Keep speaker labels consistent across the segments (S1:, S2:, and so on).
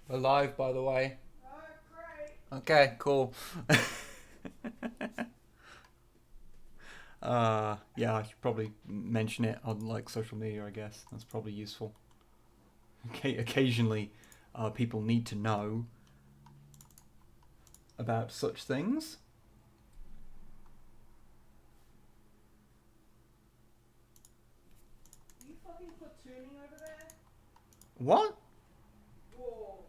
S1: We're live, by the way.
S2: Great.
S1: Okay, cool. Yeah, I should probably mention it on like social media, I guess. That's probably useful. Okay, occasionally, people need to know about such things.
S2: Are you fucking platooning over there?
S1: What?
S2: Whoa.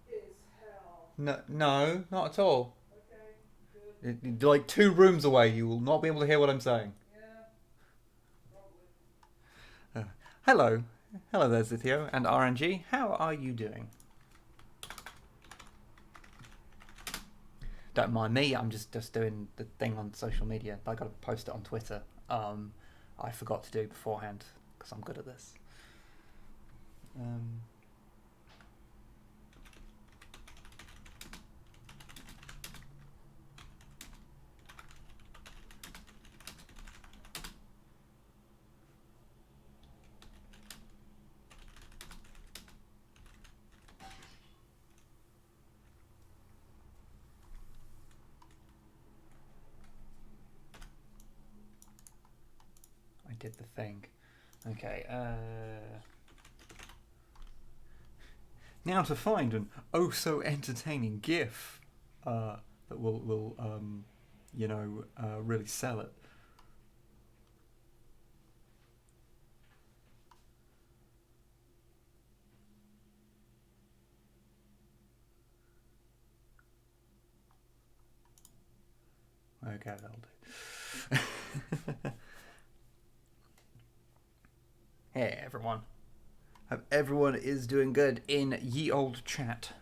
S2: Is hell.
S1: No, not at all.
S2: Okay, good.
S1: Like 2 rooms away, you will not be able to hear what I'm saying.
S2: Yeah, probably.
S1: Hello. Hello there, Zithio and RNG. How are you doing? Don't mind me, I'm just doing the thing on social media. I gotta post it on Twitter. I forgot to do beforehand, because I'm good at this. I did the thing. Okay, now to find an oh so entertaining GIF that will really sell it. Okay, that'll do. Hey everyone. Hope everyone is doing good in ye old chat.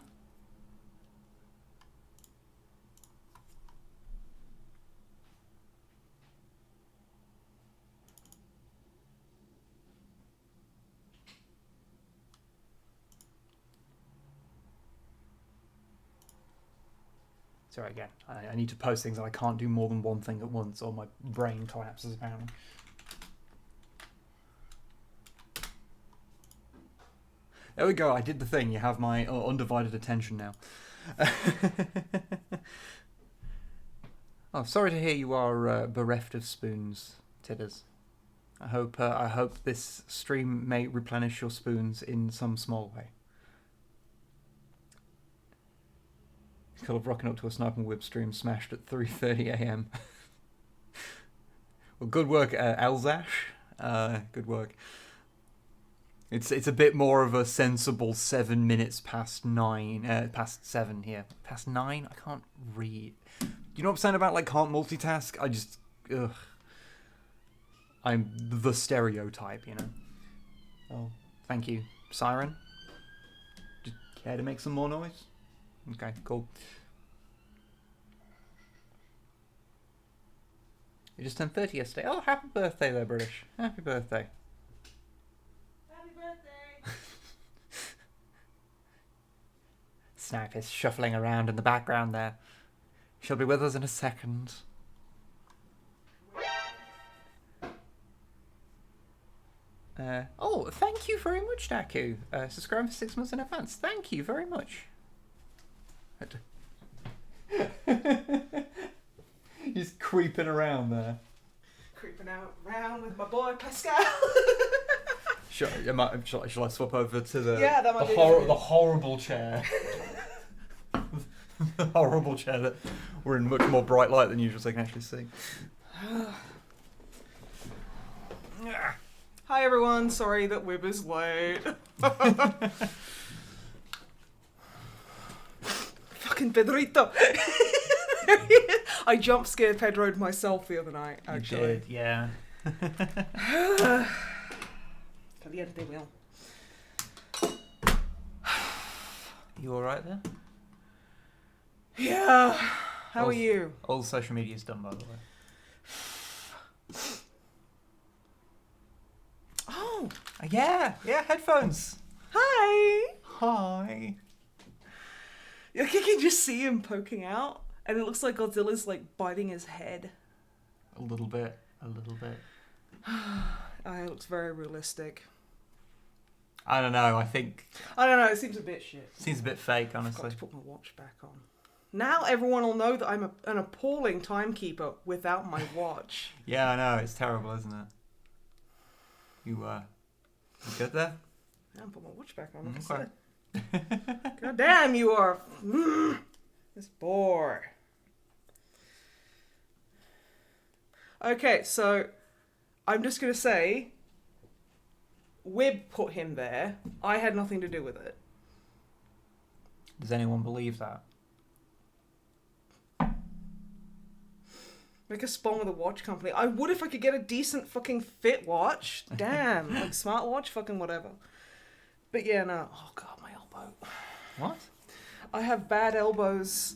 S1: Sorry again, I need to post things and I can't do more than one thing at once or my brain collapses apparently. There we go, I did the thing. You have my undivided attention now. Oh, sorry to hear you are bereft of spoons, Tidders. I hope this stream may replenish your spoons in some small way. Kind of rocking up to a Snipe and Wib stream smashed at 3:30 a.m. Well, good work, Elzash. Good work. It's a bit more of a sensible 7 minutes past 9, past 7 here. Past 9? I can't read. You know what I'm saying about like can't multitask? I just, ugh. I'm the stereotype, you know. Oh, thank you, Siren. Do you care to make some more noise? Okay, cool. You just turned 30 yesterday. Oh, happy birthday there, British. Happy birthday.
S2: Happy birthday.
S1: Snipe is shuffling around in the background there. She'll be with us in a second. Oh, thank you very much, Daku. Subscribing for 6 months in advance. Thank you very much. He's creeping around there.
S2: Creeping around with my boy Pascal.
S1: Shall I swap over to the the horrible chair? The horrible chair that we're in much more bright light than usual, so I can actually see.
S2: Hi everyone, sorry that Wib is late. Fucking Pedrito. I jump scared Pedro'd myself the other night, actually.
S1: You did, yeah.
S2: Caliente will.
S1: You alright there?
S2: Yeah. How are you?
S1: All social media is done, by the way.
S2: Oh.
S1: Yeah, headphones.
S2: Hi.
S1: Hi.
S2: You can just see him poking out, and it looks like Godzilla's like biting his head.
S1: A little bit.
S2: It looks very realistic.
S1: I don't know. I think
S2: I don't know. It seems a bit shit.
S1: seems a bit fake,
S2: I've
S1: honestly.
S2: got to put my watch back on. Now everyone will know that I'm an appalling timekeeper without my watch.
S1: Yeah, I know. It's terrible, isn't it? You good there?
S2: Yeah, I'll put my watch back on.
S1: Okay.
S2: God damn, you are. This bore. Okay, so I'm just gonna say, Wib put him there. I had nothing to do with it.
S1: Does anyone believe that?
S2: Make a spawn with a watch company. I would if I could get a decent fucking fit watch. Damn, like smartwatch, fucking whatever. But yeah, no. Oh god, my elbow.
S1: What?
S2: I have bad elbows.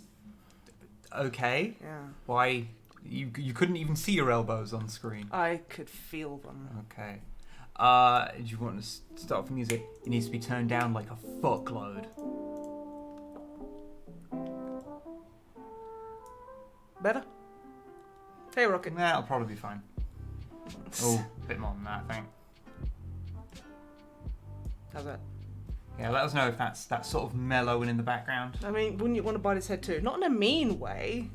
S1: Okay.
S2: Yeah.
S1: Why? You couldn't even see your elbows on screen.
S2: I could feel them.
S1: Okay. Do you want to start with music? It needs to be turned down like a fuckload.
S2: Better? Hey, Rocket.
S1: That'll probably be fine. Oh, a bit more than that, I think.
S2: How's that?
S1: Yeah, let us know if that's sort of mellowing in the background.
S2: I mean, wouldn't you want to bite his head too? Not in a mean way.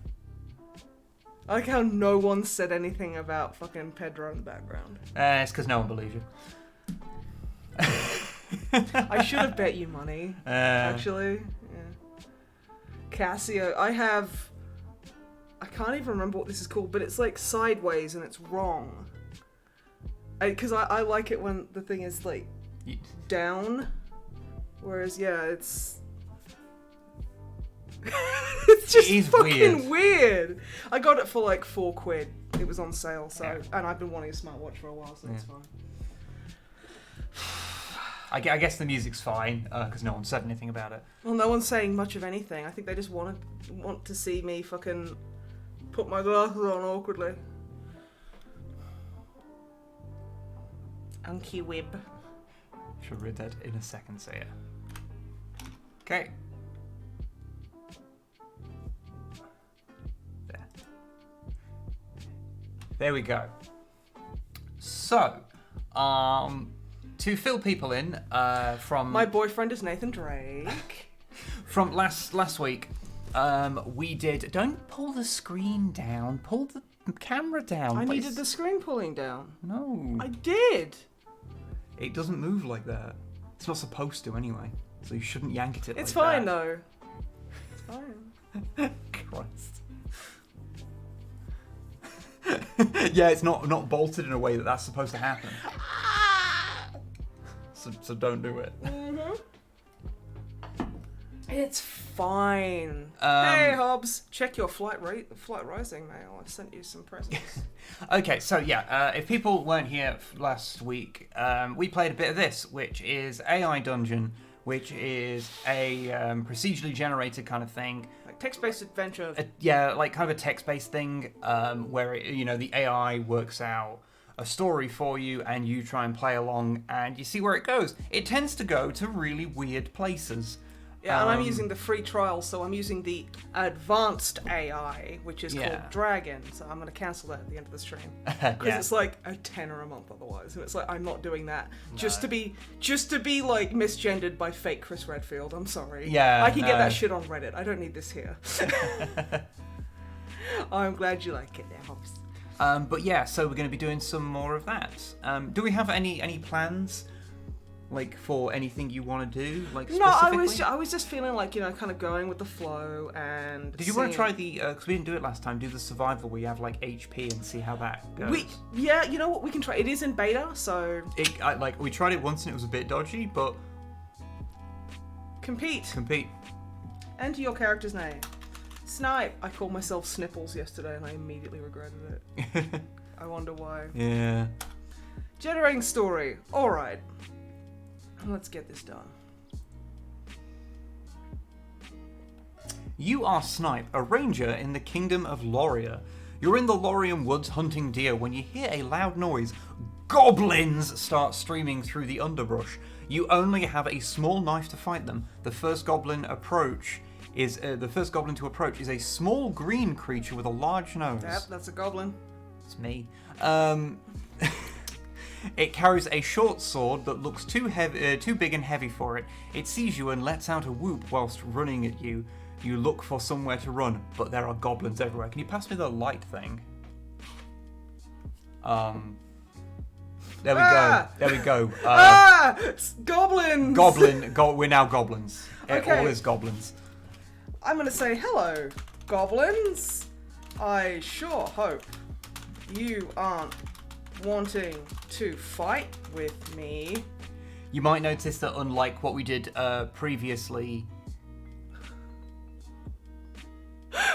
S2: I like how no one said anything about fucking Pedro in the background.
S1: It's because no one believes you.
S2: I should have bet you money, actually. Yeah. Casio. I can't even remember what this is called, but it's like sideways and it's wrong. Because I like it when the thing is like down, whereas yeah, it's it's just fucking weird. I got it for like £4. It was on sale, so and I've been wanting a smartwatch for a while, so it's fine.
S1: I guess the music's fine because no one said anything about it.
S2: Well, no one's saying much of anything. I think they just want to see me fucking put my glasses on awkwardly. Unky Wib.
S1: Should read that in a second, so yeah. Okay. There we go. So, to fill people in from
S2: My boyfriend is Nathan Drake.
S1: from last week, we did. Don't pull the screen down. Pull the camera down.
S2: I
S1: please.
S2: needed the screen pulling down.
S1: No.
S2: I did.
S1: It doesn't move like that. It's not supposed to anyway. So you shouldn't yank it.
S2: It's
S1: like
S2: fine
S1: that.
S2: though. It's fine.
S1: Christ. Yeah, it's not bolted in a way that's supposed to happen. So don't do it.
S2: Mm-hmm. It's fine. Hey Hobbs, check your flight rising mail. I sent you some presents.
S1: Okay, so yeah, if people weren't here last week, we played a bit of this, which is AI Dungeon, which is a procedurally generated kind of thing.
S2: Like text-based adventure.
S1: Yeah, like kind of a text-based thing where the AI works out a story for you and you try and play along and you see where it goes. It tends to go to really weird places.
S2: Yeah, and I'm using the free trial, so I'm using the advanced AI, which is called Dragon. So I'm going to cancel that at the end of the stream because it's like a tenner a month otherwise, and it's like I'm not doing that just to be like misgendered by fake Chris Redfield. I'm sorry.
S1: Yeah,
S2: I can get that shit on Reddit. I don't need this here. I'm glad you like it, there, Hobbs.
S1: But yeah, so we're going to be doing some more of that. Do we have any plans? Like for anything you want to do, like specifically?
S2: No, I was just feeling like kind of going with the flow and.
S1: Did you want to try the? Because we didn't do it last time. Do the survival where you have like HP and see how that goes.
S2: Yeah, you know what we can try. It is in beta, so.
S1: We tried it once and it was a bit dodgy, but.
S2: Compete. Enter your character's name. Snipe. I called myself Snipples yesterday and I immediately regretted it. I wonder why.
S1: Yeah.
S2: Generating story. All right. Let's get this done.
S1: You are Snipe, a ranger in the kingdom of Loria. You're in the Lorian woods hunting deer when you hear a loud noise. Goblins start streaming through the underbrush. You only have a small knife to fight them. The first goblin to approach is a small green creature with a large nose.
S2: Yep, that's a goblin.
S1: It's me. It carries a short sword that looks too big and heavy for it. It sees you and lets out a whoop whilst running at you. You look for somewhere to run, but there are goblins everywhere. Can you pass me the light thing? There we go. There we go.
S2: Goblins!
S1: We're now goblins.
S2: Okay.
S1: All is goblins.
S2: I'm gonna say hello, goblins. I sure hope you aren't wanting to fight with me.
S1: You might notice that unlike what we did previously...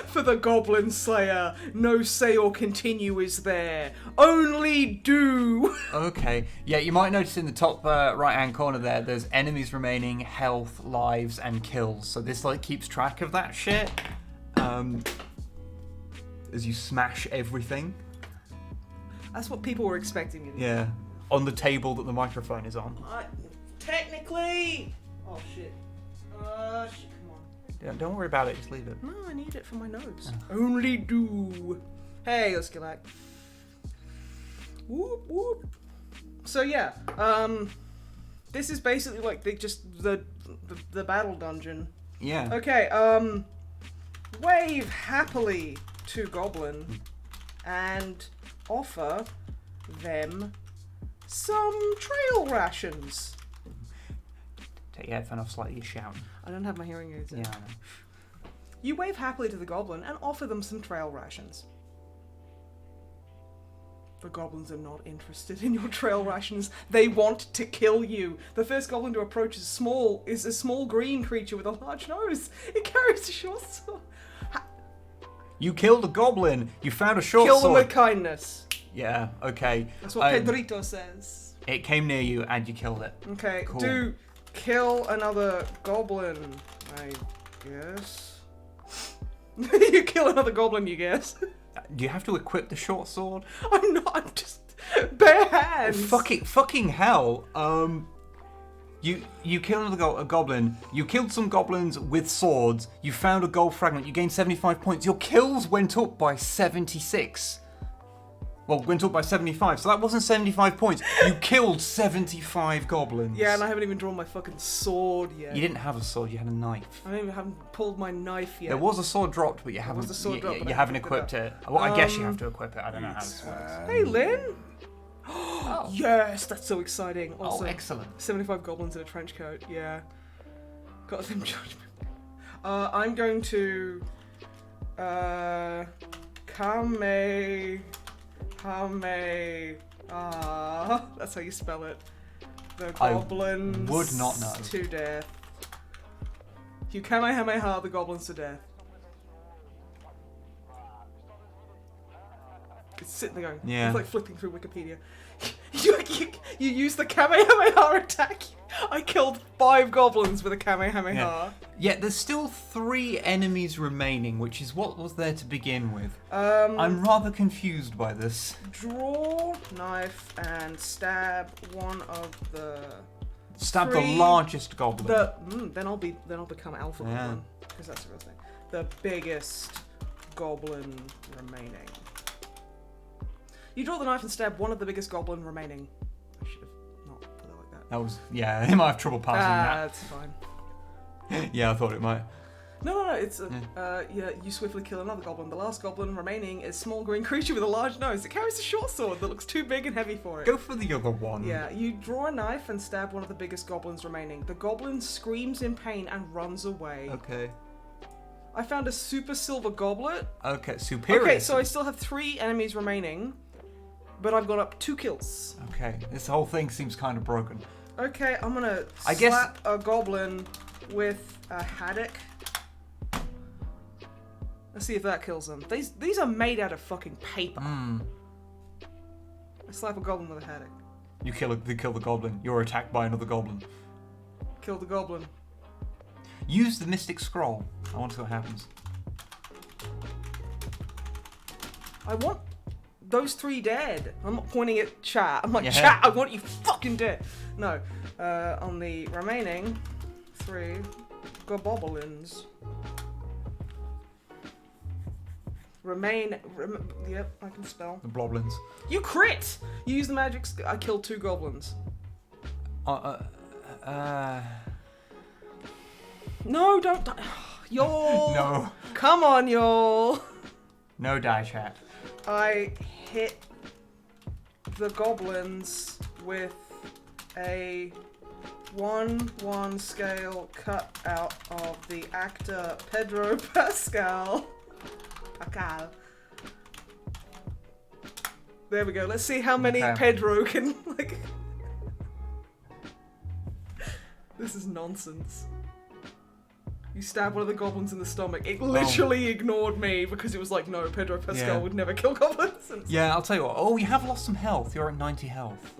S2: For the Goblin Slayer, no say or continue is there. Only do.
S1: Okay. Yeah, you might notice in the top right-hand corner there's enemies remaining, health, lives, and kills. So this like keeps track of that shit. As you smash everything.
S2: That's what people were expecting me to do.
S1: Yeah. On the table that the microphone is on.
S2: Technically. Oh shit. Shit.
S1: Don't worry about it, just leave it.
S2: No, I need it for my nose. Only do. Hey, let's get back. Whoop whoop. So yeah, this is basically like the battle dungeon.
S1: Yeah.
S2: Okay, wave happily to Goblin and offer them some trail rations.
S1: Take your headphone off slightly, you're shouting.
S2: I don't have my hearing aids in.
S1: Yeah, I know.
S2: You wave happily to the goblin and offer them some trail rations. The goblins are not interested in your trail rations. They want to kill you. The first goblin to approach is a small green creature with a large nose. It carries a short sword.
S1: You killed a goblin. You found a short
S2: Kill
S1: sword.
S2: them with kindness.
S1: Yeah, okay.
S2: That's what Pedrito says.
S1: It came near you and you killed it.
S2: Okay,
S1: Cool.
S2: do kill another goblin, I guess. You kill another goblin, you guess.
S1: Do you have to equip the short sword?
S2: I'm not, I'm just bare hands.
S1: Fucking hell. You killed a goblin. You killed some goblins with swords. You found a gold fragment. You gained 75 points. Your kills went up by 76. Well, went up by 75, so that wasn't 75 points. You killed 75 goblins.
S2: Yeah, and I haven't even drawn my fucking sword yet.
S1: You didn't have a sword, you had a knife.
S2: I haven't pulled my knife yet.
S1: There was a sword dropped, but you haven't, you haven't equipped it. Well, I guess you have to equip it. I don't know how this works.
S2: Hey, Lynn!
S1: Oh.
S2: Yes, that's so exciting. Also,
S1: excellent.
S2: 75 goblins in a trench coat, yeah. Got them judgment. I'm going to... that's how you spell it. The goblins
S1: I would not know.
S2: To death. You Kamehameha the goblins to death. It's sitting there going,
S1: yeah.
S2: It's like flipping through Wikipedia. You use the Kamehameha attack. I killed 5 goblins with a Kamehameha.
S1: Yeah. Yeah, there's still 3 enemies remaining, which is what was there to begin with. I'm rather confused by this.
S2: Draw knife and stab one of the.
S1: Stab the largest goblin.
S2: Then I'll become alpha goblin because that's the real thing. The biggest goblin remaining. You draw the knife and stab one of the biggest goblin remaining. I should have not put it like that.
S1: That was, yeah, he might have trouble passing that.
S2: That's fine.
S1: Yeah, I thought it might.
S2: No, it's you swiftly kill another goblin. The last goblin remaining is a small green creature with a large nose. It carries a short sword that looks too big and heavy for it.
S1: Go for the other one.
S2: Yeah, you draw a knife and stab one of the biggest goblins remaining. The goblin screams in pain and runs away.
S1: Okay.
S2: I found a super silver goblet.
S1: Okay, superior.
S2: Okay, so I still have 3 enemies remaining, but I've got up 2 kills.
S1: Okay, this whole thing seems kind of broken.
S2: Okay, I'm gonna slap a goblin with a haddock. Let's see if that kills them. These are made out of fucking paper. I slap a goblin with a haddock.
S1: You kill the goblin. You're attacked by another goblin.
S2: Kill the goblin.
S1: Use the Mystic Scroll. I want to see what happens.
S2: I want those 3 dead. I'm not pointing at chat. I'm like, chat, I want you fucking dead. No. On the remaining 3 goblins. Yep, I can spell.
S1: The Bloblins.
S2: You crit! You use the magic. I killed 2 goblins. No, don't die. Y'all.
S1: No.
S2: Come on, y'all.
S1: No die chat.
S2: I hit the goblins with a 1/1 scale cut out of the actor Pedro Pascal. There we go. Let's see how many Pedro can, like... This is nonsense. You stab one of the goblins in the stomach. It literally ignored me because it was like, no, Pedro Pascal would never kill goblins.
S1: Yeah, I'll tell you what. Oh, you have lost some health. You're at 90 health.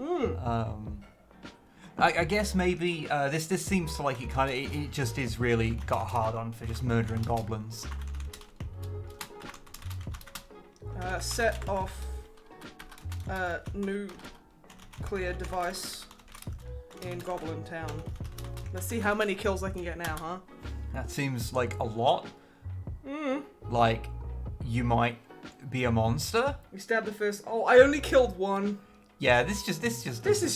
S1: I guess maybe this seems to like it just is really got hard on for just murdering goblins.
S2: Set off nuclear device in Goblin Town. Let's see how many kills I can get now, huh?
S1: That seems like a lot. Like, you might be a monster.
S2: We stabbed the first. Oh, I only killed 1.
S1: Yeah, this is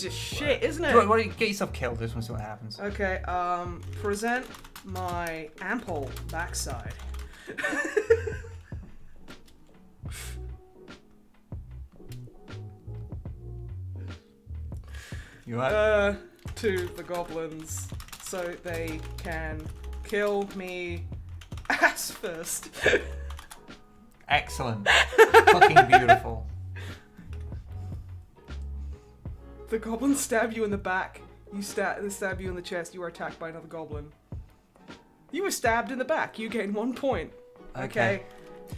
S1: just
S2: shit, isn't it?
S1: Why don't you get yourself killed? This one, see what happens.
S2: Okay. Present my ample backside.
S1: You right?
S2: To the goblins, so they can kill me ass first.
S1: Excellent. Fucking beautiful.
S2: The goblins stab you in the back. They stab you in the chest. You are attacked by another goblin. You were stabbed in the back. You gain 1 point. Okay.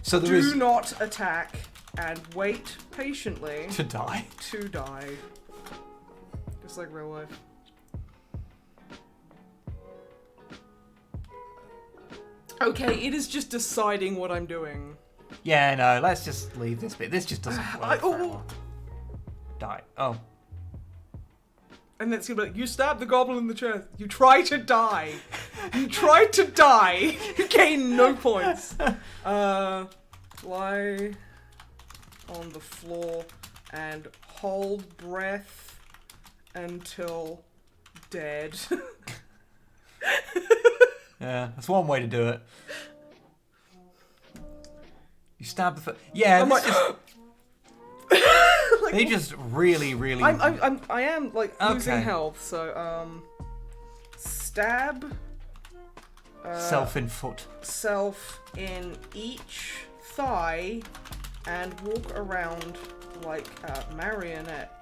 S1: So
S2: do not attack and wait patiently
S1: to die.
S2: Just like real life. Okay, it is just deciding what I'm doing.
S1: Yeah, no, let's just leave this bit. This just doesn't work. Die. Oh.
S2: And that's gonna be like, you stabbed the goblin in the chest. You try to die. You tried to die. You gain no points. Lie on the floor and hold breath until dead.
S1: Yeah, that's one way to do it. You stab the yeah, this just... like, they just really
S2: I am like losing health, so stab
S1: self in foot.
S2: Self in each thigh and walk around like a marionette.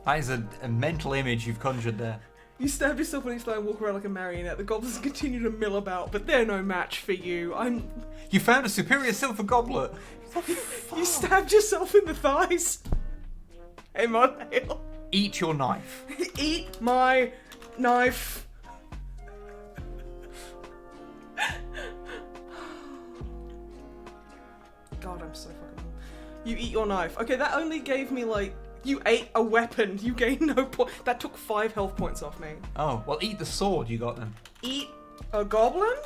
S1: That is a mental image you've conjured there.
S2: You stab yourself in each thigh and walk around like a marionette. The goblins continue to mill about, but they're no match for you.
S1: You found a superior silver goblet.
S2: You stabbed yourself in the thighs. Hey, Monhale.
S1: Eat your knife.
S2: Eat my knife. God, I'm so fucking... You eat your knife. Okay, that only gave me like... You ate a weapon. You gained no point. That took 5 health points off me.
S1: Oh, well, eat the sword you got then.
S2: Eat a goblin?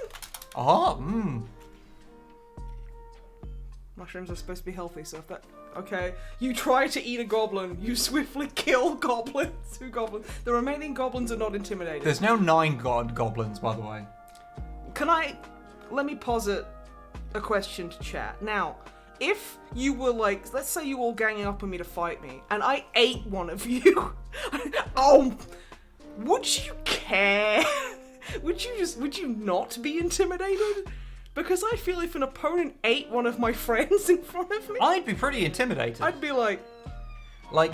S2: Mushrooms are supposed to be healthy, so if that... Okay. You try to eat a goblin. You swiftly kill goblins. 2 goblins. The remaining goblins are not intimidated.
S1: There's now 9 goblins, by the way.
S2: Let me posit a question to chat. Now... If you were like, let's say you were all ganging up on me to fight me, and I ate one of you, would you care? Would you not be intimidated? Because I feel if an opponent ate one of my friends in front of me,
S1: I'd be pretty intimidated.
S2: I'd be like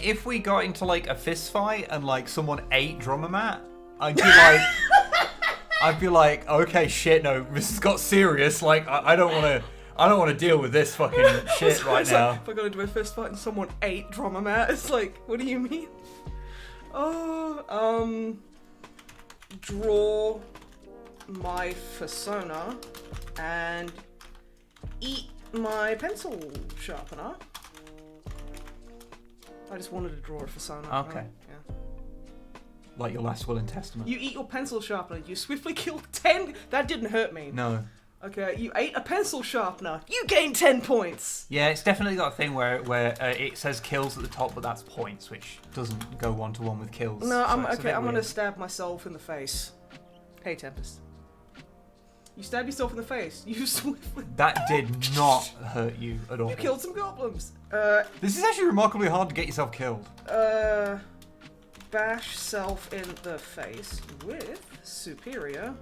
S1: if we got into like a fist fight and like someone ate Drummer Matt, I'd be like, okay, shit, no, this has got serious. Like, I don't want to deal with this fucking shit right now.
S2: If I got into a fist fight and someone ate Drummer Matt, it's like, what do you mean? Draw my persona and eat my pencil sharpener. I just wanted to draw a persona.
S1: Okay.
S2: Yeah.
S1: like your last will and testament.
S2: You eat your pencil sharpener. You swiftly kill 10. That didn't hurt me.
S1: No.
S2: Okay, you ate a pencil sharpener. You gain 10 points.
S1: Yeah, it's definitely got a thing where it says kills at the top, but that's points, which doesn't go 1-to-1 with kills.
S2: No, I'm
S1: so
S2: okay. I'm gonna stab myself in the face. Hey, Tempest. You stabbed yourself in the face. You swiftly.
S1: That did not hurt you at all.
S2: You killed some goblins.
S1: This is actually remarkably hard to get yourself killed.
S2: Bash self in the face with superior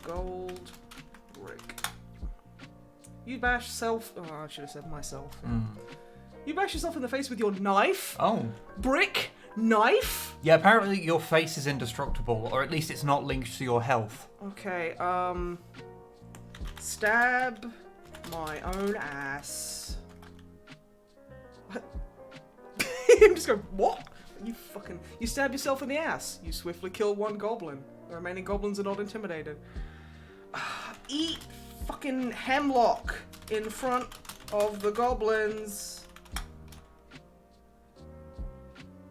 S2: gold brick. You bash self. Oh, I should have said myself. You bash yourself in the face with your knife.
S1: Oh.
S2: Brick. Knife?
S1: Yeah, apparently your face is indestructible, or at least it's not linked to your health.
S2: Okay, stab my own ass. What? I'm just going, what? You stab yourself in the ass. You swiftly kill one goblin. The remaining goblins are not intimidated. Eat fucking hemlock in front of the goblins.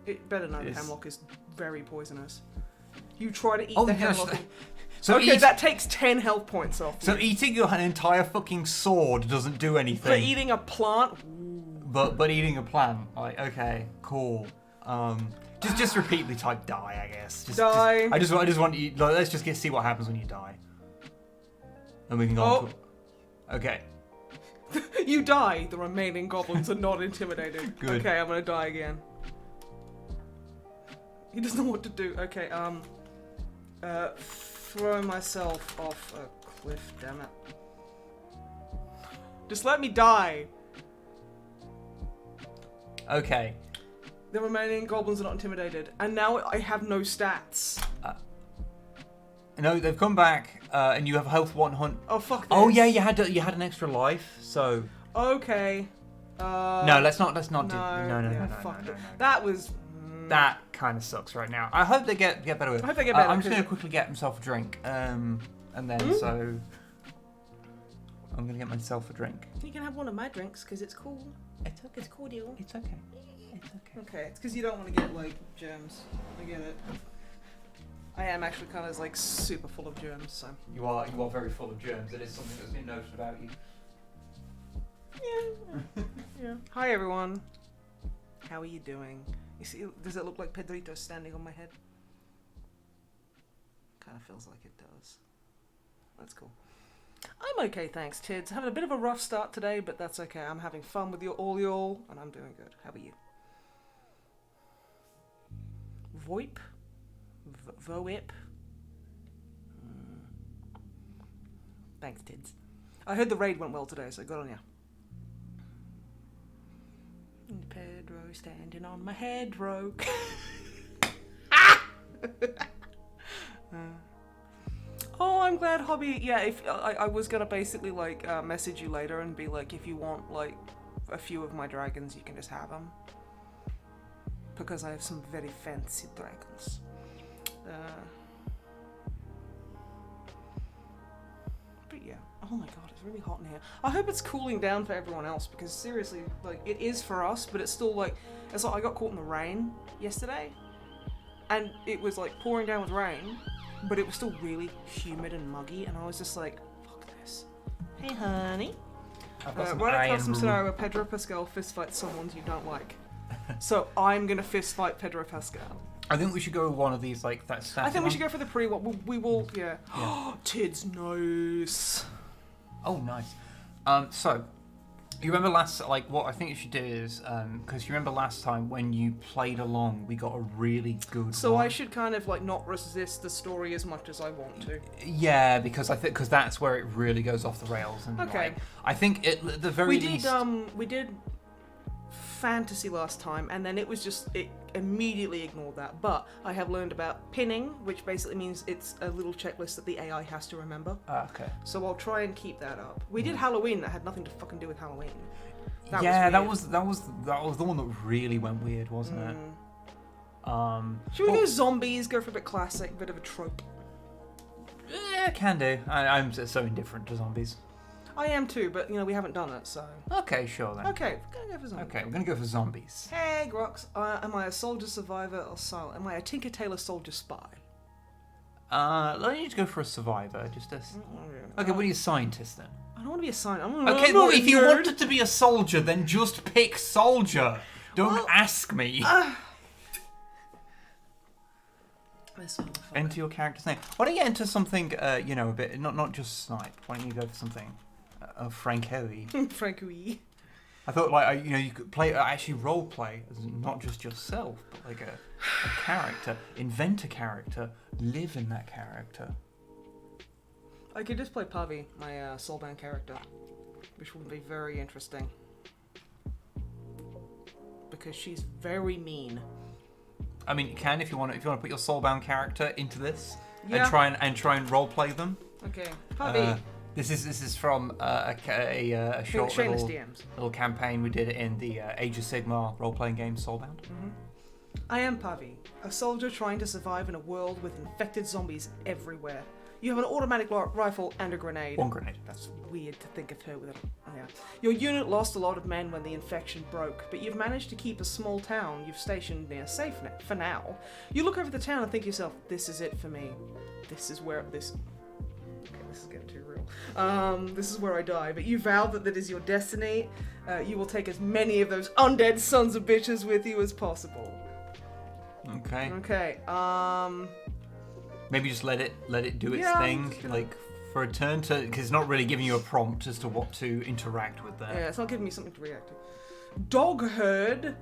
S2: It better know that hemlock is very poisonous. You try to eat the hemlock.
S1: So
S2: okay, that takes 10 health points off.
S1: So eating an entire fucking sword doesn't do anything.
S2: But eating a plant.
S1: But eating a plant, like, okay, cool. Just repeatedly type die, I guess.
S2: Die.
S1: I just want you. Like, let's just see what happens when you die. And we can go on to. Okay.
S2: You die. The remaining goblins are not intimidated.
S1: Good.
S2: Okay, I'm gonna die again. He doesn't know what to do. Okay, throw myself off a cliff, damn it. Just let me die.
S1: Okay.
S2: The remaining goblins are not intimidated. And now I have no stats.
S1: No, they've come back, and you have health 100.
S2: Oh, fuck this.
S1: Oh, yeah, you had an extra life, so...
S2: Okay.
S1: No, let's not do... No.
S2: That was...
S1: That kind of sucks right now. I hope they get better with it.
S2: I hope they get better.
S1: I'm just going to quickly get myself a drink. And then, so... I'm going to get myself a drink.
S2: You can have one of my drinks, because it's cool.
S1: It's okay.
S2: It's cordial.
S1: It's okay. It's okay.
S2: Okay, it's because you don't want to get, like, germs. I get it. I am actually kind of, like, super full of germs, so...
S1: You are very full of germs. It is something that's been noted about you.
S2: Yeah. Hi, everyone. How are you doing? You see, does it look like Pedrito's standing on my head? Kind of feels like it does. That's cool. I'm okay, thanks, Tids. Having a bit of a rough start today, but that's okay. I'm having fun with y'all, and I'm doing good. How are you? VoIP? VoIP? Thanks, Tids. I heard the raid went well today, so good on ya. Pedro standing on my head, rogue. Oh, I'm glad, Hobby. Yeah, if I was gonna basically like message you later and be like, if you want like a few of my dragons, you can just have them, because I have some very fancy dragons. But yeah. Oh my god, it's really hot in here. I hope it's cooling down for everyone else, because seriously, like, it is for us, but it's still like, it's like I got caught in the rain yesterday, and it was like pouring down with rain, but it was still really humid and muggy, and I was just like, fuck this. Hey honey. Right across some scenario where Pedro Pascal fistfights someone you don't like. So I'm gonna fistfight Pedro Pascal.
S1: I think we should go with one of these, like, that stat.
S2: I think we should go for the pre-one. We will, yeah. Tids, nice.
S1: Oh, nice. So, you remember what I think you should do is, because you remember last time when you played along, we got a really good
S2: So
S1: one.
S2: I should kind of, like, not resist the story as much as I want to.
S1: Yeah, because because that's where it really goes off the rails. And,
S2: okay.
S1: Like, I think at the very least...
S2: We did fantasy last time, and then it immediately ignored that, but I have learned about pinning, which basically means it's a little checklist that the AI has to remember.
S1: Okay.
S2: So I'll try and keep that up. We did Halloween that had nothing to fucking do with Halloween.
S1: That was the one that really went weird, wasn't it?
S2: Should we go zombies? Go for a bit classic, bit of a trope.
S1: Yeah, can do. I'm so indifferent to zombies.
S2: I am too, but you know we haven't done it, so.
S1: Okay, sure then.
S2: Okay, we're gonna go for zombies.
S1: Okay, we're gonna go for zombies.
S2: Hey, Grox, am I a soldier survivor or silent? Am I a Tinker Tailor soldier spy?
S1: Let me just go for a survivor. Okay, what are you, scientist then?
S2: I don't want to be a scientist.
S1: Okay, well, if you wanted to be a soldier, then just pick soldier. Don't ask me. Enter your character's name. Why don't you enter something, a bit, not just Snipe. Why don't you go for something, Franco-y.
S2: Franco-y.
S1: I thought, you could actually role play as not just yourself, but like a character. Invent a character. Live in that character.
S2: I could just play Pavi, my soulbound character, which would be very interesting because she's very mean.
S1: I mean, you can if you want to put your soulbound character into this
S2: Yeah.
S1: and try and role play them.
S2: Okay, Pavi.
S1: This is from a short little campaign we did in the Age of Sigmar role playing game Soulbound.
S2: Mm-hmm. I am Pavi, a soldier trying to survive in a world with infected zombies everywhere. You have an automatic rifle and a grenade.
S1: One grenade.
S2: That's weird to think of her with a... Oh, yeah. Your unit lost a lot of men when the infection broke, but you've managed to keep a small town you've stationed near safe for now. You look over the town and think to yourself, this is it for me. This is where this... Okay, this is getting too real. This is where I die, but you vow that is your destiny. You will take as many of those undead sons of bitches with you as possible.
S1: Okay.
S2: Okay,
S1: Maybe just let it do its thing, like for a turn because it's not really giving you a prompt as to what to interact with there.
S2: Yeah, it's not giving me something to react to. Dog herd.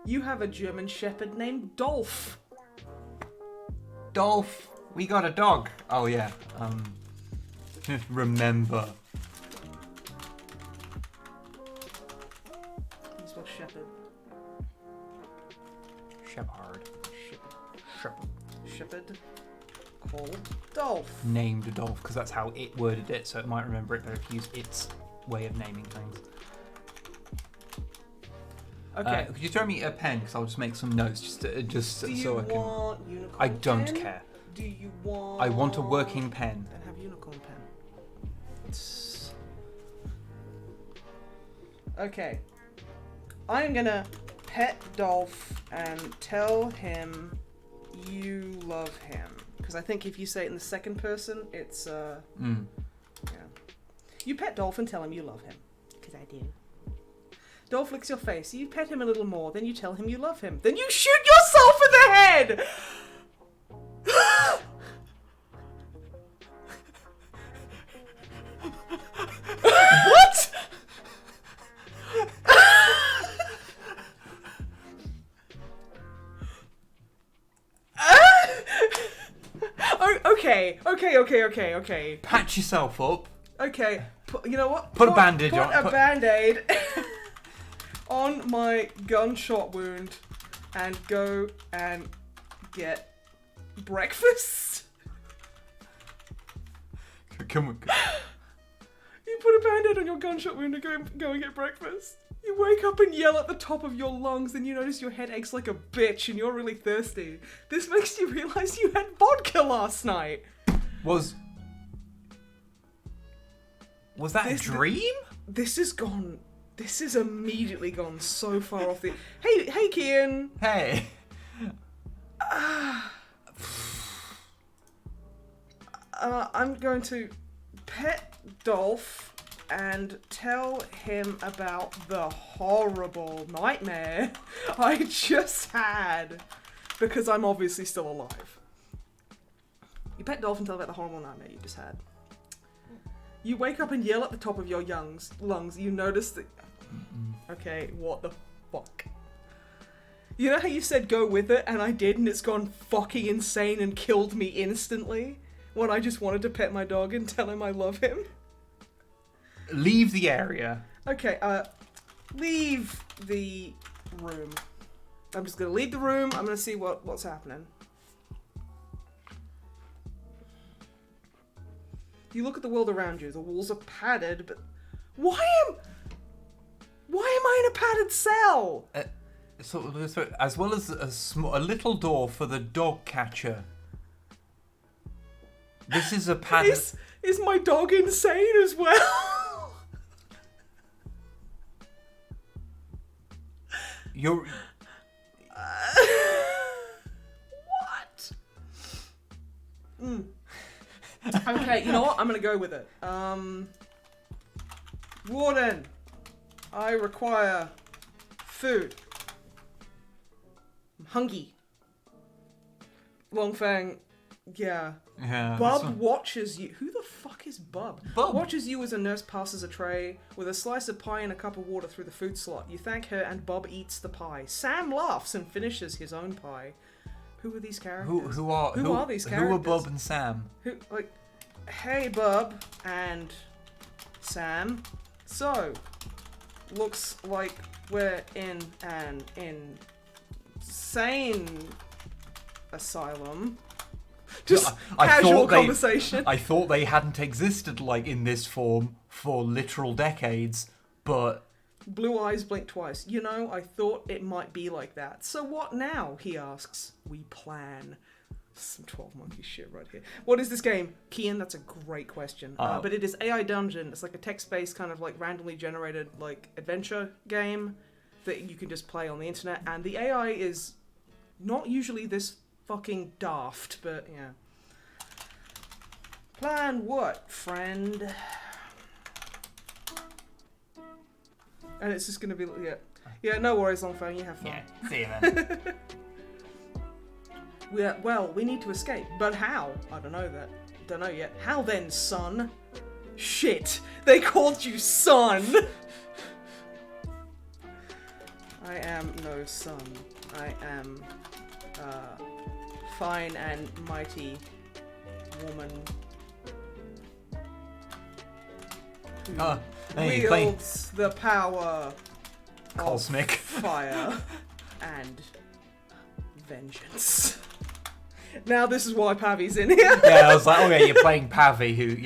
S2: You have a German Shepherd named Dolph.
S1: Dolph, we got a dog. Oh yeah. Remember.
S2: It's spelled Shepherd. Shepherd. Called Dolph.
S1: Named Dolph, because that's how it worded it, so it might remember it better if you use its way of naming things.
S2: Okay.
S1: Could you throw me a pen, because I'll just make some notes, just so I can...
S2: Do you want unicorn
S1: I don't
S2: pen?
S1: care.
S2: Do you want...
S1: I want a working pen.
S2: Then have unicorn pen. Okay. I'm gonna pet Dolph and tell him you love him. Because I think if you say it in the second person, it's, Yeah. You pet Dolph and tell him you love him. Because I do. Dolph licks your face. You pet him a little more. Then you tell him you love him. Then you shoot yourself in the head! What? Okay.
S1: Patch yourself up.
S2: Okay, you know what?
S1: Put a bandage on.
S2: Put a band-aid on my gunshot wound and go and get breakfast.
S1: Come on.
S2: You put a band-aid on your gunshot wound and go and get breakfast. You wake up and yell at the top of your lungs, then you notice your head aches like a bitch and you're really thirsty. This makes you realize you had vodka last night.
S1: Was that a dream?
S2: This is immediately gone so far off the... Hey, Kian.
S1: Hey.
S2: I'm going to pet Dolph and tell him about the horrible nightmare I just had, because I'm obviously still alive. You pet Dolph and tell him about the horrible nightmare you just had. You wake up and yell at the top of your lungs. You notice that... Okay, what the fuck? You know how you said go with it, and I did, and it's gone fucking insane and killed me instantly? When I just wanted to pet my dog and tell him I love him?
S1: Leave the area.
S2: Okay, leave the room. I'm just gonna leave the room. I'm gonna see what's happening. You look at the world around you. The walls are padded, but why am I in a padded cell?
S1: So as well as a little door for the dog catcher. This is a padded.
S2: Is my dog insane as well?
S1: You're...
S2: What? Okay, you know what? I'm gonna go with it. Warden, I require food. I'm hungry. Longfang, yeah.
S1: Yeah.
S2: Bub watches you. Who the fuck is Bub?
S1: Bub.
S2: Watches you as a nurse passes a tray with a slice of pie and a cup of water through the food slot. You thank her and Bub eats the pie. Sam laughs and finishes his own pie. Who are these characters?
S1: Who are
S2: these characters?
S1: Who are Bub and Sam?
S2: Who, like, hey Bub and Sam. So, looks like we're in an insane asylum. Just casual conversation.
S1: I thought they hadn't existed like in this form for literal decades, but...
S2: Blue eyes blink twice. You know, I thought it might be like that. So what now? He asks. We plan. Some 12 monkey shit right here. What is this game? Kian, that's a great question. But it is AI Dungeon. It's like a text-based kind of like randomly generated like adventure game that you can just play on the internet. And the AI is not usually this fucking daft, but yeah. Plan what, friend? And it's just gonna be, yeah, no worries, Longfang, you have fun.
S1: Yeah, see you then.
S2: We need to escape, but how? I don't know yet. How then, son? Shit, they called you son! I am no son. I am, fine and mighty woman who wields the power
S1: cosmic
S2: of fire and vengeance. Now this is why Pavi's in here.
S1: Yeah, I was like, okay, you're playing Pavi, who,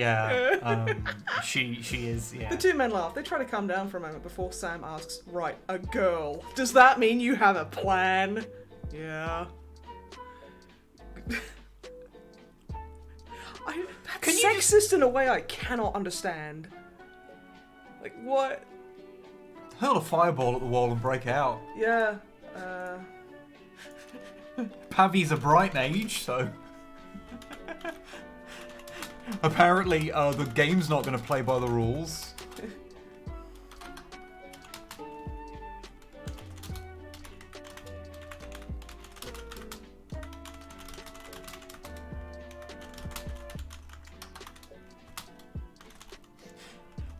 S1: she is, yeah.
S2: The two men laugh. They try to calm down for a moment before Sam asks, right, a girl. Does that mean you have a plan? Yeah. That's sexist in a way I cannot understand. Like, what?
S1: Hurl a fireball at the wall and break out.
S2: Yeah,
S1: Pavi's a bright mage, so... Apparently, the game's not going to play by the rules.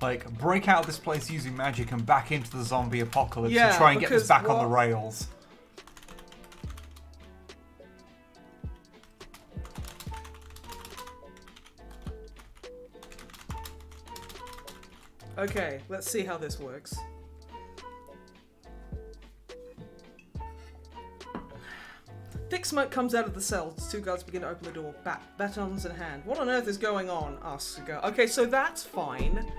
S1: Like, break out of this place using magic and back into the zombie apocalypse and try and get this back on the rails.
S2: Okay, let's see how this works. Thick smoke comes out of the cell. Two guards begin to open the door. Batons in hand. What on earth is going on? Asks a guard. Okay, so that's fine.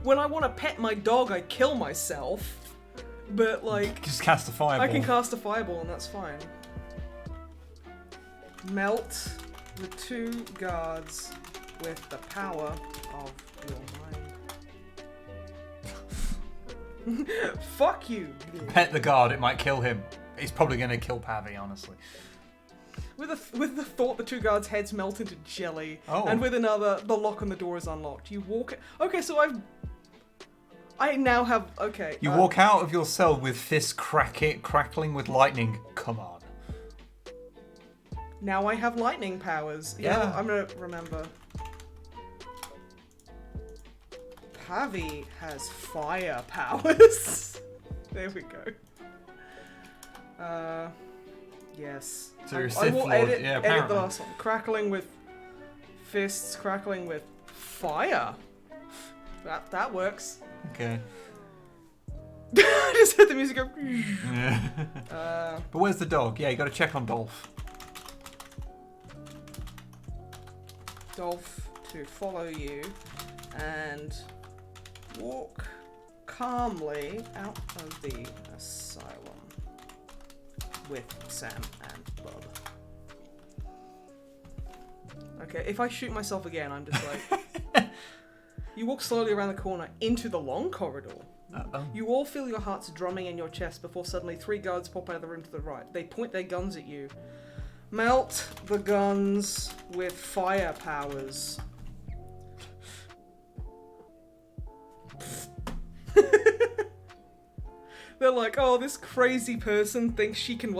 S2: When I want to pet my dog, I kill myself. But, like...
S1: Just cast a fireball.
S2: I can cast a fireball and that's fine. Melt the two guards with the power of your mind. Fuck you.
S1: Pet the guard, it might kill him. It's probably going to kill Pavi, honestly.
S2: With the thought, the two guards' heads melt into jelly.
S1: Oh.
S2: And with another, the lock on the door is unlocked. You walk... Okay, so I now have... Okay.
S1: You walk out of your cell with fists crackling with lightning. Come on.
S2: Now I have lightning powers.
S1: Yeah.
S2: You know, I'm going to remember. Pavi has fire powers. There we go. Yes.
S1: So you're a
S2: I
S1: Sith
S2: will
S1: Lord.
S2: edit
S1: Yeah,
S2: the
S1: apparently.
S2: last one. Crackling with fists, crackling with fire. That works.
S1: Okay.
S2: I just heard the music go.
S1: Yeah. But where's the dog? Yeah, you got to check on Dolph.
S2: Dolph to follow you and walk calmly out of the asylum with Sam and Bob. Okay, if I shoot myself again, I'm just like... You walk slowly around the corner into the long corridor. You all feel your hearts drumming in your chest before suddenly 3 guards pop out of the room to the right. They point their guns at you. Melt the guns with fire powers. They're like, oh, this crazy person thinks she can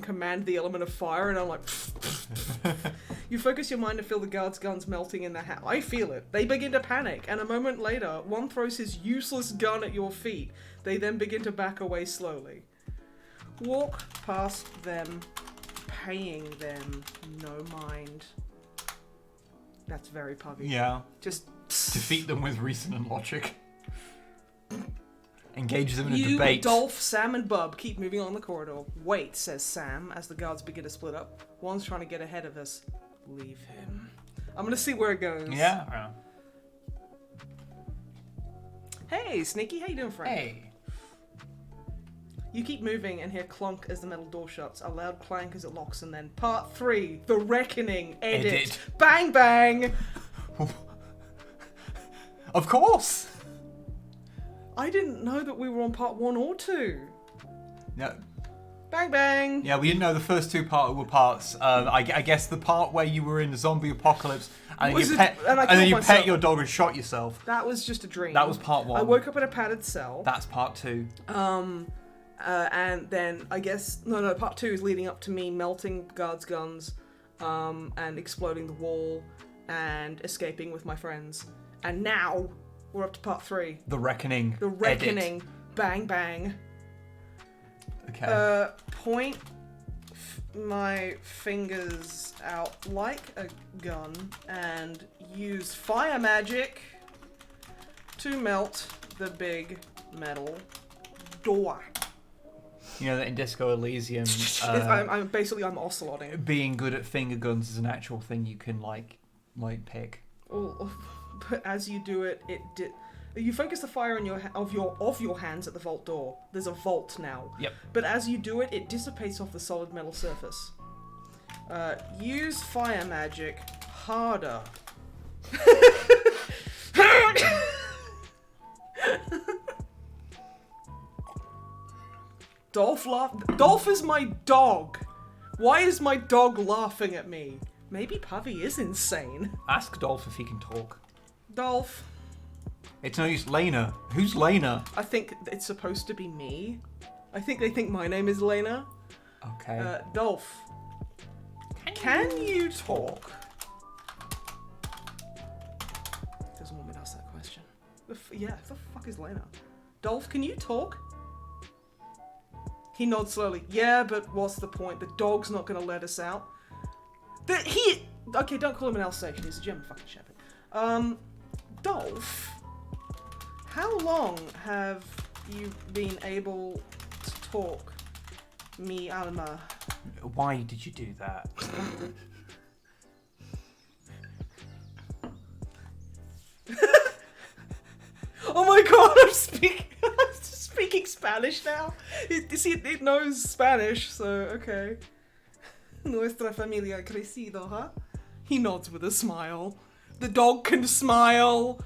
S2: command the element of fire, and I'm like, You focus your mind to feel the guards' guns melting in their hand. I feel it. They begin to panic, and a moment later, one throws his useless gun at your feet. They then begin to back away slowly. Walk past them, paying them no mind. That's very puggy.
S1: Yeah.
S2: Just
S1: defeat them with reason and logic. Engage them in a debate.
S2: You, Dolph, Sam, and Bub keep moving along the corridor. Wait, says Sam, as the guards begin to split up. One's trying to get ahead of us. Leave him. I'm gonna see where it goes.
S1: Yeah.
S2: Hey, Sneaky, how you doing, friend?
S1: Hey.
S2: You keep moving and hear clunk as the metal door shuts, a loud clank as it locks, and then part 3, The Reckoning, edit. Bang, bang!
S1: Of course!
S2: I didn't know that we were on part 1 or 2.
S1: No.
S2: Bang, bang!
S1: Yeah, we didn't know the first 2 were parts. I guess the part where you were in the zombie apocalypse and then you pet your dog and shot yourself.
S2: That was just a dream.
S1: That was part 1.
S2: I woke up in a padded cell.
S1: That's part 2.
S2: And then I guess part 2 is leading up to me melting guards' guns, and exploding the wall, and escaping with my friends. And now we're up to part 3.
S1: The Reckoning.
S2: The Reckoning.
S1: Edit.
S2: Bang bang.
S1: Okay.
S2: Point my fingers out like a gun and use fire magic to melt the big metal door.
S1: You know that in Disco Elysium,
S2: I'm oceloting.
S1: Being good at finger guns is an actual thing you can like pick.
S2: Oh, but as you do it, you focus the fire in of your hands at the vault door. There's a vault now.
S1: Yep.
S2: But as you do it, it dissipates off the solid metal surface. Use fire magic harder. Dolph is my dog. Why is my dog laughing at me? Maybe Puffy is insane.
S1: Ask Dolph if he can talk.
S2: Dolph.
S1: It's no use. Lena. Who's Lena?
S2: I think it's supposed to be me. I think they think my name is Lena.
S1: Okay.
S2: Dolph. Can you talk? Doesn't want me to ask that question. The fuck is Lena? Dolph, can you talk? He nods slowly. Yeah, but what's the point? The dog's not gonna let us out. Okay, don't call him an Alsatian. He's a German fucking shepherd. Dolph, how long have you been able to talk? Me, Alma.
S1: Why did you do that?
S2: Oh my god, I'm speaking Spanish now. It knows Spanish, so okay. Nuestra familia crecido, huh? He nods with a smile. The dog can smile.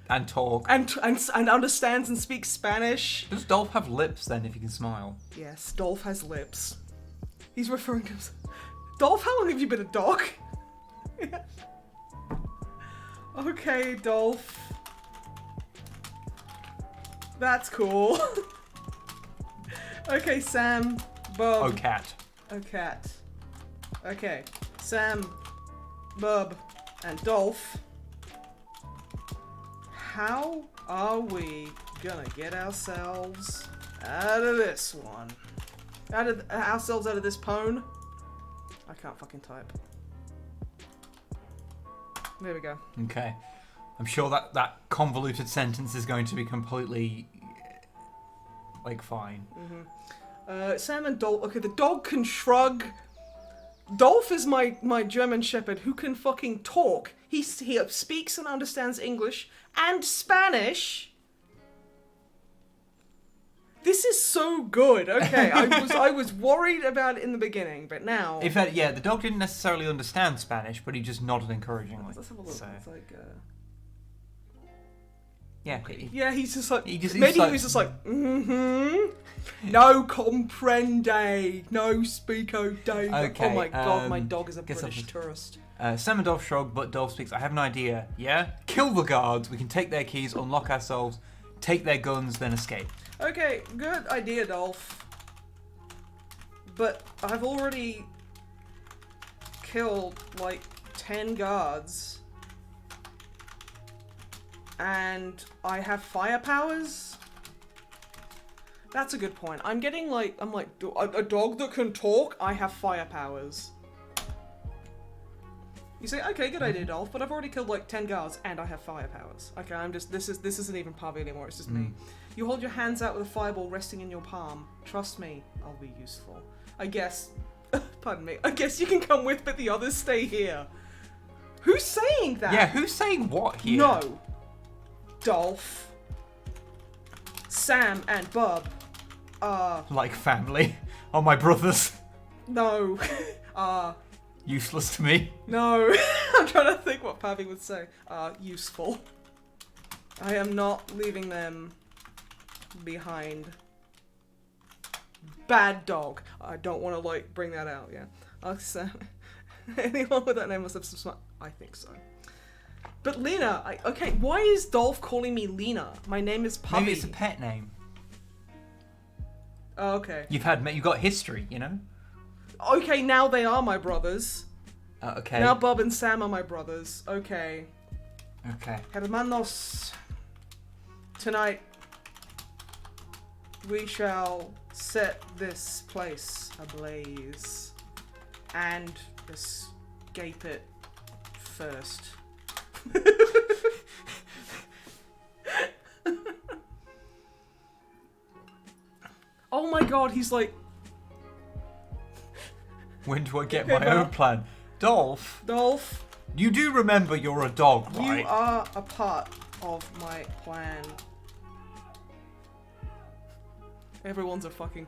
S1: And talk.
S2: And understands and speaks Spanish.
S1: Does Dolph have lips then if he can smile?
S2: Yes, Dolph has lips. He's referring to himself. Dolph, how long have you been a dog? Okay, Dolph. That's cool. Okay, Sam, Bub.
S1: Oh, cat.
S2: Oh, cat. Okay, Sam, Bub, and Dolph. How are we gonna get ourselves out of this one? Out of this pone? I can't fucking type. There we go.
S1: Okay. I'm sure that convoluted sentence is going to be completely, fine.
S2: Mm-hmm. Sam and Dolph. Okay, the dog can shrug. Dolph is my German shepherd who can fucking talk. He speaks and understands English and Spanish. This is so good. Okay, I was worried about it in the beginning, but now.
S1: In fact, the dog didn't necessarily understand Spanish, but he just nodded encouragingly.
S2: Let's have a look.
S1: So.
S2: It's like.
S1: Yeah.
S2: Yeah, he's just like...
S1: He
S2: was just like, no comprende, no speako de.
S1: Okay,
S2: oh my god, my dog is a British tourist.
S1: Sam and Dolph shrug, but Dolph speaks. I have an idea. Yeah? Kill the guards. We can take their keys, unlock ourselves, take their guns, then escape.
S2: Okay, good idea, Dolph. But I've already killed like 10 guards. And I have fire powers? That's a good point. I'm like, a dog that can talk? I have fire powers. You say, okay, good idea, Dolph, but I've already killed like 10 guards and I have fire powers. Okay, this isn't even Pavi anymore, it's just me. You hold your hands out with a fireball resting in your palm. Trust me, I'll be useful. I guess, pardon me, I guess you can come with, but the others stay here. Who's saying that?
S1: Yeah, who's saying what here?
S2: No. Dolph. Sam and Bub.
S1: Like family. Oh, my brothers.
S2: No.
S1: Useless to me.
S2: No. I'm trying to think what Pavi would say. Useful. I am not leaving them behind. Bad dog. I don't want to, like, bring that out, yeah. Sam. Anyone with that name must have some smart... I think so. But Lena, okay, why is Dolph calling me Lena? My name is Puppy.
S1: Maybe it's a pet name.
S2: Oh, okay.
S1: You've got history, you know?
S2: Okay, now they are my brothers.
S1: Okay.
S2: Now Bob and Sam are my brothers. Okay.
S1: Okay.
S2: Hermanos. Tonight, we shall set this place ablaze. And escape it first. Oh my god, he's like...
S1: When do I get my own plan? Dolph, you do remember you're a dog, right?
S2: You are a part of my plan. Everyone's a critic.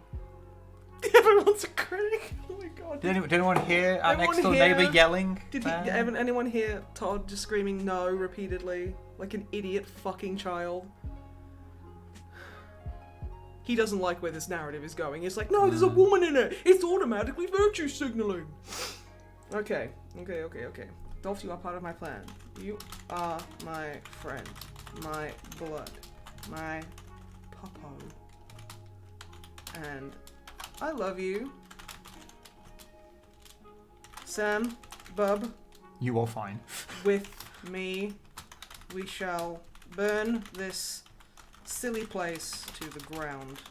S2: Oh my god.
S1: Did anyone hear our next door neighbour yelling?
S2: Did anyone hear Todd just screaming no repeatedly? Like an idiot fucking child? He doesn't like where this narrative is going. It's like, no, there's a woman in it. It's automatically virtue signaling. Okay. Dolph, you are part of my plan. You are my friend. My blood. My puppo. And I love you. Sam, Bub.
S1: You are fine.
S2: With me, we shall burn this silly place to the ground.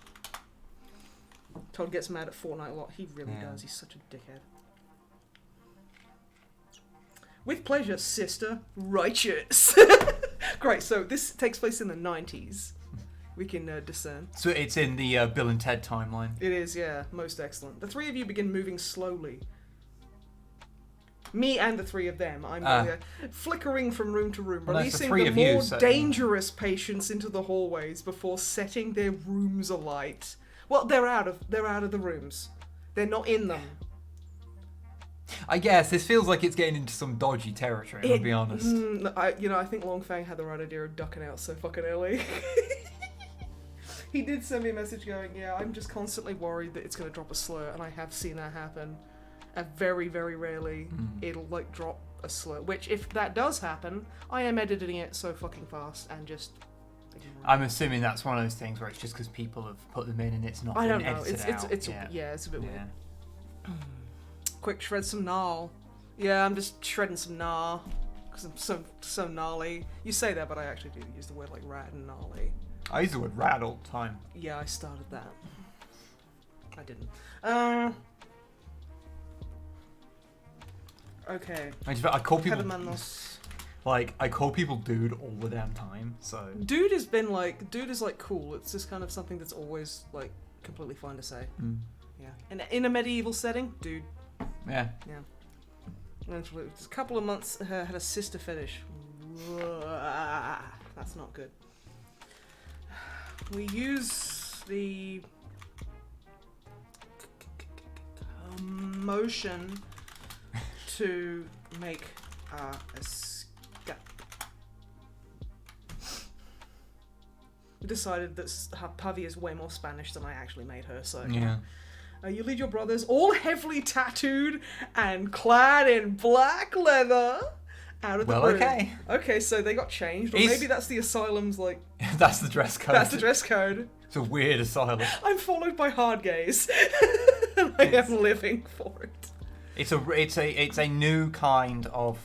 S2: Todd gets mad at Fortnite a lot. He really does. He's such a dickhead. With pleasure, sister. Righteous. Great, so this takes place in the 90s. We can discern.
S1: So it's in the Bill and Ted timeline.
S2: It is, yeah. Most excellent. The three of you begin moving slowly. Me and the three of them. I'm flickering from room to room, releasing the more dangerous patients into the hallways before setting their rooms alight. Well, they're out of the rooms. They're not in them.
S1: I guess this feels like it's getting into some dodgy territory. I'll be honest.
S2: I think Longfang had the right idea of ducking out so fucking early. He did send me a message going, yeah, I'm just constantly worried that it's going to drop a slur, and I have seen that happen. And very, very rarely it'll, like, drop a slur. Which, if that does happen, I am editing it so fucking fast and just...
S1: I'm assuming that's one of those things where it's just because people have put them in and it's not been edited out.
S2: It's a bit weird. Quick, shred some gnarl. Yeah, I'm just shredding some gnar. Because I'm so gnarly. You say that, but I actually do use the word, like, rad and gnarly.
S1: I use the word rad all the time.
S2: Yeah, I started that. I didn't. Okay.
S1: I call people... Like, I call people dude all the damn time, so...
S2: Dude is like cool. It's just kind of something that's always, like, completely fine to say. Yeah. And in a medieval setting, dude.
S1: Yeah.
S2: And a couple of months, had a sister fetish. That's not good. We use the motion to make our escape. decided that Pavy is way more Spanish than I actually made her, so...
S1: Yeah.
S2: You lead your brothers, all heavily tattooed and clad in black leather, out of the room.
S1: Well, okay.
S2: Okay, so they got changed, or maybe that's the asylum's, like...
S1: That's the dress code.
S2: That's the dress code.
S1: It's a weird asylum.
S2: I'm followed by hard gaze. And I am living for it.
S1: It's a new kind of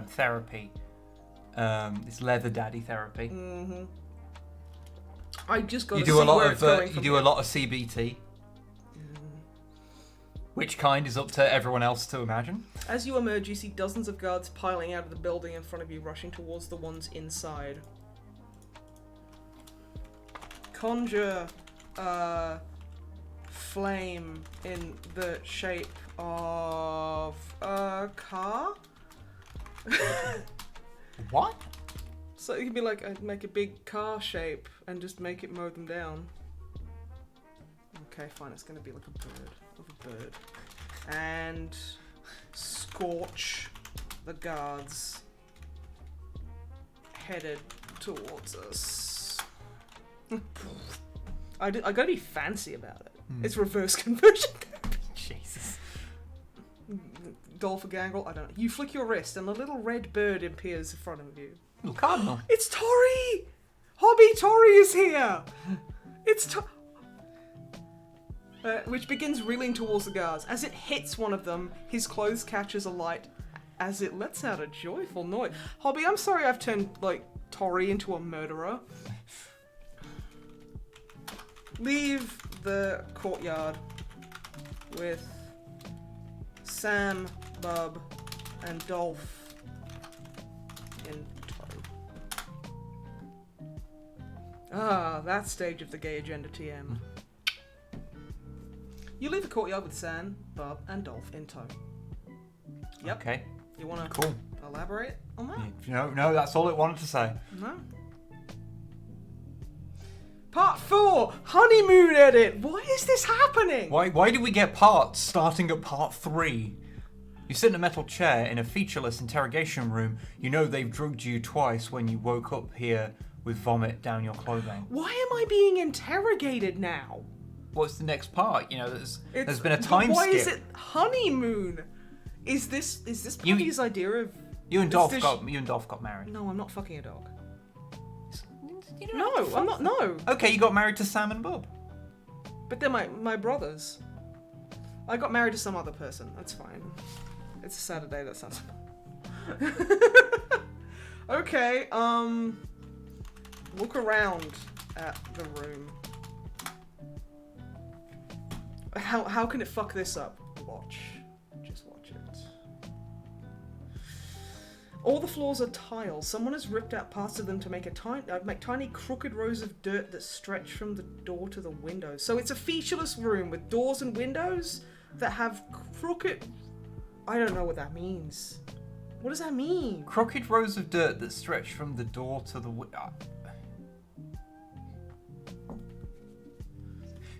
S1: therapy. It's leather daddy therapy.
S2: Mm-hmm. I just got
S1: you
S2: to
S1: do
S2: see
S1: a lot
S2: where
S1: of
S2: it's going
S1: you
S2: from
S1: do
S2: here.
S1: a lot of CBT. Which kind is up to everyone else to imagine.
S2: As you emerge, you see dozens of guards piling out of the building in front of you, rushing towards the ones inside. Conjure flame in the shape of a car.
S1: What?
S2: So you can be like, make a big car shape and just make it mow them down. Okay, fine. It's gonna be like a bird. And scorch the guards headed towards us. I gotta be fancy about it. It's reverse conversion therapy.
S1: Jesus.
S2: Dolph Gangrel, I don't know. You flick your wrist and a little red bird appears in front of you.
S1: Little cardinal.
S2: It's Tori! Hobby Tori is here! It's which begins reeling towards the guards. As it hits one of them, his clothes catches alight as it lets out a joyful noise. Hobby, I'm sorry I've turned, like, Tori into a murderer. Leave the courtyard with Sam, Bub, and Dolph in tow. Ah, that stage of the gay agenda TM. You leave the courtyard with Sam, Bub, and Dolph in tow. Yep.
S1: Okay.
S2: You want to
S1: Cool.
S2: elaborate on that?
S1: No, that's all it wanted to say.
S2: No. Part 4, honeymoon edit. Why is this happening?
S1: Why did we get parts starting at part 3? You sit in a metal chair in a featureless interrogation room. You know they've drugged you twice when you woke up here with vomit down your clothing.
S2: Why am I being interrogated now?
S1: What's the next part? You know, there's been a time
S2: why
S1: skip.
S2: Is it honeymoon? Is this Poppy's idea of...
S1: You and Dolph got married.
S2: No, I'm not fucking a dog.
S1: You don't
S2: No,
S1: have to
S2: I'm
S1: fuck
S2: not.
S1: them.
S2: No.
S1: Okay, you got married to Sam and Bub.
S2: But they're my brothers. I got married to some other person. That's fine. It's a Saturday. That sounds. Okay. Look around at the room. How can it fuck this up? Watch. Just watch it. All the floors are tiles. Someone has ripped out parts of them to make tiny crooked rows of dirt that stretch from the door to the windows. So it's a featureless room with doors and windows that have crooked... I don't know what that means. What does that mean?
S1: Crooked rows of dirt that stretch from the door to the window.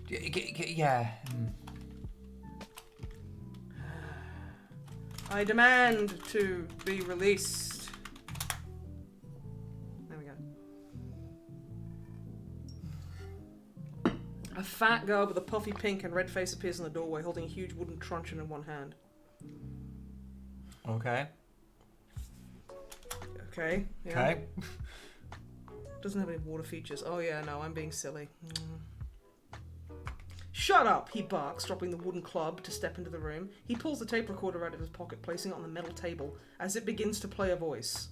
S1: Yeah.
S2: I demand to be released. There we go. A fat girl with a puffy pink and red face appears in the doorway, holding a huge wooden truncheon in one hand.
S1: Okay.
S2: Okay. Yeah.
S1: Okay.
S2: Doesn't have any water features. Oh yeah, no, I'm being silly. Shut up, he barks, dropping the wooden club to step into the room. He pulls the tape recorder out of his pocket, placing it on the metal table as it begins to play a voice.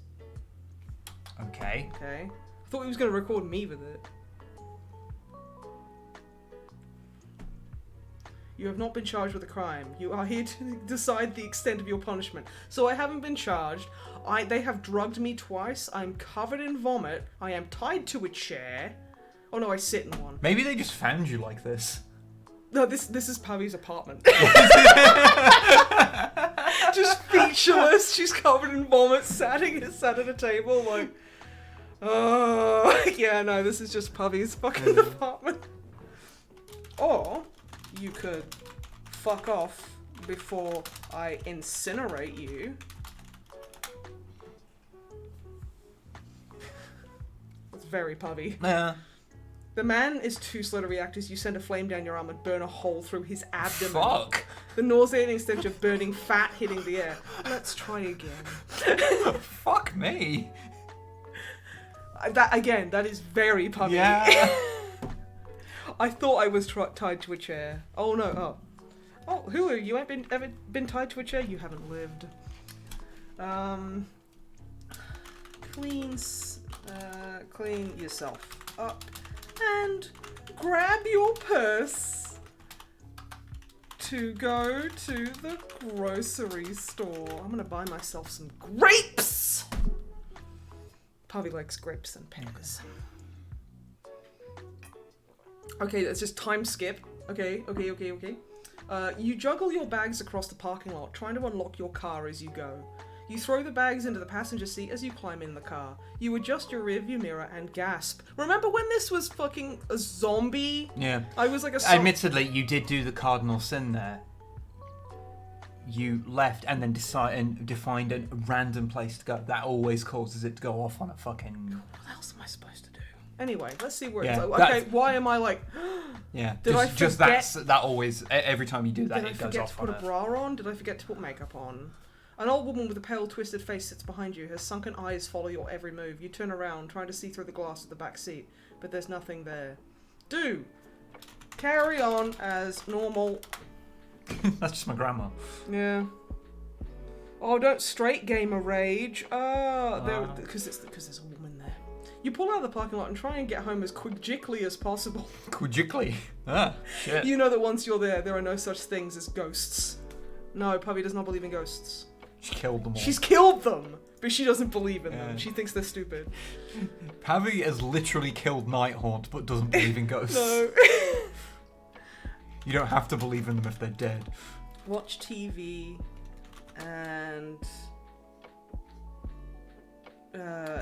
S1: Okay.
S2: Okay. I thought he was going to record me with it. You have not been charged with a crime. You are here to decide the extent of your punishment. So I haven't been charged. They have drugged me twice. I'm covered in vomit. I am tied to a chair. Oh no, I sit in one.
S1: Maybe they just found you like this.
S2: No, this is Pavi's apartment. Just featureless. She's covered in vomit, sat at a table like, oh, yeah, no, this is just Pavi's fucking apartment. Or you could fuck off before I incinerate you. That's very pubby.
S1: Yeah.
S2: The man is too slow to react as you send a flame down your arm and burn a hole through his abdomen.
S1: Fuck.
S2: The nauseating stench of burning fat hitting the air. Let's try again.
S1: Fuck me.
S2: That is very pubby.
S1: Yeah.
S2: I thought I was tied to a chair. Oh no, oh, Hulu, you ain't ever been tied to a chair? You haven't lived. Clean yourself up and grab your purse to go to the grocery store. I'm gonna buy myself some grapes. Pubby likes grapes and pears. Okay, let's just time skip. Okay. You juggle your bags across the parking lot, trying to unlock your car as you go. You throw the bags into the passenger seat as you climb in the car. You adjust your rearview mirror and gasp. Remember when this was fucking a zombie?
S1: Yeah.
S2: I was like a
S1: Admittedly, you did do the cardinal sin there. You left and then defined a random place to go. That always causes it to go off on a fucking...
S2: What else am I supposed to do? Anyway, let's see where
S1: Yeah,
S2: it's like. Okay, why am I like...
S1: Yeah.
S2: Did I forget...
S1: that always... Every time you do that, it goes off on
S2: Did I forget to put a bra on? Did I forget to put makeup on? An old woman with a pale, twisted face sits behind you. Her sunken eyes follow your every move. You turn around, trying to see through the glass of the back seat, but there's nothing there. Carry on as normal.
S1: That's just my grandma.
S2: Yeah. Oh, don't straight gamer rage. Because there's a woman there. You pull out of the parking lot and try and get home as quickly as possible.
S1: Quickly? Ah, shit.
S2: You know that once you're there are no such things as ghosts. No, Pubby does not believe in ghosts.
S1: She killed them all.
S2: She's killed them, but she doesn't believe in them.
S1: Yeah.
S2: She thinks they're stupid.
S1: Pavi has literally killed Nighthaunt, but doesn't believe in ghosts.
S2: No.
S1: You don't have to believe in them if they're dead.
S2: Watch TV and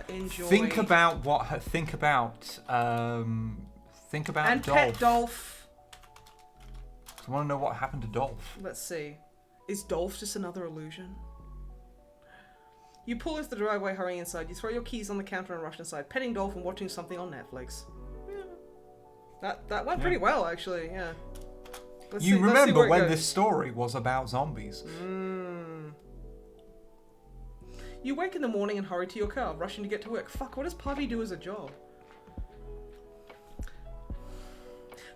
S2: enjoy.
S1: Think about
S2: and
S1: Dolph.
S2: pet Dolph.
S1: I want to know what happened to Dolph.
S2: Let's see. Is Dolph just another illusion? You pull into the driveway, hurrying inside. You throw your keys on the counter and rush inside, petting Dolph and watching something on Netflix. Yeah. That went pretty well, actually. Yeah. Let's see
S1: remember when
S2: goes.
S1: this story was about zombies?
S2: You wake in the morning and hurry to your car, rushing to get to work. Fuck, what does Pavi do as a job?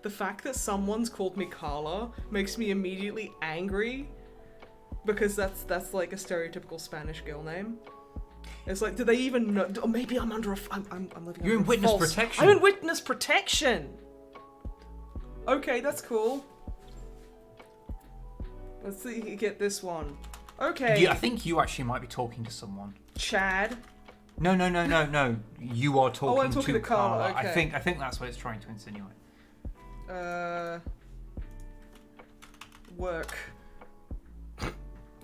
S2: The fact that someone's called me Carla makes me immediately angry, because that's like a stereotypical Spanish girl name. It's like, do they even know? Or maybe I'm under a... I'm living
S1: You're
S2: under
S1: in witness
S2: false...
S1: protection.
S2: I'm in witness protection! Okay, that's cool. Let's see, get this one. Okay.
S1: Yeah, I think you actually might be talking to someone.
S2: Chad.
S1: No. You are talking,
S2: I'm talking to Carla. Okay.
S1: I think that's what it's trying to insinuate.
S2: Work.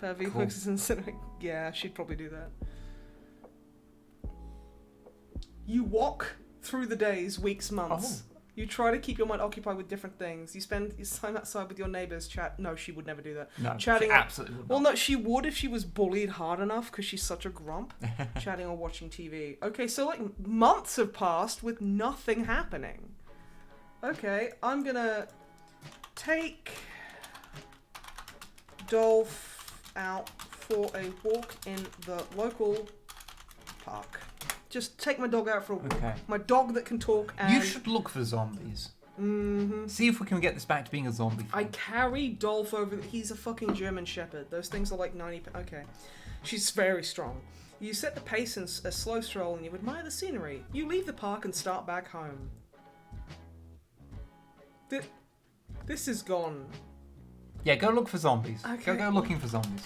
S2: Pavi
S1: Cool.
S2: works as incinerator. Yeah, she'd probably do that. You walk through the days, weeks, months.
S1: Oh.
S2: You try to keep your mind occupied with different things. You spend your time outside with your neighbours. No, she would never do that.
S1: No,
S2: chatting.
S1: she absolutely would not.
S2: Well, no, she would if she was bullied hard enough because she's such a grump. Chatting or watching TV. Okay, so like months have passed with nothing happening. Okay, I'm gonna take Dolph out for a walk in the local park. Just take my dog out for a walk.
S1: Okay.
S2: My dog that can talk and...
S1: You should look for zombies.
S2: Mm-hmm.
S1: See if we can get this back to being a zombie film.
S2: I carry Dolph over... He's a fucking German Shepherd. Those things are like 90... Okay. She's very strong. You set the pace in a slow stroll and you admire the scenery. You leave the park and start back home. This is gone.
S1: Yeah, go look for zombies.
S2: Okay.
S1: Go looking for zombies.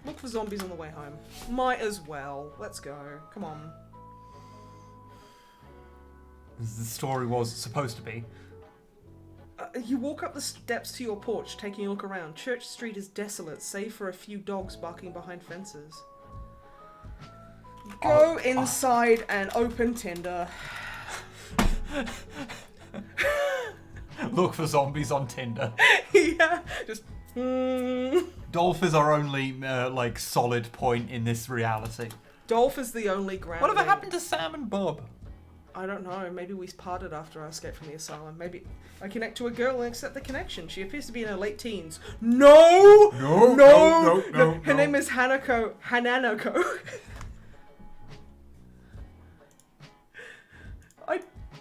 S2: Look for zombies on the way home. Might as well. Let's go. Come on.
S1: As the story was supposed to be.
S2: You walk up the steps to your porch, taking a look around. Church Street is desolate, save for a few dogs barking behind fences. Go inside and open Tinder.
S1: Look for zombies on Tinder.
S2: Yeah, just...
S1: Dolph is our only, solid point in this reality.
S2: Dolph is the only grounding.
S1: Whatever happened to Sam and Bob?
S2: I don't know. Maybe we parted after I escaped from the asylum. Maybe I connect to a girl and accept the connection. She appears to be in her late teens. No! Her name is Hanako.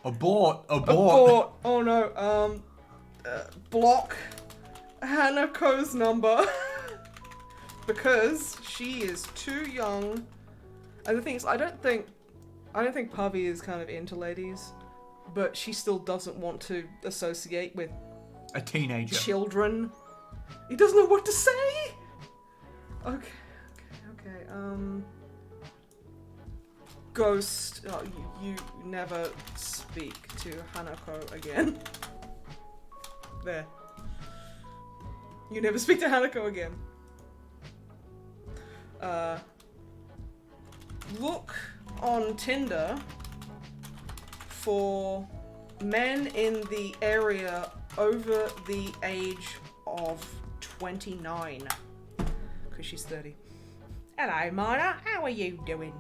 S1: Abort.
S2: Oh no. Block Hanako's number. Because she is too young. And the thing is, I don't think Pavi is kind of into ladies, but she still doesn't want to associate with
S1: a teenager.
S2: Children. He doesn't know what to say. Okay. Ghost. Oh, you never speak to Hanako again. There. You never speak to Hanako again. Look on Tinder for men in the area over the age of 29. Because she's 30. Hello, Mana. How are you doing?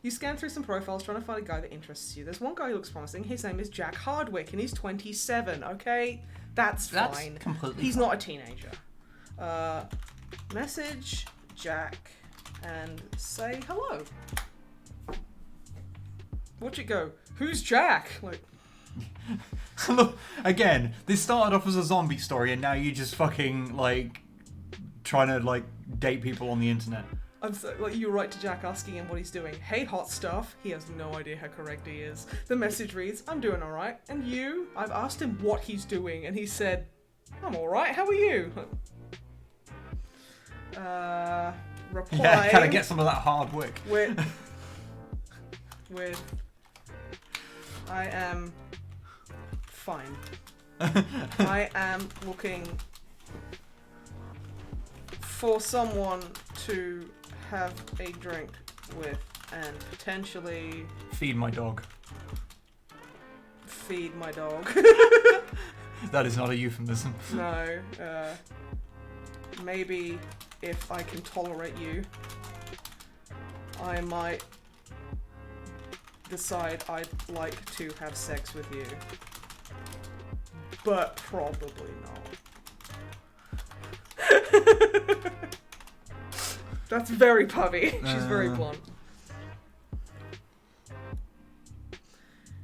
S2: You scan through some profiles trying to find a guy that interests you. There's one guy who looks promising. His name is Jack Hardwick, and he's 27, okay? That's fine.
S1: Completely
S2: He's
S1: fine.
S2: not a teenager. Message Jack and say hello. Watch it go. Who's Jack? Like,
S1: Look, again, this started off as a zombie story, and now you just fucking, like, trying to, like, date people on the internet.
S2: I'm so, like, you write to Jack asking him what he's doing. Hey, hot stuff. He has no idea how correct he is. The message reads, I'm doing alright. And you? I've asked him what he's doing, and he said, I'm alright. How are you? Reply.
S1: Yeah, gotta get some of that hard work.
S2: With I am fine. I am looking for someone to have a drink with and potentially
S1: Feed my dog.
S2: feed my dog.
S1: That is not a euphemism.
S2: No, maybe if I can tolerate you, I might decide I'd like to have sex with you. But probably not. That's very pubby. She's very blunt.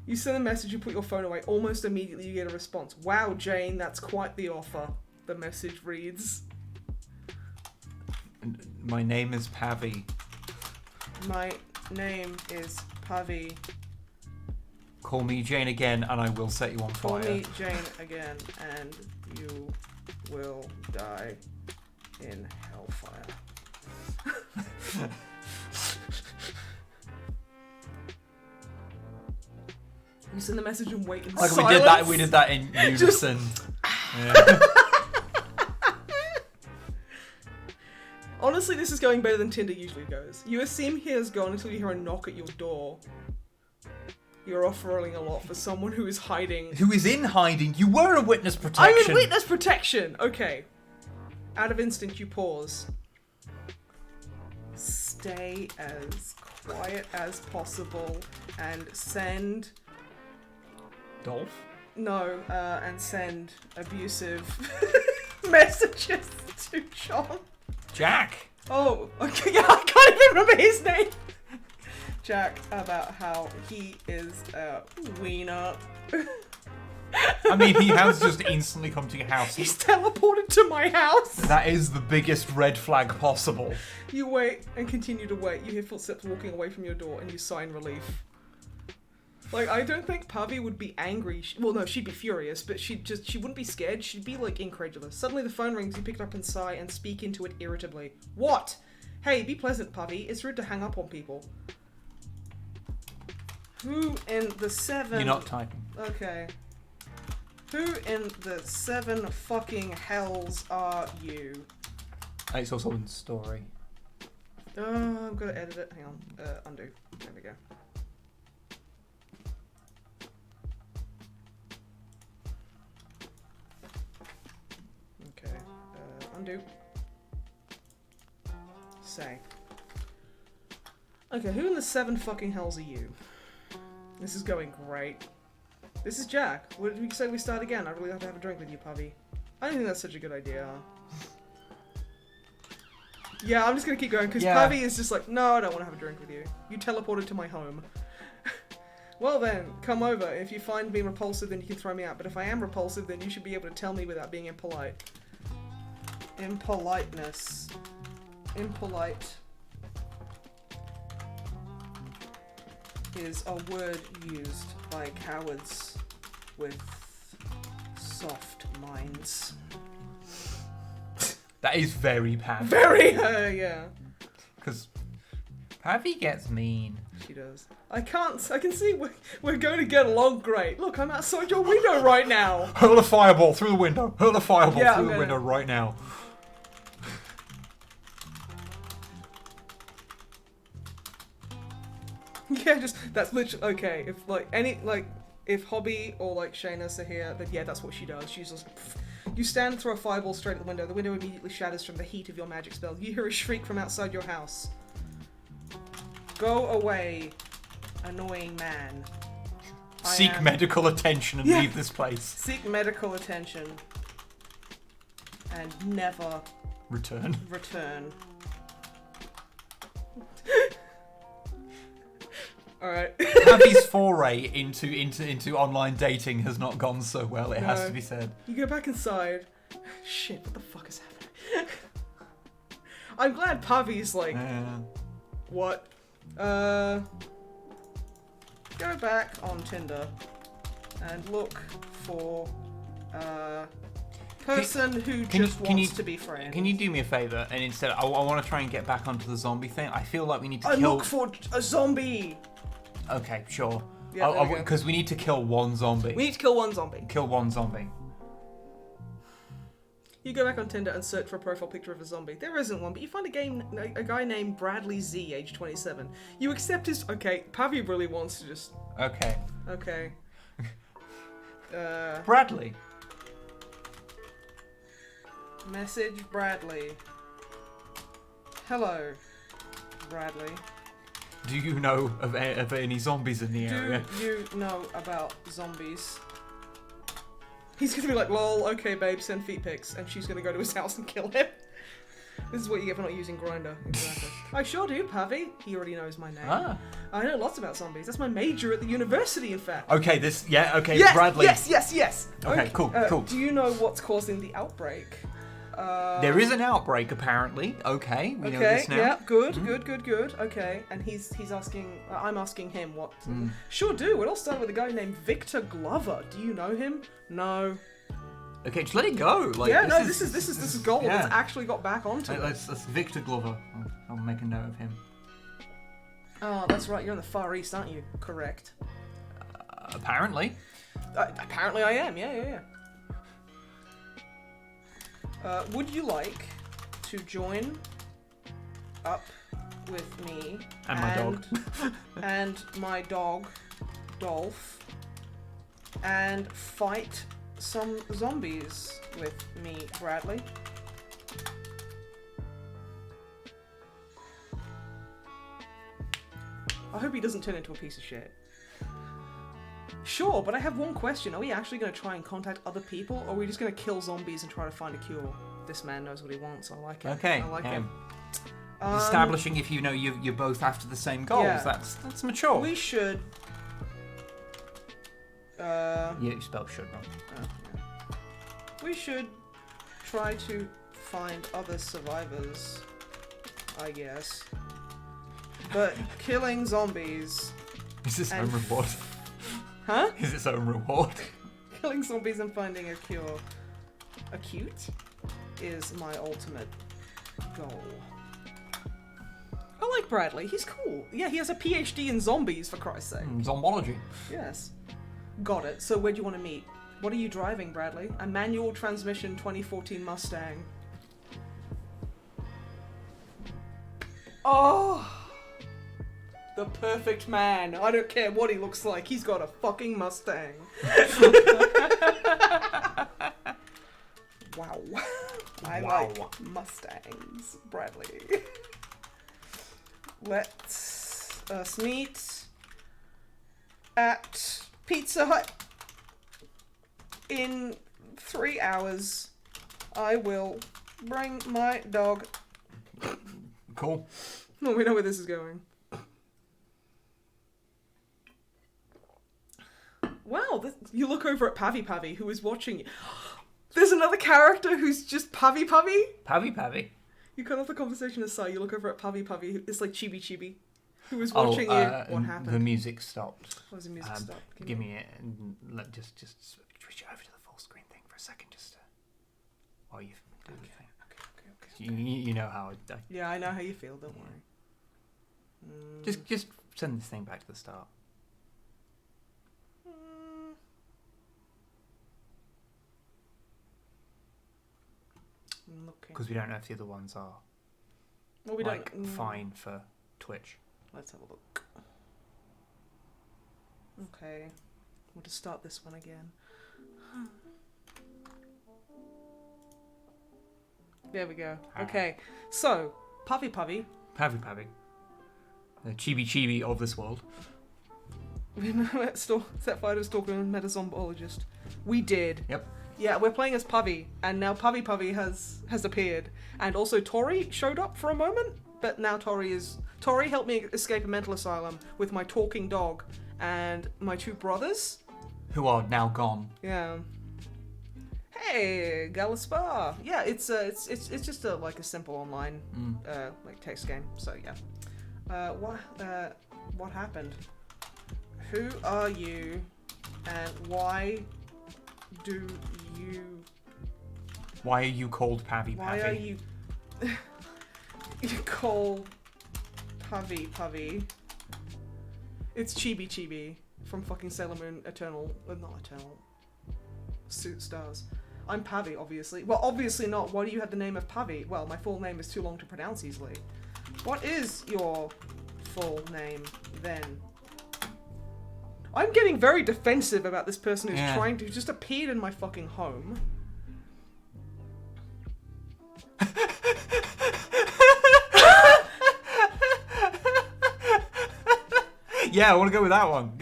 S2: You send a message, you put your phone away. Almost immediately you get a response. Wow, Jane, that's quite the offer. The message reads.
S1: My name is Pavi.
S2: My name is Pavi.
S1: Call me Jane again, and I will set you on
S2: Call
S1: fire.
S2: me Jane again, and you will die in hellfire. You send the message and wait in
S1: Like
S2: silence.
S1: we did that in unison. Yeah.
S2: Honestly, this is going better than Tinder usually goes. You assume he has gone until you hear a knock at your door. You're offering a lot for someone who is hiding.
S1: Who is in hiding? You were in witness protection.
S2: I'm in witness protection! Okay. Out of instinct, you pause. Stay as quiet as possible and send...
S1: Dolph?
S2: No, and send abusive messages to John.
S1: Jack?
S2: Oh, okay, yeah, I can't even remember his name. Jack, about how he is a wiener.
S1: I mean, he has just instantly come to your house.
S2: He's teleported to my house.
S1: That is the biggest red flag possible.
S2: You wait and continue to wait. You hear footsteps walking away from your door and you sigh in relief. Like, I don't think Pavi would be angry. Well, no, she'd be furious, but she wouldn't be scared. She'd be, like, incredulous. Suddenly the phone rings, you pick it up and sigh and speak into it irritably. What? Hey, be pleasant, Pavi. It's rude to hang up on people. Who in the seven...
S1: You're not typing.
S2: Okay. Who in the seven fucking hells are you?
S1: It's also in story.
S2: I'm gonna edit it. Hang on. Undo. There we go. Okay. Undo. Say. Okay, who in the 7 fucking hells are you? This is going great. This is Jack. What did we say we start again? I really have to have a drink with you, Pubby. I don't think that's such a good idea. Yeah, I'm just gonna keep going, because Pubby is just like, no, I don't want to have a drink with you. You teleported to my home. Well then, come over. If you find me repulsive, then you can throw me out. But if I am repulsive, then you should be able to tell me without being impolite. Impoliteness. Impolite is a word used by cowards with soft minds.
S1: That is very Pavy.
S2: Very, yeah.
S1: Because Pavy gets mean.
S2: She does. I can see we're going to get along great. Look, I'm outside your window right now.
S1: Hurl a fireball through the window. Hurl a fireball through the window right now.
S2: Yeah, that's literally, okay, if Hobby or Shayna are here, then yeah, that's what she does. She's just, you stand and throw a fireball straight at the window immediately shatters from the heat of your magic spell. You hear a shriek from outside your house. Go away, annoying man.
S1: Seek medical attention and leave this place. Seek
S2: medical attention. And never
S1: return.
S2: Alright.
S1: Pavy's foray into online dating has not gone so well, it has to be said.
S2: You go back inside. Shit, what the fuck is happening? I'm glad Pavy's like, what? Go back on Tinder and look for person who just wants to be friends.
S1: Can you do me a favour and instead, I want to try and get back onto the zombie thing. I feel like we need to kill...
S2: look for a zombie!
S1: Okay, sure.
S2: Yeah,
S1: because we need to kill one zombie.
S2: We need to kill one zombie.
S1: Kill one zombie.
S2: You go back on Tinder and search for a profile picture of a zombie. There isn't one, but you find a guy named Bradley Z, age 27. You accept his... Okay, Pavy really wants to just...
S1: Okay.
S2: Okay.
S1: Bradley.
S2: Message Bradley. Hello, Bradley.
S1: Do you know of any zombies in the area?
S2: Do you know about zombies? He's gonna be like, lol, okay babe, send feet pics, and she's gonna go to his house and kill him. This is what you get for not using Grindr. Exactly. I sure do, Pavy. He already knows my name.
S1: Ah.
S2: I know lots about zombies. That's my major at the university, in fact.
S1: Okay,
S2: Yes,
S1: Bradley.
S2: Yes.
S1: Okay, cool.
S2: Do you know what's causing the outbreak?
S1: There is an outbreak, apparently. Okay, we know this now.
S2: Yeah, good. Okay, and he's asking. I'm asking him what. Sure do. It all started with a guy named Victor Glover. Do you know him? No.
S1: Okay, just let it go.
S2: This is gold.
S1: Yeah.
S2: It's actually got back onto it.
S1: That's Victor Glover. I'll make a note of him.
S2: Oh, that's right. You're in the Far East, aren't you? Correct.
S1: Apparently.
S2: Apparently, I am. Yeah. Would you like to join up with me
S1: and my dog
S2: and my dog Dolph and fight some zombies with me, Bradley? I hope he doesn't turn into a piece of shit. Sure, but I have one question. Are we actually going to try and contact other people, or are we just going to kill zombies and try to find a cure? This man knows what he wants. I like it.
S1: Okay.
S2: I like it.
S1: Establishing if you know you're both after the same goals.
S2: Yeah.
S1: That's mature.
S2: We should...
S1: You spelled should wrong.
S2: Yeah. We should try to find other survivors, I guess. But killing zombies...
S1: Is its own reward?
S2: Huh?
S1: Is its own reward?
S2: Killing zombies and finding a cure. Acute is my ultimate goal. I like Bradley. He's cool. Yeah, he has a PhD in zombies, for Christ's sake.
S1: Zombology.
S2: Yes. Got it. So where do you want to meet? What are you driving, Bradley? A manual transmission 2014 Mustang. Oh! The perfect man. I don't care what he looks like. He's got a fucking Mustang. Wow. I like Mustangs, Bradley. Let's us meet at Pizza Hut in 3 hours. I will bring my dog.
S1: Cool.
S2: Well, we know where this is going. Wow, you look over at Pavi, who is watching you. There's another character who's just Pavi.
S1: Pavi.
S2: You cut off the conversation aside, you look over at Pavi, it's like Chibi, who was watching you. What happened?
S1: The music stopped.
S2: What was the music stopped?
S1: Give me it, and just switch over to the full screen thing for a second, just while you do the thing. Okay. You know how I...
S2: Yeah, I know how you feel, don't worry.
S1: Just send this thing back to the start. Because we don't know if the other ones are fine for Twitch.
S2: Let's have a look. Okay. We'll just start this one again. There we go. Okay. So, Pavi.
S1: Pavi. The chibi of this world.
S2: We met Setfighter's talking to Metazombologist. We did.
S1: Yep.
S2: Yeah, we're playing as Pavi, and now Pavi has appeared. And also Tori showed up for a moment, but now Tori helped me escape a mental asylum with my talking dog and my 2 brothers.
S1: Who are now gone.
S2: Yeah. Hey, Galaspar. Yeah, it's just a simple online text game. So yeah. What happened? Who are you, and why are you called
S1: Pavi?
S2: Why are you called Pavi? It's Chibi from fucking Sailor Moon not Eternal Suit Stars. I'm Pavi, obviously. Well, obviously not. Why do you have the name of Pavi? Well, my full name is too long to pronounce easily. What is your full name, then? I'm getting very defensive about this person who's just appeared in my fucking home.
S1: Yeah, I want to go with that one.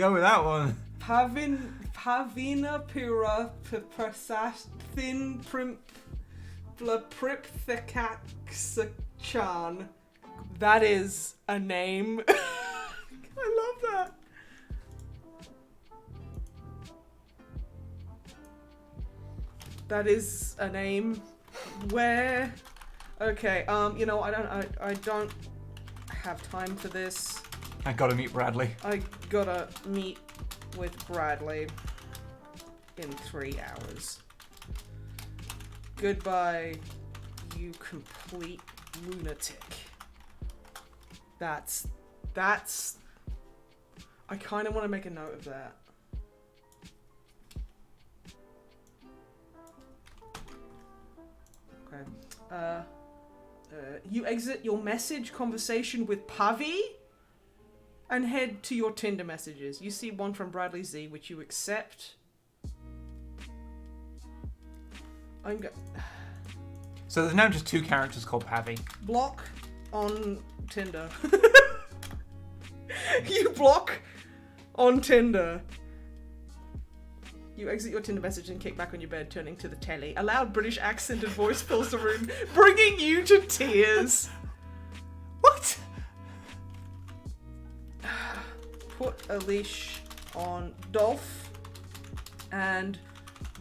S2: Pavina pura prasathin pripthekaxachan. That is a name. I love that. That is a name. Where? Okay. I don't have time for this.
S1: I gotta meet Bradley.
S2: I gotta meet with Bradley in 3 hours. Goodbye, you complete lunatic. That's. I kind of want to make a note of that. Okay. You exit your message conversation with Pavi and head to your Tinder messages. You see one from Bradley Z, which you accept.
S1: So there's now just 2 characters called Pavi.
S2: Block on Tinder. You block on Tinder. You exit your Tinder message and kick back on your bed, turning to the telly. A loud British accented voice fills the room, bringing you to tears.
S1: What?
S2: Put a leash on Dolph and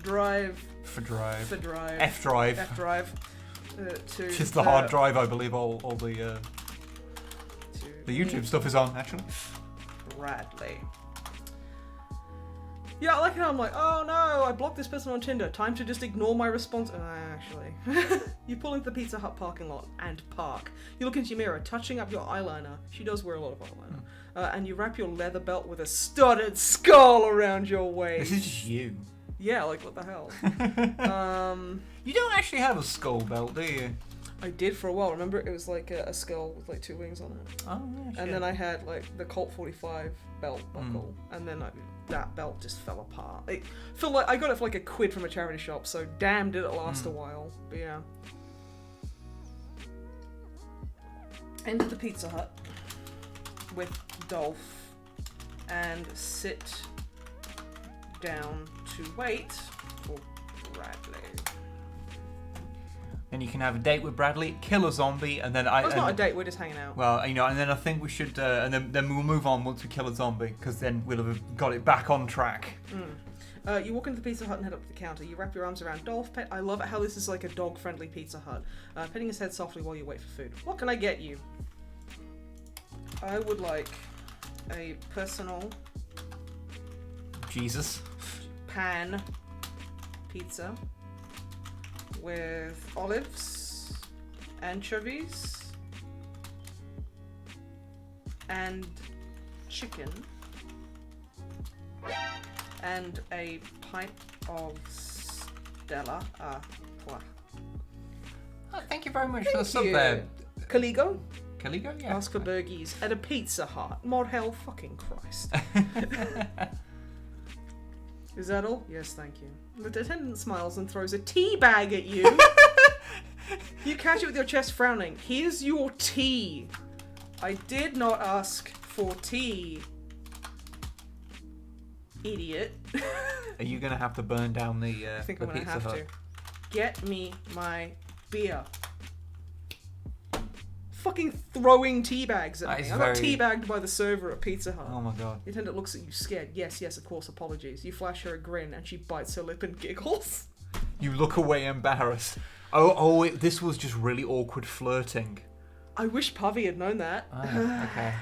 S2: drive.
S1: F-drive.
S2: F-drive. To
S1: just the hard drive, I believe. All the YouTube stuff is on, actually.
S2: Bradley. Yeah, I like how I'm like, oh no, I blocked this person on Tinder. Time to just ignore my response. Actually. You pull into the Pizza Hut parking lot and park. You look into your mirror, touching up your eyeliner. She does wear a lot of eyeliner. And you wrap your leather belt with a studded skull around your waist.
S1: This is just you.
S2: Yeah, like, what the hell?
S1: You don't actually have a skull belt, do you?
S2: I did for a while. Remember, it was like a skull with like 2 wings on it.
S1: Oh, yeah, shit.
S2: And then I had like the Colt 45 belt buckle, and then that belt just fell apart. I feel like I got it for like £1 from a charity shop, so damn did it last a while. But yeah. Enter the Pizza Hut. with Dolph and sit down to wait for Bradley.
S1: And you can have a date with Bradley, kill a zombie, and then
S2: It's not a date. We're just hanging out.
S1: Well, you know, and then I think we should, and then we'll move on once we kill a zombie, because then we'll have got it back on track.
S2: You walk into the Pizza Hut and head up to the counter. You wrap your arms around Dolph. I love it how this is like a dog-friendly Pizza Hut. Petting his head softly while you wait for food. What can I get you? I would like a personal
S1: Jesus.
S2: pan pizza with olives, anchovies, and chicken, and a pint of Stella Artois.
S1: Oh, thank you very much for the sub there.
S2: Caligo?
S1: Caligo, yeah.
S2: Ask for burgies at a Pizza Hut. Mod hell fucking Christ. Is that all? Yes, thank you. The attendant smiles and throws a tea bag at you. You catch it with your chest frowning. Here's your tea. I did not ask for tea. Idiot.
S1: Are you going to have to burn down the
S2: I think
S1: the
S2: I'm going to
S1: Pizza
S2: have
S1: Hut?
S2: to. Get me my beer. Fucking throwing tea bags at me. I got teabagged by the server at Pizza Hut.
S1: Oh my god.
S2: The attendant looks at you scared. Yes, of course, apologies. You flash her a grin and she bites her lip and giggles.
S1: You look away embarrassed. Oh, this was just really awkward flirting.
S2: I wish Puvy had known that.
S1: Okay.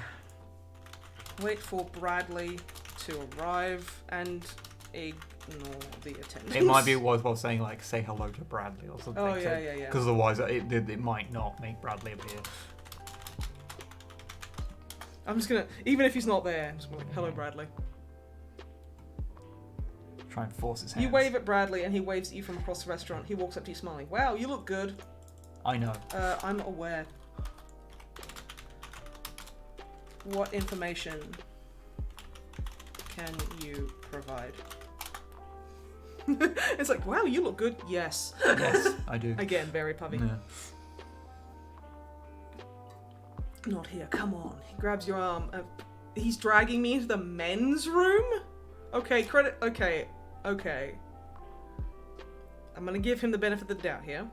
S2: Wait for Bradley to arrive and ignore the attendant.
S1: It might be worthwhile saying, like, say hello to Bradley or something.
S2: Oh, yeah.
S1: Because otherwise it might not make Bradley appear.
S2: I'm just gonna, even if he's not there, I'm just gonna be like, hello, Bradley.
S1: Try and force his hands.
S2: You wave at Bradley and he waves at you from across the restaurant. He walks up to you smiling. Wow, you look good.
S1: I know.
S2: I'm aware. What information can you provide? It's like, wow, you look good. Yes.
S1: Yes, I do.
S2: Again, very Puvy.
S1: Yeah.
S2: Not here, come on. He grabs your arm. He's dragging me into the men's room? Okay, credit. Okay. I'm gonna give him the benefit of the doubt here.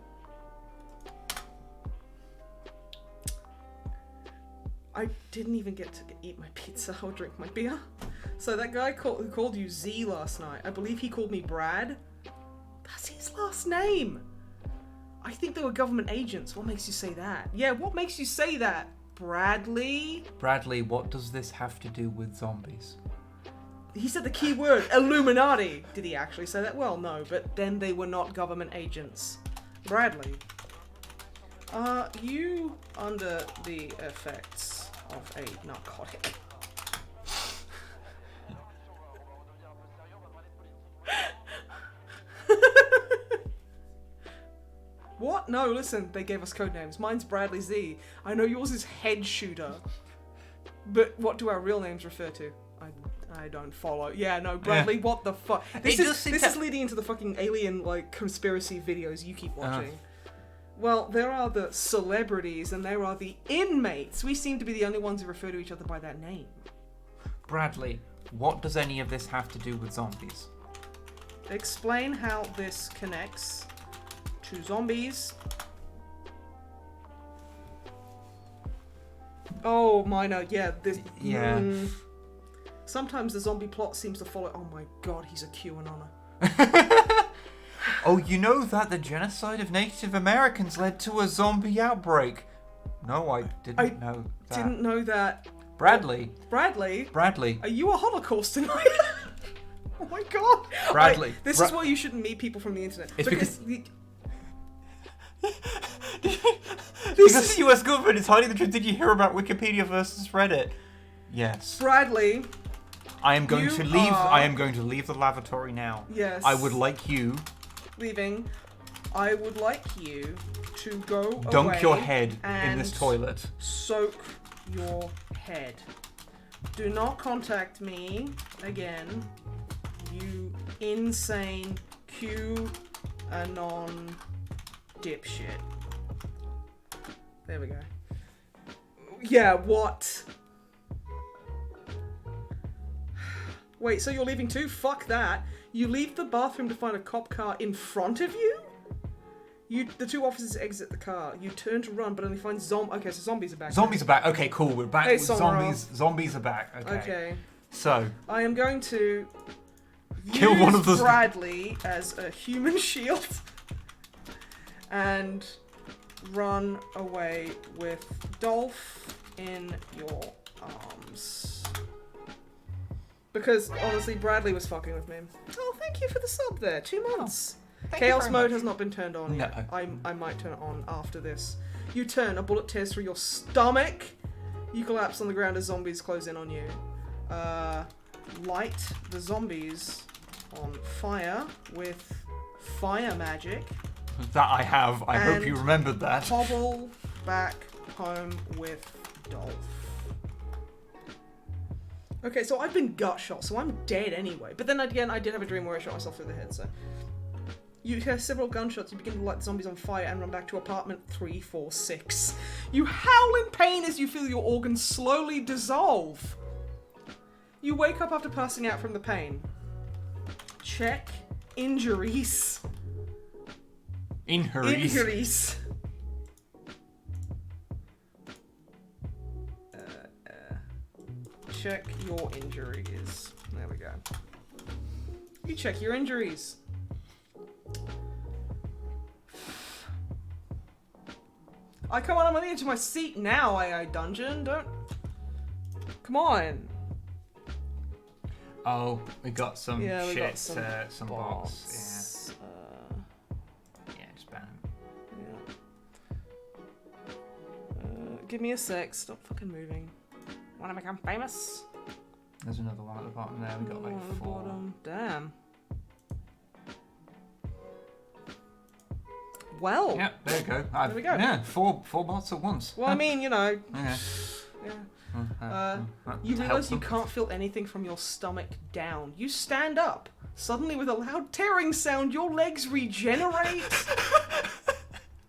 S2: I didn't even get to eat my pizza or drink my beer. So that guy who called you Z last night, I believe he called me Brad. That's his last name. I think they were government agents. What makes you say that? Yeah, what makes you say that? Bradley?
S1: Bradley, what does this have to do with zombies?
S2: He said the key word, Illuminati. Did he actually say that? Well, no, but then they were not government agents. Bradley, are you under the effects of a narcotic? What? No, listen, they gave us code names. Mine's Bradley Z. I know yours is Head Shooter. But what do our real names refer to? I don't follow. Yeah, no, Bradley, what the fuck? This is leading into the fucking alien, like, conspiracy videos you keep watching. Well, there are the celebrities and there are the inmates. We seem to be the only ones who refer to each other by that name.
S1: Bradley, what does any of this have to do with zombies?
S2: Explain how this connects to zombies. Oh, minor, yeah. This.
S1: Yeah.
S2: Sometimes the zombie plot seems to follow. Oh my god, he's a QAnoner.
S1: Oh, you know that the genocide of Native Americans led to a zombie outbreak? No, I didn't know that.
S2: Didn't know that.
S1: Bradley.
S2: Bradley? Are you a Holocaust tonight? Oh my god.
S1: Bradley.
S2: This is why you shouldn't meet people from the internet.
S1: It's because the US government is hiding the truth. Did you hear about Wikipedia versus Reddit? Yes.
S2: Bradley.
S1: I am going to leave the lavatory now.
S2: Yes.
S1: I would like you.
S2: Leaving. I would like you to go
S1: Dunk
S2: away
S1: your head
S2: and
S1: in this toilet.
S2: Soak your head. Do not contact me again, you insane QAnon dipshit. There we go. Yeah, what? Wait, so you're leaving too? Fuck that. You leave the bathroom to find a cop car in front of you? The two officers exit the car. You turn to run, but only find Okay, so zombies are back.
S1: Zombies are back. Okay, cool. We're back with zombies. Zombies are back. Okay. So.
S2: I am going to
S1: kill
S2: use
S1: one of the
S2: Bradley as a human shield and run away with Dolph in your arms. Because, honestly, Bradley was fucking with me. Oh, thank you for the sub there. 2 months. Chaos mode has not been turned on yet. I might turn it on after this. You turn, a bullet tears through your stomach. You collapse on the ground as zombies close in on you. Light the zombies on fire with fire magic.
S1: That I have. I hope you remembered that.
S2: Hobble back home with Dolph. Okay, so I've been gut shot, so I'm dead anyway. But then again, I did have a dream where I shot myself through the head, so... You hear several gunshots, you begin to light the zombies on fire and run back to apartment 346. You howl in pain as you feel your organs slowly dissolve. You wake up after passing out from the pain. Check injuries. Injuries. Check your injuries. There we go. You check your injuries. Come on, I'm on the edge of my seat now, AI Dungeon. Don't... Come on.
S1: Oh, we got some
S2: we
S1: shit,
S2: got
S1: some bots. Yeah, just ban them.
S2: Yeah. Give me a sec. Stop fucking moving. Wanna become famous?
S1: There's another one at the bottom there. We got like 4.
S2: Bottom. Damn. Well.
S1: Yeah, there you go.
S2: There we go.
S1: Yeah, four bots at once.
S2: Well, I mean, you know.
S1: Yeah.
S2: You realise you can't feel anything from your stomach down. You stand up. Suddenly, with a loud tearing sound, your legs regenerate.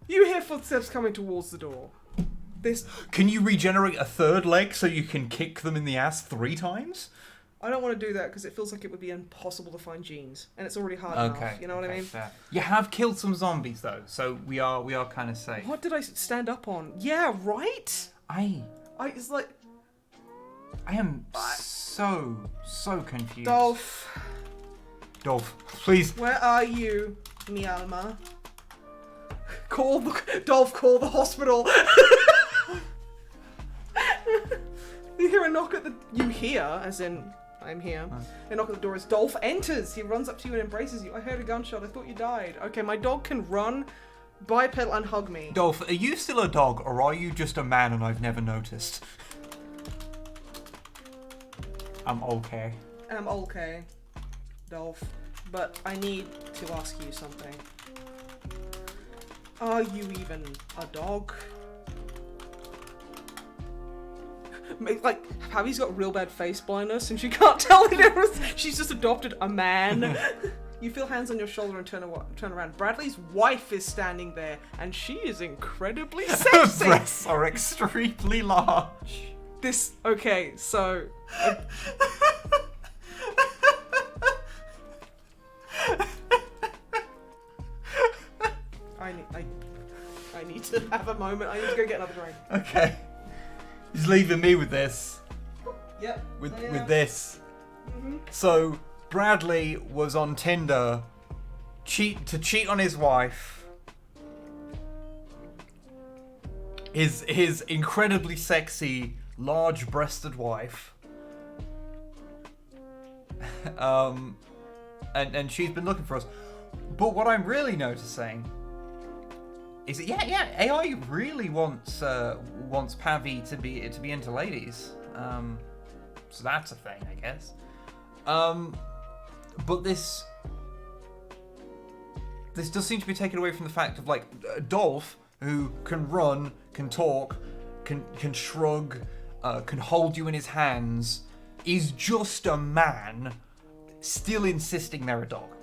S2: You hear footsteps coming towards the door.
S1: Can you regenerate a third leg so you can kick them in the ass 3 times?
S2: I don't want to do that because it feels like it would be impossible to find genes, and it's already hard enough. You know what I mean?
S1: Fair. You have killed some zombies though, so we are kind of safe.
S2: What did I stand up on? Yeah, right. It's like
S1: I am so confused.
S2: Dolph,
S1: please.
S2: where are you, mi alma? Call the hospital. You hear a knock at the... You hear, as in, I'm here. A knock at the door as Dolph enters. He runs up to you and embraces you. I heard a gunshot. I thought you died. Okay, my dog can run, bipedal, and hug me.
S1: Dolph, are you still a dog, or are you just a man and I've never noticed? I'm okay.
S2: I'm okay, Dolph. But I need to ask you something. Are you even a dog? Like, Pavi's got real bad face blindness and she can't tell the difference. She's just adopted a man. You feel hands on your shoulder and turn around. Bradley's wife is standing there and she is incredibly sexy.
S1: Her breasts are extremely large.
S2: Okay, so... I need to have a moment. I need to go get another drink.
S1: Okay. He's leaving me with this.
S2: Yep.
S1: With this.
S2: Mm-hmm.
S1: So Bradley was on Tinder to cheat on his wife. His incredibly sexy, large-breasted wife. And she's been looking for us. But what I'm really noticing is that AI really wants Pavi to be into ladies. So that's a thing, I guess. But this does seem to be taken away from the fact of, like, Dolph, who can run, can talk, can shrug, can hold you in his hands, is just a man still insisting they're a dog.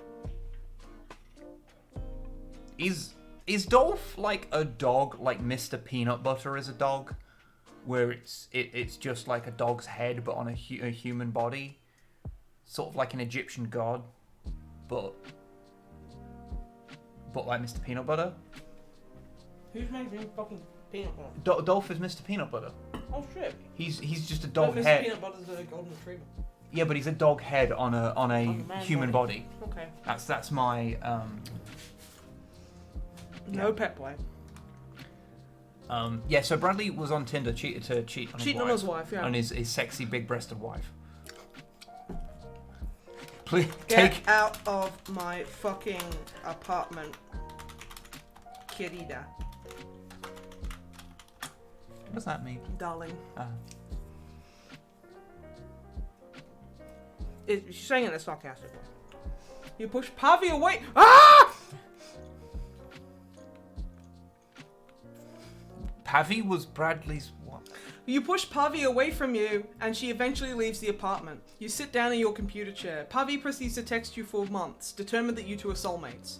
S1: Is Dolph like a dog, like Mr. Peanut Butter is a dog, where it's just like a dog's head but on a human body? sort of like an Egyptian god, but like Mr. Peanut Butter.
S2: Who's making fucking peanut butter?
S1: Dolph is Mr. Peanut Butter.
S2: Oh shit.
S1: He's just a dog
S2: Mr.
S1: head.
S2: Peanut Butter's a golden retriever.
S1: Yeah, but he's a dog head on a human body.
S2: Okay.
S1: That's my
S2: No pet play.
S1: Yeah, so Bradley was on Tinder, cheating on
S2: his wife, yeah.
S1: on his sexy big-breasted wife. Please
S2: Get out of my fucking apartment, querida.
S1: What does that mean?
S2: Darling. She's saying it in a sarcastic way. You push Pavi away. Ah!
S1: Pavi was Bradley's what?
S2: You push Pavi away from you, and she eventually leaves the apartment. You sit down in your computer chair. Pavi proceeds to text you for months, determined that you two are soulmates.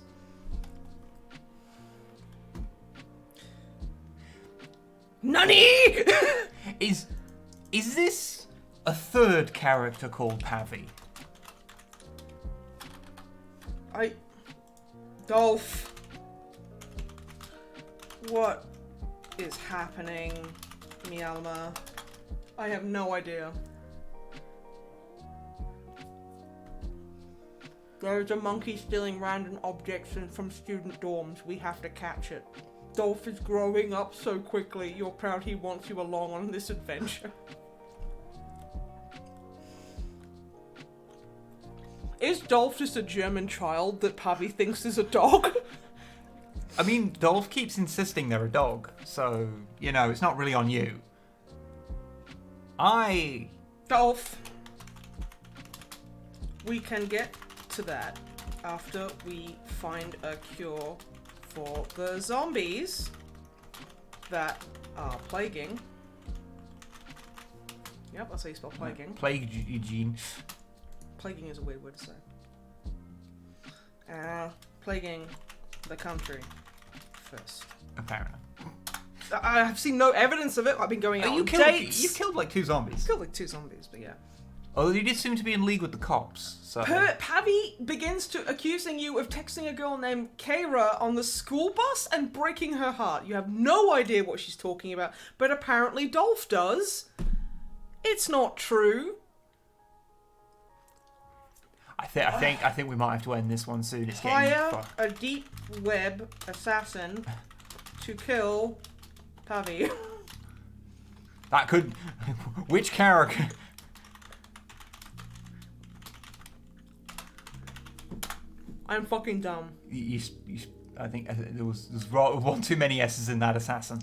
S2: Nani?
S1: Is this a third character called Pavi?
S2: Dolph. What is happening, Mialma? I have no idea. There's a monkey stealing random objects from student dorms. We have to catch it. Dolph is growing up so quickly. You're proud he wants you along on this adventure. Is Dolph just a German child that Pavi thinks is a dog?
S1: I mean, Dolph keeps insisting they're a dog, so, you know, it's not really on you.
S2: Dolph. We can get to that after we find a cure for the zombies that are plaguing. Yep, that's how you spell plaguing.
S1: Plague Eugene.
S2: Plaguing is a weird word to say. Plaguing the country first.
S1: Apparently.
S2: I have seen no evidence of it. I've been going out on dates.
S1: You killed like 2 zombies.
S2: Killed like 2 zombies, but yeah.
S1: Although you did seem to be in league with the cops, so...
S2: Pavi begins to accusing you of texting a girl named Kara on the school bus and breaking her heart. You have no idea what she's talking about, but apparently Dolph does. It's not true.
S1: I think we might have to end this one soon. It's getting
S2: Hire a deep web assassin to kill Pavi.
S1: That could... Which character...
S2: I'm fucking dumb.
S1: I think there was one too many S's in that assassin.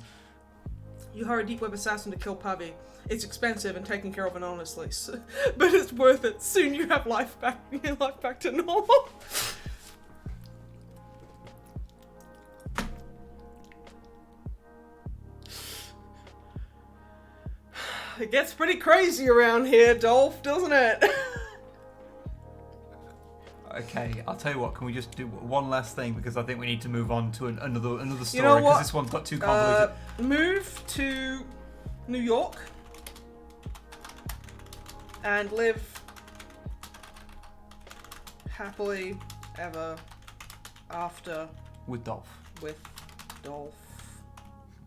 S2: You hire a deep web assassin to kill Pavi. It's expensive and taken care of anonymously, but it's worth it. Soon you have life back to normal. It gets pretty crazy around here, Dolph, doesn't it?
S1: Okay, I'll tell you what. Can we just do one last thing, because I think we need to move on to another story,
S2: you know what?
S1: Because this one's got too convoluted.
S2: Move to New York and live happily ever after
S1: with Dolph.
S2: With Dolph.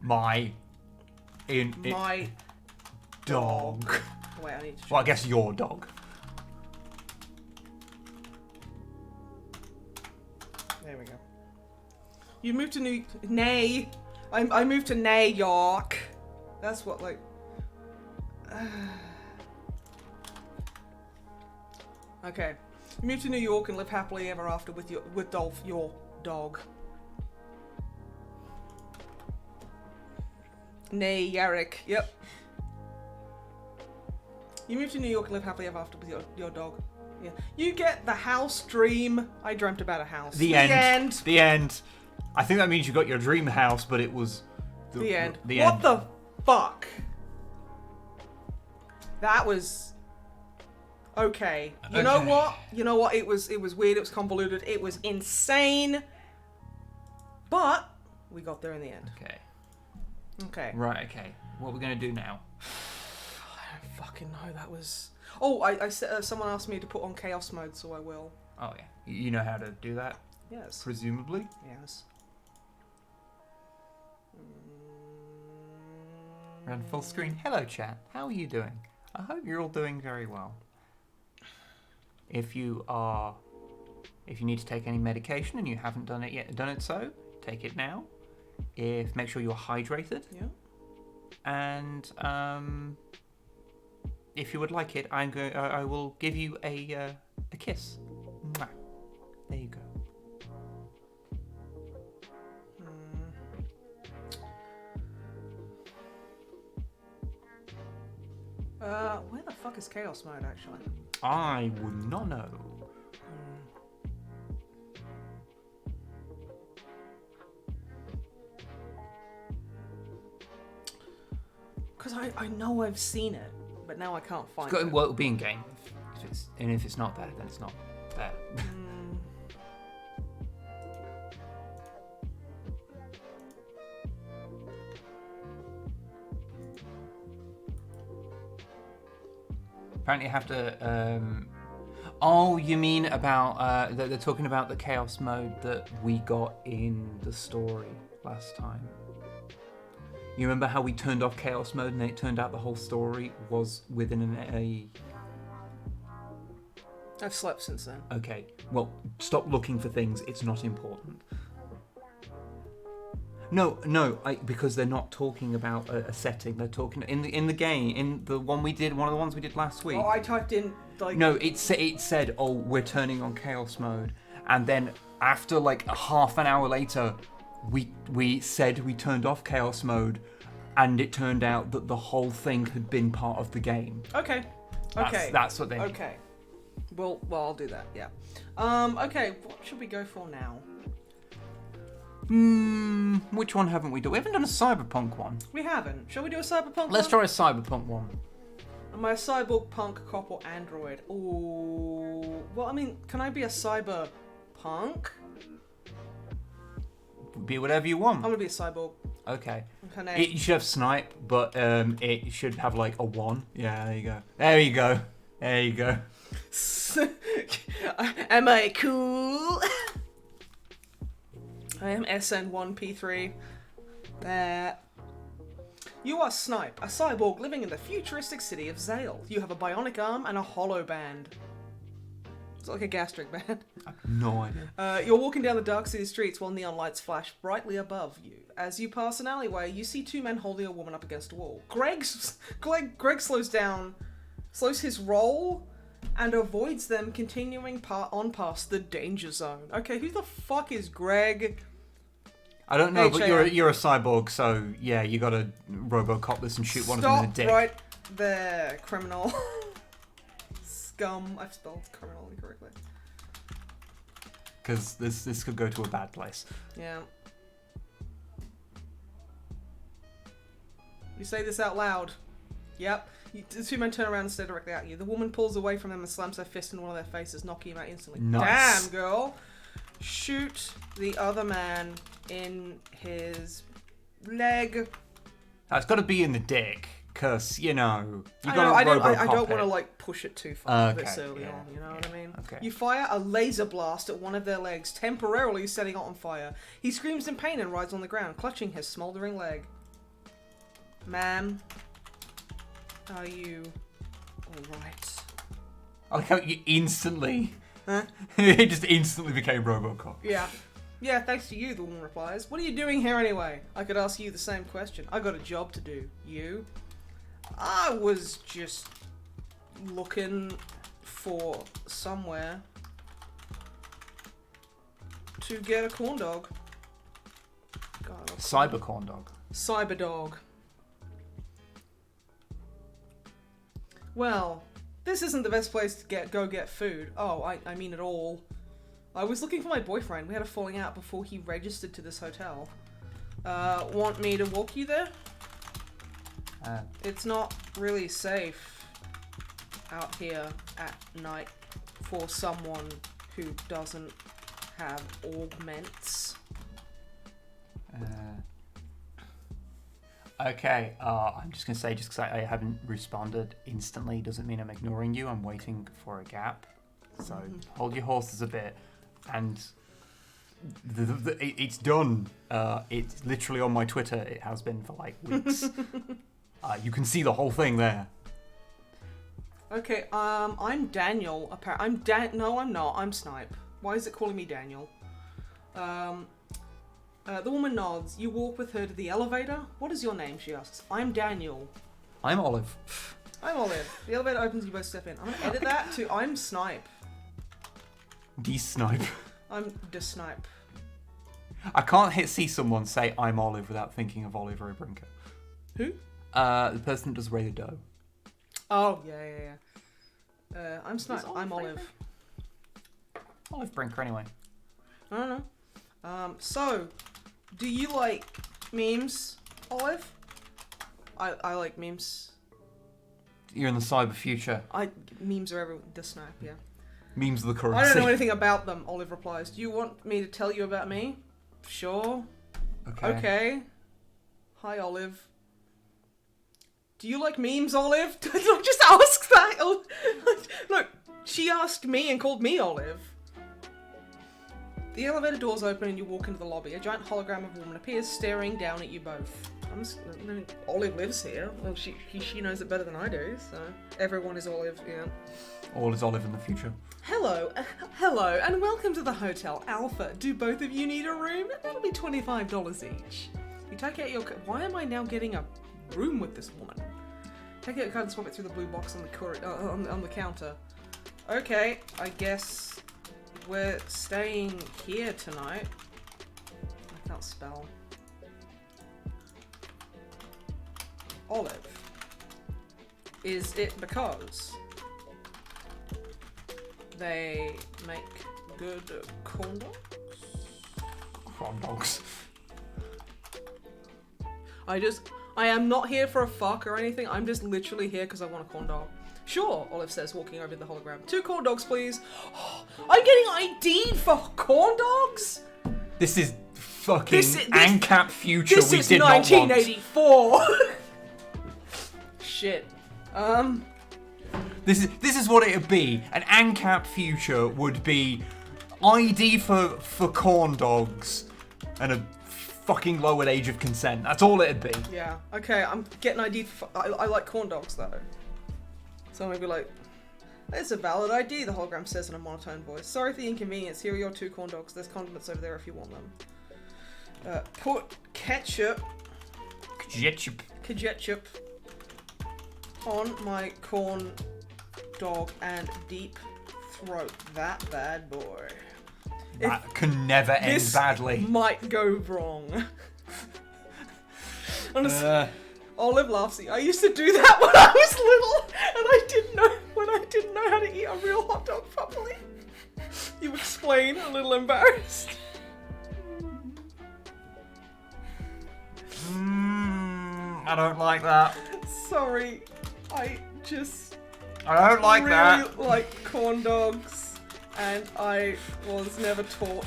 S1: My dog.
S2: Wait, I need to.
S1: Well, I guess your dog.
S2: There we go. You moved to I moved to New York. That's what, like... Okay. You moved to New York and live happily ever after with Dolph, your dog. Yarrick. Yep. You moved to New York and live happily ever after with your dog. Yeah. You get the house dream. I dreamt about a house.
S1: The end. The end. I think that means you got your dream house, but it was...
S2: The end.
S1: The
S2: what
S1: end.
S2: the fuck? That was... Okay. You know what? You know what? It was weird. It was convoluted. It was insane. But we got there in the end.
S1: Okay.
S2: Okay.
S1: Right, okay. What are we going to do now?
S2: I don't fucking fucking know. That was... Oh, I someone asked me to put on chaos mode, so I will.
S1: Oh, yeah. You know how to do that?
S2: Yes.
S1: Presumably?
S2: Yes.
S1: Run full screen. Hello, chat. How are you doing? I hope you're all doing very well. If you need to take any medication and you haven't done it so, take it now. Make sure you're hydrated.
S2: Yeah.
S1: And if you would like it, I will give you a kiss. Mwah. There you go.
S2: Where the fuck is chaos mode, actually?
S1: I would not know.
S2: Because I know I've seen it, but now I can't find it.
S1: Well, it'll be in game. If it's not there, then it's not there. Apparently, you have to. Oh, you mean about they're talking about the chaos mode that we got in the story last time. You remember how we turned off chaos mode and it turned out the whole story was within a...
S2: I've slept since then.
S1: Okay, well, stop looking for things. It's not important. No, because they're not talking about a setting. They're talking in the game, in the one we did, one of the ones we did last week.
S2: Oh, I typed in like...
S1: No, it said, oh, we're turning on chaos mode, and then after like a half an hour later, we said we turned off chaos mode, and it turned out that the whole thing had been part of the game.
S2: Okay.
S1: That's what they mean.
S2: Okay. Well, I'll do that. Yeah. Okay. What should we go for now?
S1: Which one haven't we done? We haven't done a cyberpunk one.
S2: We haven't. Shall we do a cyberpunk?
S1: Let's try a cyberpunk one.
S2: Am I a cyborg, punk, cop, or android? Ooh. Well, I mean, can I be a cyberpunk?
S1: Be whatever you want.
S2: I'm gonna be a cyborg.
S1: Okay.
S2: You
S1: should have snipe, but it should have like a 1. Yeah, there you go. There you go. There you go.
S2: Am I cool? I am SN1P3. You are Snipe, a cyborg living in the futuristic city of Zale. You have a bionic arm and a hollow band. It's like a gastric band.
S1: I have no idea.
S2: You're walking down the dark city streets while neon lights flash brightly above you. As you pass an alleyway, you see 2 men holding a woman up against a wall. Greg slows his roll and avoids them, continuing on past the danger zone. Okay, who the fuck is Greg?
S1: I don't know, but you're a cyborg, so yeah, you gotta RoboCop this and shoot one of them in the dick.
S2: Stop right there, criminal. Scum. I've spelled criminal incorrectly.
S1: Because this could go to a bad place.
S2: Yeah. You say this out loud. Yep. The 2 men turn around and stare directly at you. The woman pulls away from them and slams her fist in one of their faces, knocking him out instantly.
S1: Nice.
S2: Damn, girl. Shoot the other man in his leg.
S1: It's got to be in the dick, because, you know,
S2: I don't want to, like, push it too far this early on, you know what I mean?
S1: Okay.
S2: You fire a laser blast at one of their legs, temporarily setting it on fire. He screams in pain and writhes on the ground, clutching his smouldering leg. Ma'am, are you alright?
S1: I like how you instantly...
S2: Huh?
S1: It just instantly became RoboCop.
S2: Yeah. Yeah, thanks to you, the woman replies. What are you doing here anyway? I could ask you the same question. I got a job to do. You? I was just looking for somewhere to get a corn dog. God,
S1: Cyber corn dog.
S2: Cyber dog. Well, this isn't the best place to go get food. Oh, I mean it all. I was looking for my boyfriend. We had a falling out before he registered to this hotel. Want me to walk you there? It's not really safe out here at night for someone who doesn't have augments.
S1: Okay, I'm just going to say, just because I haven't responded instantly doesn't mean I'm ignoring you. I'm waiting for a gap. So hold your horses a bit. And it's done. It's literally on my Twitter. It has been for like weeks. You can see the whole thing there.
S2: Okay, I'm Daniel. No, I'm not. I'm Snipe. Why is it calling me Daniel? The woman nods. You walk with her to the elevator. What is your name? She asks. I'm Daniel.
S1: I'm Olive.
S2: I'm Olive. The elevator opens. You both step in. I'm gonna edit that to I'm Snipe.
S1: De-snipe.
S2: I'm de-snipe.
S1: I can't see someone say I'm Olive without thinking of Olive Brinker.
S2: Who?
S1: The person that does Ray the Doe.
S2: Oh, yeah. I'm Snipe. I'm Olive.
S1: Olive Brinker, anyway.
S2: I don't know. So, do you like memes, Olive? I like memes.
S1: You're in the cyber future.
S2: Memes are everywhere. De-snipe, yeah.
S1: Memes of the currency.
S2: I don't know anything about them, Olive replies. Do you want me to tell you about me? Sure. Okay. Hi, Olive. Do you like memes, Olive? Did I just ask that? Look, she asked me and called me Olive. The elevator doors open and you walk into the lobby. A giant hologram of a woman appears, staring down at you both. Olive lives here. Well, she knows it better than I do, so... Everyone is Olive, yeah.
S1: All is Olive in the future.
S2: Hello, and welcome to the Hotel Alpha. Do both of you need a room? That'll be $25 each. You take out your... Why am I now getting a room with this woman? Take out your card and swap it through the blue box on the counter. Okay, I guess we're staying here tonight. I can't spell. Olive. Is it because they make good corn dogs?
S1: Corn dogs.
S2: I am not here for a fuck or anything. I'm just literally here because I want a corn dog. Sure, Olive says, walking over to the hologram. 2 corn dogs, please. I'm getting ID'd for corn dogs?
S1: This is fucking ANCAP future we did not want.
S2: This is 1984. Shit.
S1: This is what it'd be. An ANCAP future would be ID for corn dogs and a fucking lowered age of consent. That's all it'd be.
S2: Yeah. Okay, I'm getting ID for... I like corn dogs, though. So maybe like... It's a valid ID, the hologram says in a monotone voice. Sorry for the inconvenience. Here are your 2 corn dogs. There's condiments over there if you want them. Put ketchup on my corn dog and deep throat that bad boy.
S1: That can never end badly.
S2: Might go wrong. Olive laughs at you. I used to do that when I was little, and I didn't know how to eat a real hot dog properly. You explain, a little embarrassed.
S1: I don't like that.
S2: Sorry, I
S1: don't like
S2: really
S1: that.
S2: like corn dogs, and I was never taught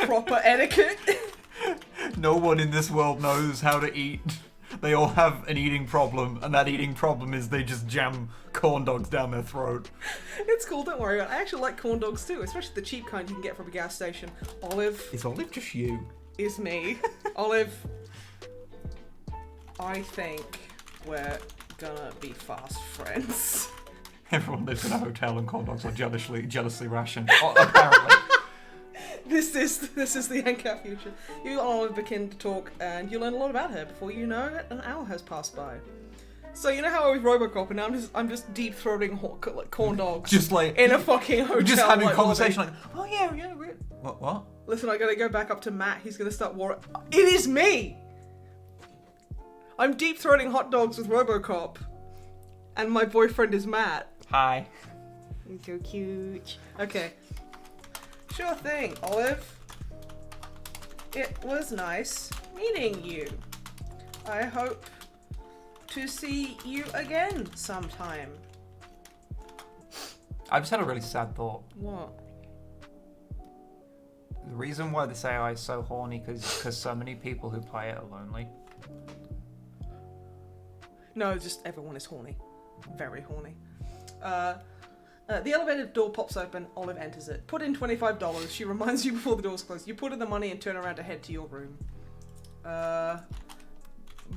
S2: proper etiquette.
S1: No one in this world knows how to eat. They all have an eating problem, and that eating problem is they just jam corn dogs down their throat.
S2: It's cool, don't worry about it. I actually like corn dogs too, especially the cheap kind you can get from a gas station. Olive.
S1: Is Olive just you?
S2: Is me. Olive. I think we're gonna be fast friends.
S1: Everyone lives in a hotel and corn dogs are jealously rationed. Apparently.
S2: This is the ANCAP future. You and Olive begin to talk, and you learn a lot about her. Before you know it, an hour has passed by. So you know how I was RoboCop, and now I'm just deep throating corn dogs,
S1: just like
S2: in a fucking hotel.
S1: Just having a conversation
S2: lobby.
S1: like, oh yeah. What?
S2: Listen, I gotta go back up to Matt. He's gonna start war. It is me. I'm deep throating hot dogs with RoboCop, and my boyfriend is Matt.
S1: Hi.
S2: He's so cute. Okay. Sure thing, Olive. It was nice meeting you. I hope to see you again sometime.
S1: I just had a really sad thought.
S2: What?
S1: The reason why this AI is so horny because so many people who play it are lonely.
S2: No, just everyone is horny. Very horny. The elevator door pops open. Olive enters it. Put in $25. She reminds you before the doors close. You put in the money and turn around to head to your room.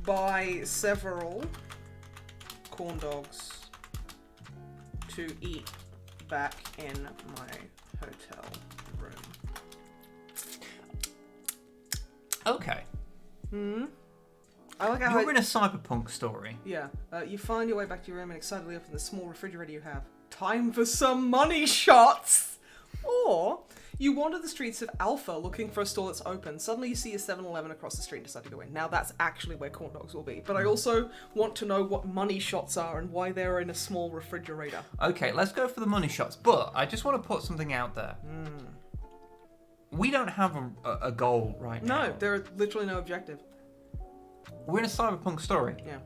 S2: Buy several corn dogs to eat back in my hotel room.
S1: Okay.
S2: I like how
S1: You're in a cyberpunk story.
S2: Yeah. You find your way back to your room and excitedly open the small refrigerator you have. Time for some money shots! Or you wander the streets of Alpha looking for a store that's open. Suddenly you see a 7-Eleven across the street and decide to go in. Now that's actually where corn dogs will be. But I also want to know what money shots are and why they're in a small refrigerator.
S1: Okay, let's go for the money shots. But I just want to put something out there. We don't have a goal right now.
S2: No, there's literally no objective.
S1: We're in a cyberpunk story.
S2: Yeah.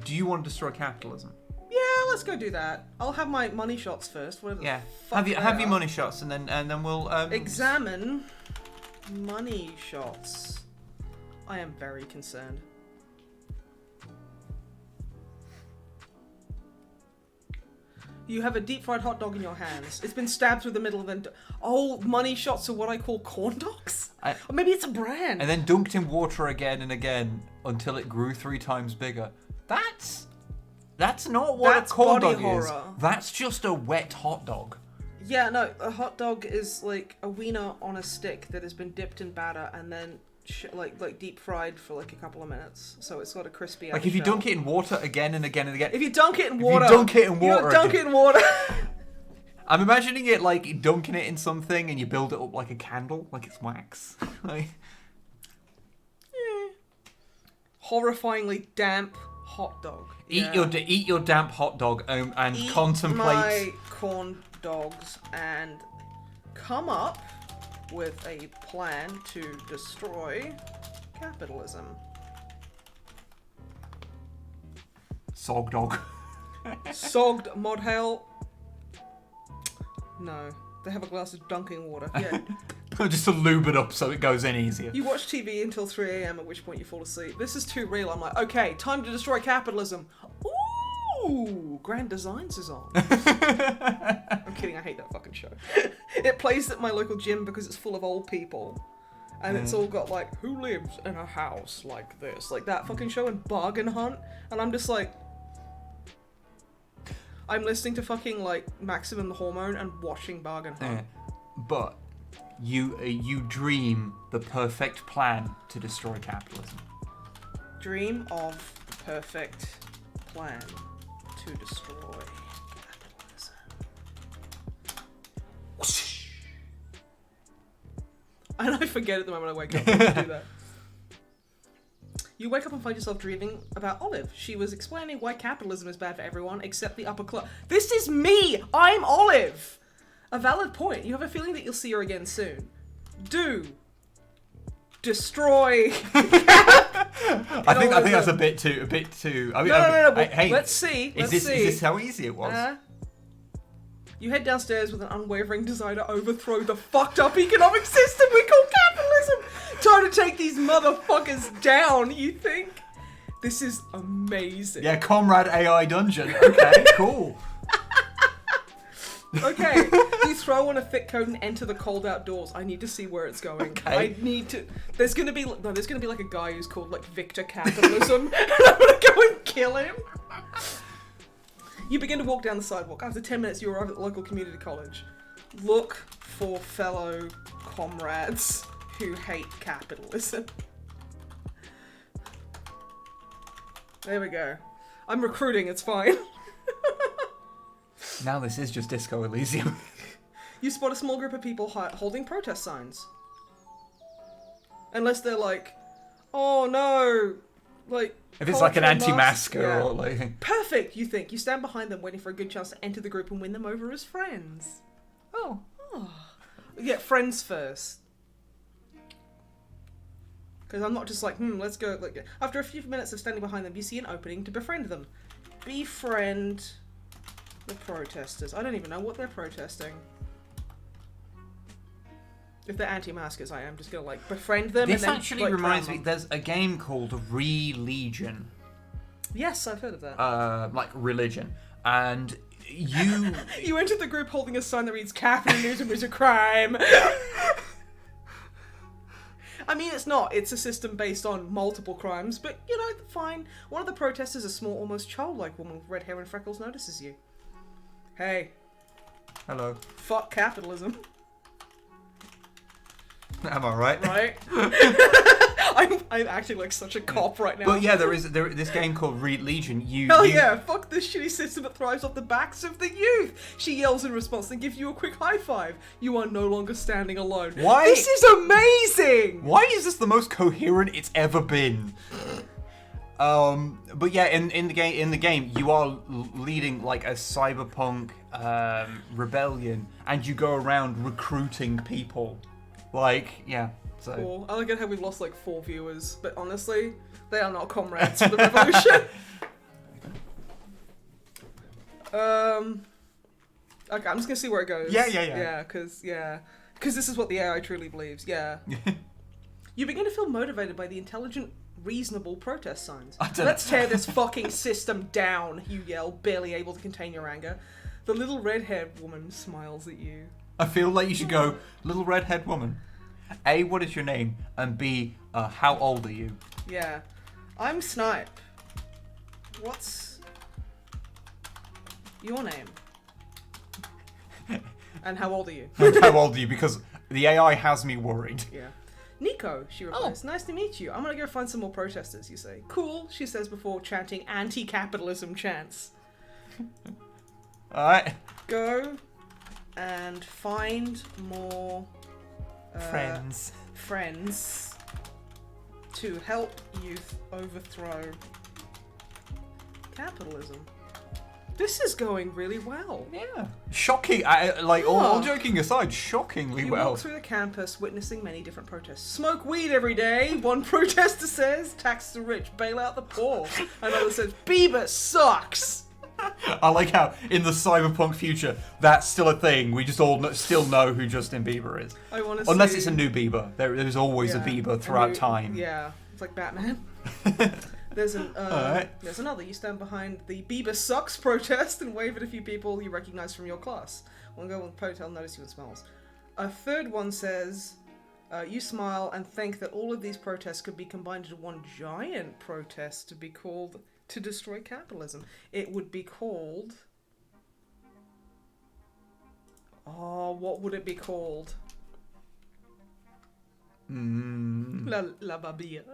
S1: Do you want to destroy capitalism?
S2: Yeah, let's go do that. I'll have my money shots first. Whatever.
S1: Yeah.
S2: The fuck
S1: Have your money shots, and then we'll
S2: examine money shots. I am very concerned. You have a deep fried hot dog in your hands. It's been stabbed through the middle, and then money shots are what I call corn dogs. Or maybe it's a brand.
S1: And then dunked in water again and again until it grew 3 times bigger. That's not what a corn dog is. That's just a wet hot dog.
S2: Yeah, no, a hot dog is like a wiener on a stick that has been dipped in batter and then like deep fried for like a couple of minutes, so it's got a crispy.
S1: Like if you dunk it in water again and again and again.
S2: If you dunk it in water.
S1: I'm imagining it like dunking it in something and you build it up like a candle, like it's wax.
S2: Horrifyingly damp hot dog.
S1: Eat your damp hot dog and contemplate
S2: my corn dogs and come up with a plan to destroy capitalism.
S1: Sog dog.
S2: Sogged mod hell. No, they have a glass of dunking water. Yeah.
S1: Just to lube it up so it goes in easier.
S2: You watch TV until 3 a.m, at which point you fall asleep. This is too real. I'm like, okay, time to destroy capitalism. Ooh, Grand Designs is on. I'm kidding, I hate that fucking show. It plays at my local gym because it's full of old people. And it's all got like, who lives in a house like this? Like that fucking show and Bargain Hunt. And I'm just like, I'm listening to fucking like Maximum the Hormone and watching Bargain Hunt.
S1: But you dream the perfect plan to destroy capitalism.
S2: Dream of the perfect plan to destroy capitalism. And I forget at the moment I wake up to do that. You wake up and find yourself dreaming about Olive. She was explaining why capitalism is bad for everyone except the upper class. This is me! I'm Olive! A valid point. You have a feeling that you'll see her again soon. Do. Destroy.
S1: I think that's a bit too. I mean,
S2: no.
S1: Hey,
S2: let's see.
S1: Is this how easy it was?
S2: You head downstairs with an unwavering desire to overthrow the fucked up economic system we call capitalism. Time to take these motherfuckers down, you think? This is amazing.
S1: Yeah, Comrade AI Dungeon. Okay, cool.
S2: Okay, you throw on a thick coat and enter the cold outdoors. I need to see where it's going.
S1: Okay.
S2: I need to. There's gonna be like a guy who's called like Victor Capitalism, and I'm gonna go and kill him. You begin to walk down the sidewalk. After 10 minutes, you arrive at the local community college. Look for fellow comrades who hate capitalism. There we go. I'm recruiting. It's fine.
S1: Now this is just Disco Elysium.
S2: You spot a small group of people holding protest signs. Unless they're like, oh no, like...
S1: If it's like an anti-masker or like...
S2: Perfect, you think. You stand behind them waiting for a good chance to enter the group and win them over as friends.
S1: Oh.
S2: Yeah, friends first. Because I'm not just like, let's go. Like, after a few minutes of standing behind them, you see an opening to befriend them. Befriend... the protesters. I don't even know what they're protesting. If they're anti-maskers, I am just gonna like befriend them.
S1: This
S2: and then,
S1: actually
S2: like,
S1: reminds
S2: drown
S1: me.
S2: them.
S1: There's a game called Religion.
S2: Yes, I've heard of that.
S1: Like religion, and you.
S2: You entered the group holding a sign that reads "Capitalism is a crime." I mean, it's not. It's a system based on multiple crimes, but, you know, fine. One of the protesters, a small, almost childlike woman with red hair and freckles, notices you. Hey.
S1: Hello.
S2: Fuck capitalism.
S1: Am I right?
S2: Right? I'm acting like such a cop right now.
S1: But yeah, there is this game called Legion.
S2: Hell yeah, fuck this shitty system that thrives off the backs of the youth. She yells in response and gives you a quick high five. You are no longer standing alone.
S1: Why?
S2: This is amazing!
S1: Why is this the most coherent it's ever been? But yeah, in the game, you are leading like a cyberpunk rebellion, and you go around recruiting people. Like, yeah. So.
S2: Cool. I like it how we've lost like 4 viewers, but honestly, they are not comrades for the revolution. Okay, I'm just gonna see where it goes.
S1: Yeah.
S2: Because this is what the AI truly believes. Yeah. You begin to feel motivated by the intelligent, reasonable protest signs. Let's tear this fucking system down, you yell, barely able to contain your anger. The little red-haired woman smiles at you.
S1: I feel like you should go, little redhead woman. A, what is your name? And B, how old are you?
S2: Yeah. I'm Snipe. What's your name? And how old are you?
S1: And how old are you? Because the AI has me worried.
S2: Yeah. Nico, she replies. Nice to meet you. I'm gonna go find some more protesters, you say. Cool, she says before chanting anti-capitalism chants.
S1: Alright.
S2: Go and find more friends to help youth overthrow capitalism. This is going really well.
S1: Yeah. Shocking. All joking aside, shockingly
S2: You
S1: well.
S2: walk through the campus, witnessing many different protests. Smoke weed every day, one protester says. Tax the rich, bail out the poor. Another says, Bieber sucks.
S1: I like how, in the cyberpunk future, that's still a thing. We just all still know who Justin Bieber is.
S2: I want to
S1: Unless it's a new Bieber. There's always a Bieber throughout time.
S2: Yeah, it's like Batman. There's another. You stand behind the Bieber sucks protest and wave at a few people you recognize from your class. One girl with a ponytail notices you and smiles. A third one says, you smile and think that all of these protests could be combined into one giant protest to be called to destroy capitalism. It would be called... Oh, what would it be called? La Babia.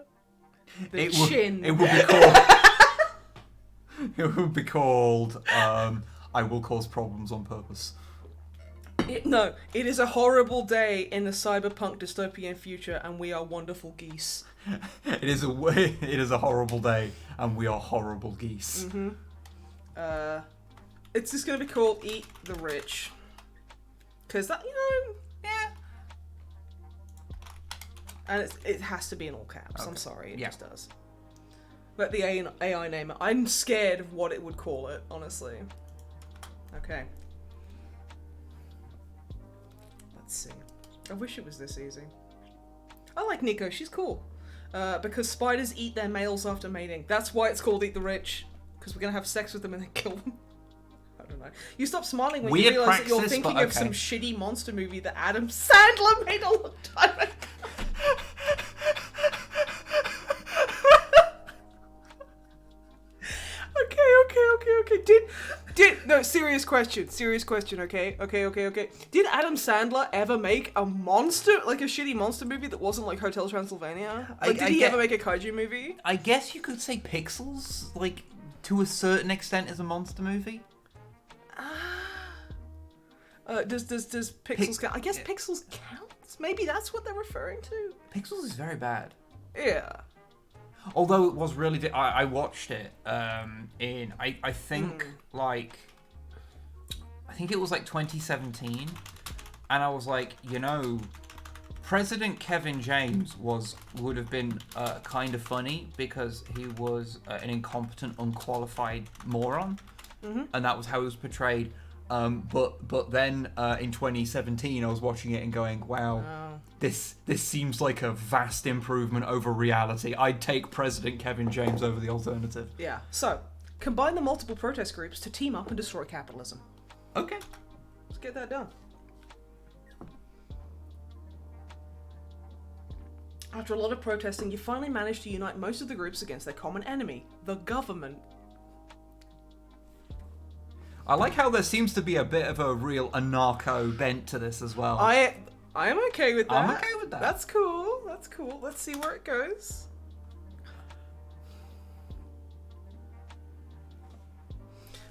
S1: It would be called. It would be called. I will cause problems on purpose.
S2: It is a horrible day in the cyberpunk dystopian future, and we are wonderful geese.
S1: It is a horrible day, and we are horrible geese.
S2: Mm-hmm. It's just gonna be called "Eat the Rich," because that, yeah. And it has to be in all caps. Okay. I'm sorry, it just does. Let the AI name it. I'm scared of what it would call it, honestly. Okay. Let's see. I wish it was this easy. I like Nico, she's cool. Because spiders eat their males after mating. That's why it's called Eat the Rich. Because we're gonna have sex with them and then kill them. I don't know. You stop smiling when you realise that you're thinking of some shitty monster movie that Adam Sandler made a long time ago. Okay. No, serious question, okay? Did Adam Sandler ever make a monster, like a shitty monster movie that wasn't like Hotel Transylvania? Did he ever make a kaiju movie?
S1: I guess you could say Pixels, like, to a certain extent is a monster movie.
S2: Does Pixels count? I guess Pixels counts? Maybe that's what they're referring to?
S1: Pixels is very bad.
S2: Yeah.
S1: Although it was really... I watched it in... I think, I think it was like 2017. And I was like, President Kevin James would have been kind of funny because he was an incompetent, unqualified moron. Mm-hmm. And that was how he was portrayed. But then in 2017, I was watching it and going, wow, this seems like a vast improvement over reality. I'd take President Kevin James over the alternative.
S2: Yeah. So, combine the multiple protest groups to team up and destroy capitalism.
S1: Okay.
S2: Let's get that done. After a lot of protesting, you finally managed to unite most of the groups against their common enemy, the government.
S1: I like how there seems to be a bit of a real anarcho bent to this as well.
S2: I am okay with that.
S1: I'm okay with that.
S2: That's cool. That's cool. Let's see where it goes.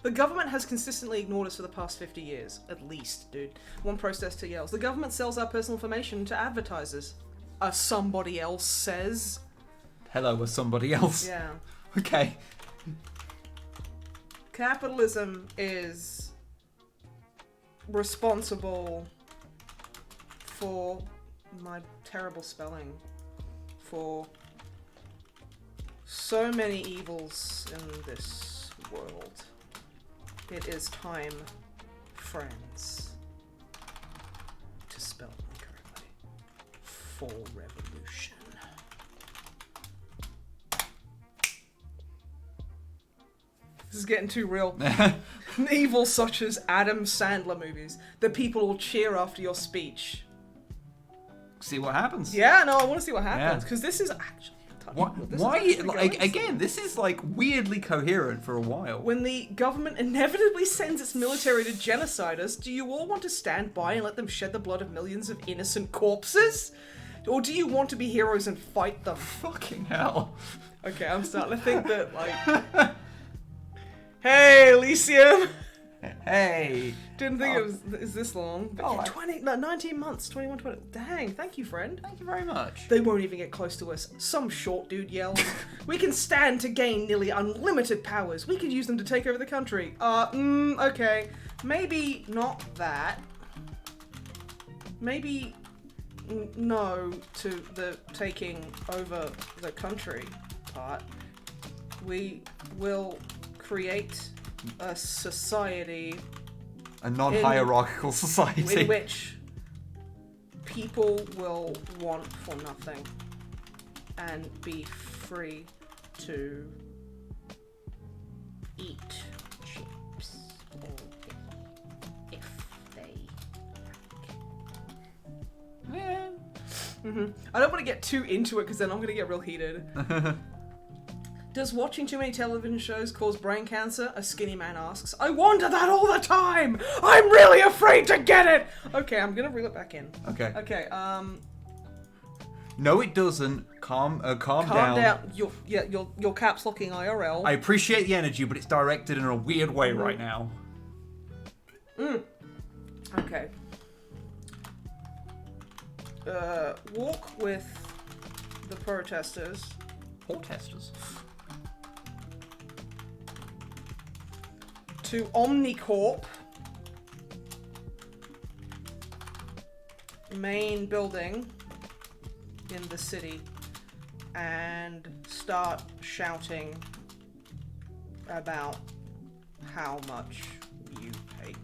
S2: The government has consistently ignored us for the past 50 years. At least, dude. One protester yells, the government sells our personal information to advertisers. Somebody else says.
S1: Hello, somebody else.
S2: Yeah.
S1: Okay.
S2: Capitalism is responsible for my terrible spelling, for so many evils in this world. It is time, friends, to spell them correctly. For revolution. This is getting too real. Evil such as Adam Sandler movies. The people will cheer after your speech.
S1: See what happens.
S2: Yeah, no, I want to see what happens because this is actually.
S1: Again, this is like weirdly coherent for a while.
S2: When the government inevitably sends its military to genocide us, do you all want to stand by and let them shed the blood of millions of innocent corpses? Or do you want to be heroes and fight them?
S1: Fucking hell.
S2: Okay, I'm starting to think that, like... Hey, Elysium!
S1: Hey!
S2: Didn't think it was this long. But yeah, 19 months, 21, 20. Dang, thank you, friend.
S1: Thank you very much.
S2: They won't even get close to us. Some short dude yells. We can stand to gain nearly unlimited powers. We could use them to take over the country. Okay. Maybe not that. Maybe no to the taking over the country part. We will create a society,
S1: a non-hierarchical society
S2: in which people will want for nothing and be free to eat chips all day if they like.
S1: Yeah.
S2: I don't want to get too into it because then I'm going to get real heated. Does watching too many television shows cause brain cancer? A skinny man asks. I wonder that all the time! I'm really afraid to get it! Okay, I'm gonna reel it back in.
S1: Okay.
S2: Okay,
S1: No, it doesn't. Calm down.
S2: Calm down. Your caps locking IRL.
S1: I appreciate the energy, but it's directed in a weird way right now.
S2: Okay. Walk with the protesters.
S1: Protesters?
S2: To Omnicorp, main building in the city, and start shouting about how much you hate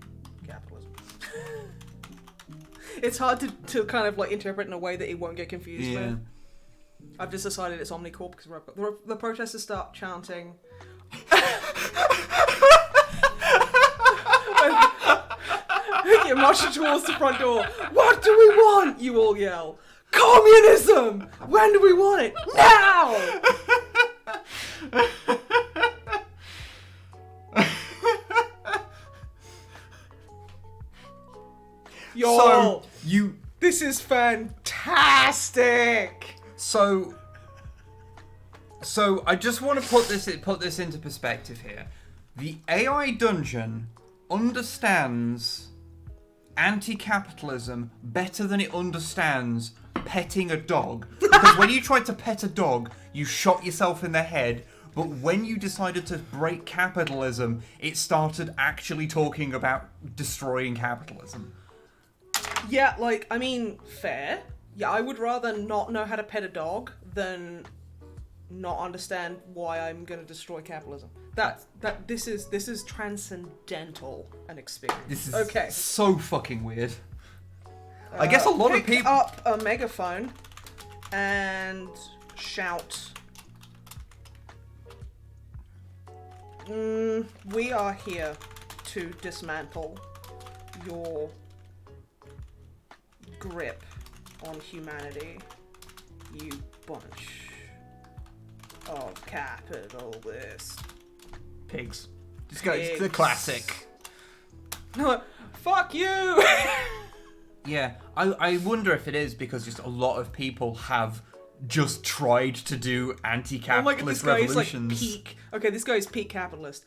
S2: capitalism. It's hard to kind of like interpret in a way that it won't get confused with. I've just decided it's Omnicorp because the protesters start chanting. You're marching towards the front door. What do we want? You all yell. Communism! When do we want it? Now! Yo!
S1: So,
S2: this is fantastic!
S1: So I just want to put this into perspective here. The AI dungeon understands anti-capitalism better than it understands petting a dog. Because when you tried to pet a dog, you shot yourself in the head. But when you decided to break capitalism, it started actually talking about destroying capitalism.
S2: Yeah, like, I mean, fair. Yeah, I would rather not know how to pet a dog than not understand why I'm going to destroy capitalism. This is transcendental an experience.
S1: This is
S2: okay.
S1: So fucking weird. I guess a lot of people
S2: pick up a megaphone and shout. We are here to dismantle your grip on humanity, you bunch of capitalists.
S1: Pigs. Just go. It's the classic.
S2: Fuck you!
S1: Yeah, I wonder if it is because just a lot of people have just tried to do anti-capitalist revolutions.
S2: This guy is peak capitalist.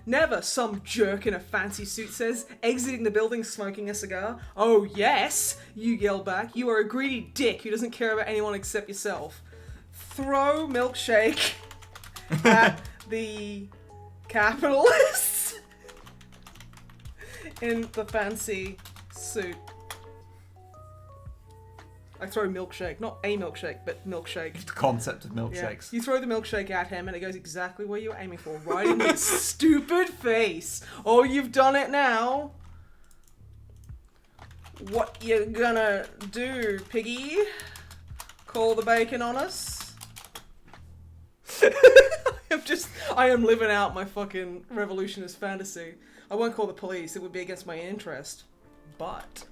S2: Never, some jerk in a fancy suit says, exiting the building smoking a cigar. Oh yes, you yell back. You are a greedy dick who doesn't care about anyone except yourself. Throw milkshake at the capitalists in the fancy suit. I throw milkshake, not a milkshake, but milkshake.
S1: The concept of milkshakes.
S2: Yeah. You throw the milkshake at him and it goes exactly where you're aiming for, right in his stupid face. Oh, you've done it now. What you gonna do, piggy? Call the bacon on us? I am living out my fucking revolutionist fantasy. I won't call the police, it would be against my interest. But...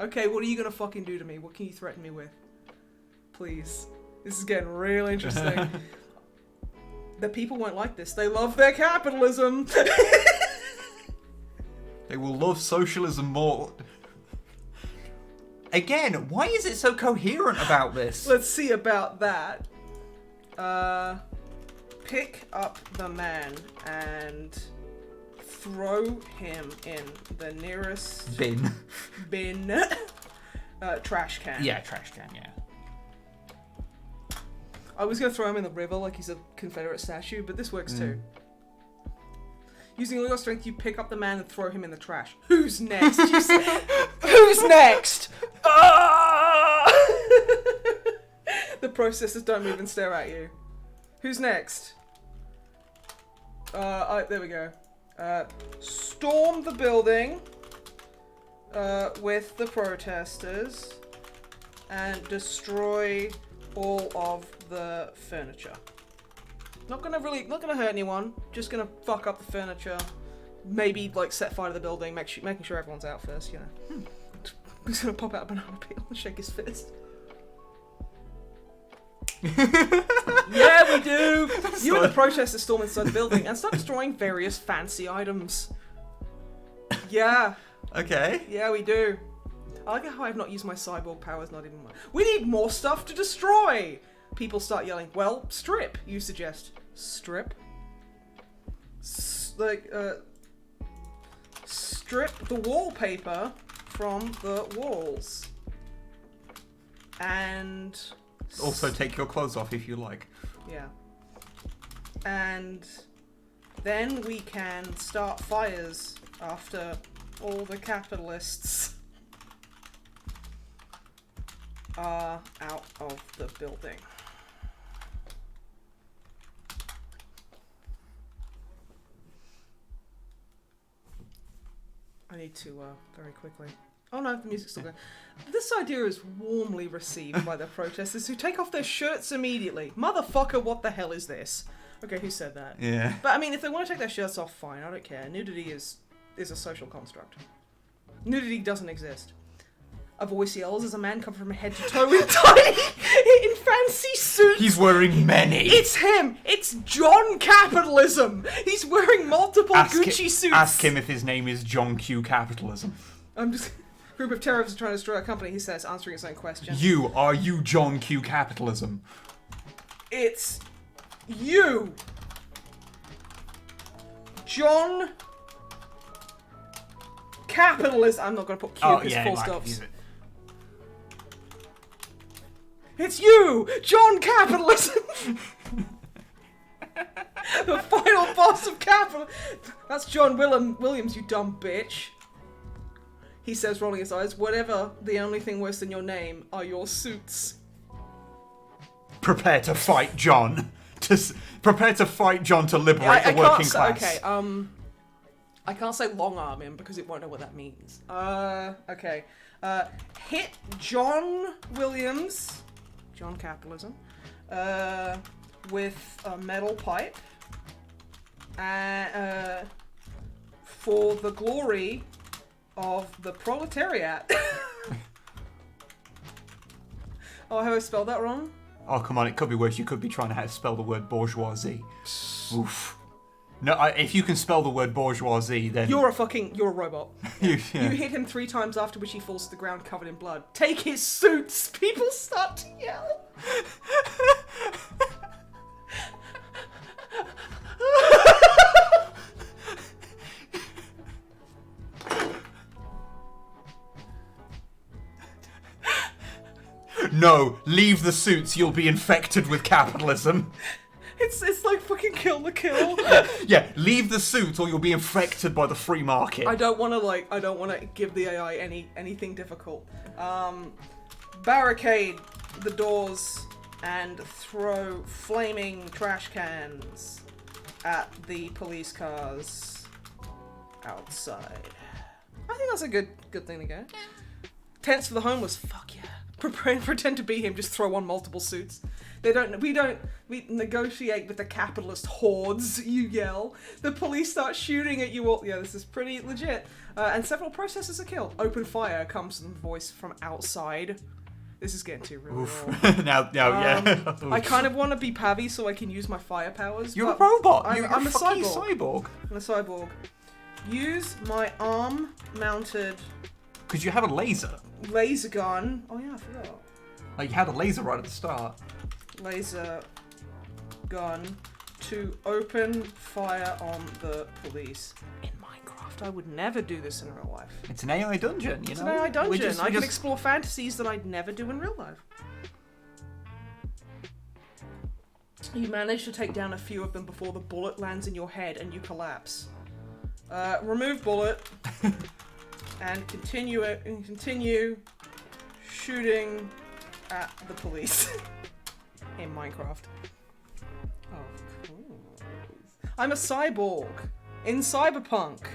S2: okay, what are you gonna fucking do to me? What can you threaten me with? Please. This is getting real interesting. The people won't like this. They love their capitalism.
S1: They will love socialism more. Again, why is it so coherent about this?
S2: Let's see about that. Pick up the man and throw him in the nearest
S1: bin.
S2: Trash can.
S1: Yeah, trash can, yeah.
S2: I was going to throw him in the river like he's a Confederate statue, but this works too. Using all your strength, you pick up the man and throw him in the trash. Who's next? Who's next? The processors don't move and stare at you. Who's next? There we go. Storm the building with the protesters and destroy all of the furniture. Not gonna hurt anyone. Just gonna fuck up the furniture. Maybe like set fire to the building. Making sure everyone's out first. You know. He's gonna pop out a banana peel and shake his fist. Yeah, we do. You and the protesters storm inside the building and start destroying various fancy items. Yeah.
S1: Okay.
S2: Yeah, we do. I like how I've not used my cyborg powers, not even mine. We need more stuff to destroy! People start yelling, well, strip, you suggest. Strip? Strip the wallpaper from the walls. And...
S1: also take your clothes off if you like.
S2: Yeah. And then we can start fires after all the capitalists are out of the building. I need to, very quickly... oh no, the music's still going. This idea is warmly received by the protesters who take off their shirts immediately. Motherfucker, what the hell is this? Okay, who said that?
S1: Yeah.
S2: But I mean, if they want to take their shirts off, fine, I don't care. Nudity is a social construct. Nudity doesn't exist. A voice yells as a man covered from head to toe in in fancy suits.
S1: He's wearing many.
S2: It's him. It's John Capitalism. He's wearing multiple Gucci suits.
S1: Ask him if his name is John Q Capitalism.
S2: I'm just... group of terrorists are trying to destroy our company, he says, answering his own question.
S1: Are you John Q Capitalism?
S2: It's you, John Capitalism. I'm not going to put Q because full stops. It's you, John Capitalism. The final boss of Capital. That's John Williams, you dumb bitch. He says, rolling his eyes, whatever, the only thing worse than your name are your suits.
S1: Prepare to fight, John. Just prepare to fight John to liberate the working class.
S2: Okay, I can't say long arm him because it won't know what that means. Okay. Hit John Williams, John Capitalism, with a metal pipe, for the glory of the proletariat. Oh, have I spelled that wrong?
S1: Oh, come on, it could be worse. You could be trying to spell the word bourgeoisie. Oof. No, if you can spell the word bourgeoisie, then...
S2: You're a robot.
S1: You
S2: hit him 3 times, after which he falls to the ground covered in blood. Take his suits! People start to yell.
S1: No, leave the suits, you'll be infected with capitalism.
S2: It's like fucking Kill the Kill.
S1: Yeah, leave the suit or you'll be infected by the free market.
S2: I don't want to give the AI anything difficult. Barricade the doors and throw flaming trash cans at the police cars outside. I think that's a good thing to go. Tents for the homeless. Fuck yeah. Pretend to be him. Just throw on multiple suits. We negotiate with the capitalist hordes, you yell. The police start shooting at you all. Yeah, this is pretty legit. And several protesters are killed. Open fire comes from the voice from outside. This is getting too real.
S1: now, yeah.
S2: I kind of want to be Pavi so I can use my fire powers.
S1: You're a robot. You're
S2: I'm
S1: a fucking cyborg.
S2: I'm a cyborg. Use my arm-mounted...
S1: Because you have a laser.
S2: Laser gun. Oh yeah, I forgot.
S1: Like, you had a laser right at the start.
S2: Laser gun to open fire on the police. In Minecraft, I would never do this in real life.
S1: It's an AI dungeon, you know?
S2: It's an AI dungeon. I can explore fantasies that I'd never do in real life. You manage to take down a few of them before the bullet lands in your head and you collapse. Remove bullet. And continue shooting at the police in Minecraft. Oh, cool. I'm a cyborg in Cyberpunk.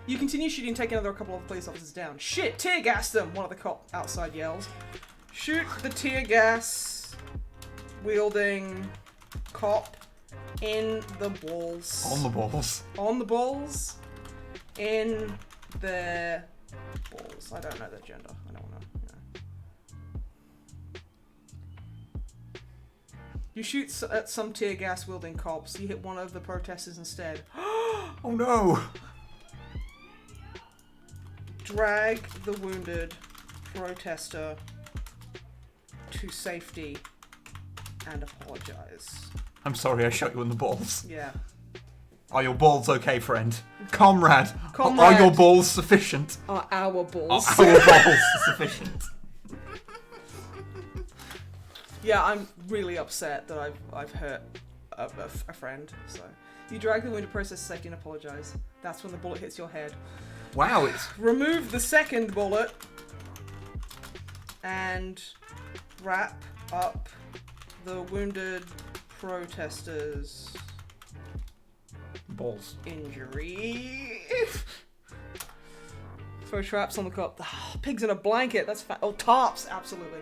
S2: You continue shooting, take another couple of police officers down. Shit, tear gas them! One of the cop outside yells. Shoot the tear gas wielding cop in the balls.
S1: On the balls.
S2: On the balls. In their balls. I don't know their gender. I don't know. You shoot at some tear gas wielding cops. You hit one of the protesters instead.
S1: Oh no!
S2: Drag the wounded protester to safety and apologize.
S1: I'm sorry I shot you in the balls.
S2: Yeah.
S1: Are your balls okay, friend? Comrade, are your balls sufficient?
S2: Are our balls?
S1: Are our balls sufficient?
S2: Yeah, I'm really upset that I've hurt a friend. So you drag the wounded process to safety and apologize. That's when the bullet hits your head.
S1: Wow, it's...
S2: Remove the second bullet and wrap up the wounded protesters'
S1: balls.
S2: Injury. Throw traps on the cop. Pigs in a blanket. That's fat. Oh, tarps. Absolutely.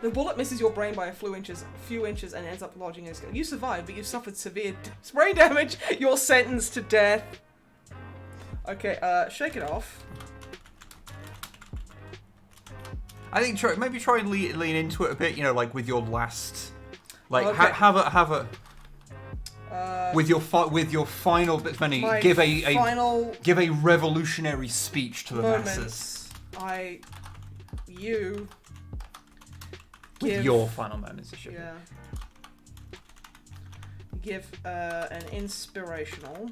S2: The bullet misses your brain by a few inches and ends up lodging in his skull. You survived, but you suffered severe brain damage. You're sentenced to death. Okay, shake it off.
S1: I think maybe try and lean into it a bit. You know, like with your last, like
S2: okay.
S1: have a. With your final bit, give a revolutionary speech to the masses. With your final moments, it should be.
S2: Give an inspirational.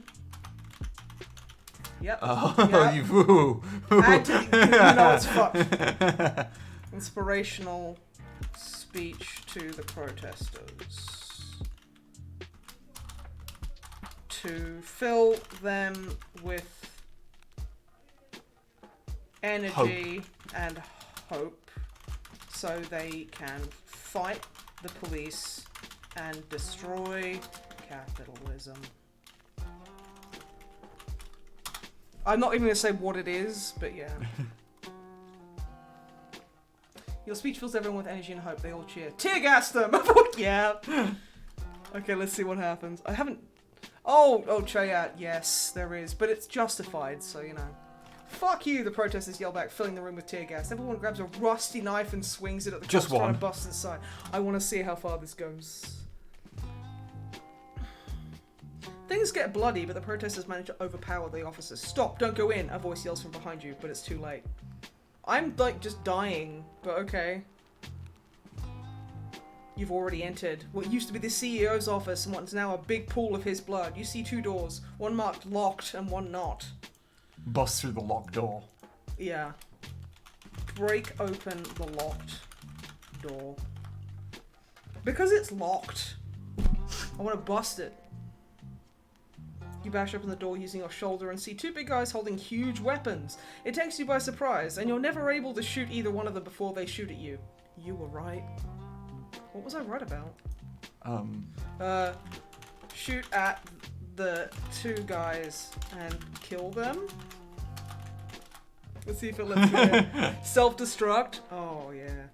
S2: Yep.
S1: Oh,
S2: yep.
S1: you
S2: know it's fucked. Inspirational speech to the protesters. To fill them with energy and hope so they can fight the police and destroy capitalism. I'm not even going to say what it is, but yeah. Your speech fills everyone with energy and hope. They all cheer. Tear gas them! Yeah. Okay, let's see what happens. I haven't... Oh, Chayat. Yes, there is. But it's justified, so, you know. Fuck you, the protesters yell back, filling the room with tear gas. Everyone grabs a rusty knife and swings it at the cops trying to bust inside. I want to see how far this goes. Things get bloody, but the protesters manage to overpower the officers. Stop, don't go in, a voice yells from behind you, but it's too late. I'm, like, just dying, but okay. You've already entered what used to be the CEO's office and what's now a big pool of his blood. You see 2 doors, one marked locked and one not.
S1: Bust through the locked door.
S2: Yeah. Break open the locked door. Because it's locked, I want to bust it. You bash open the door using your shoulder and see 2 big guys holding huge weapons. It takes you by surprise, and you're never able to shoot either one of them before they shoot at you. You were right. What was I right about? Shoot at the 2 guys and kill them? Let's see if it lets me in. Self-destruct? Oh, yeah.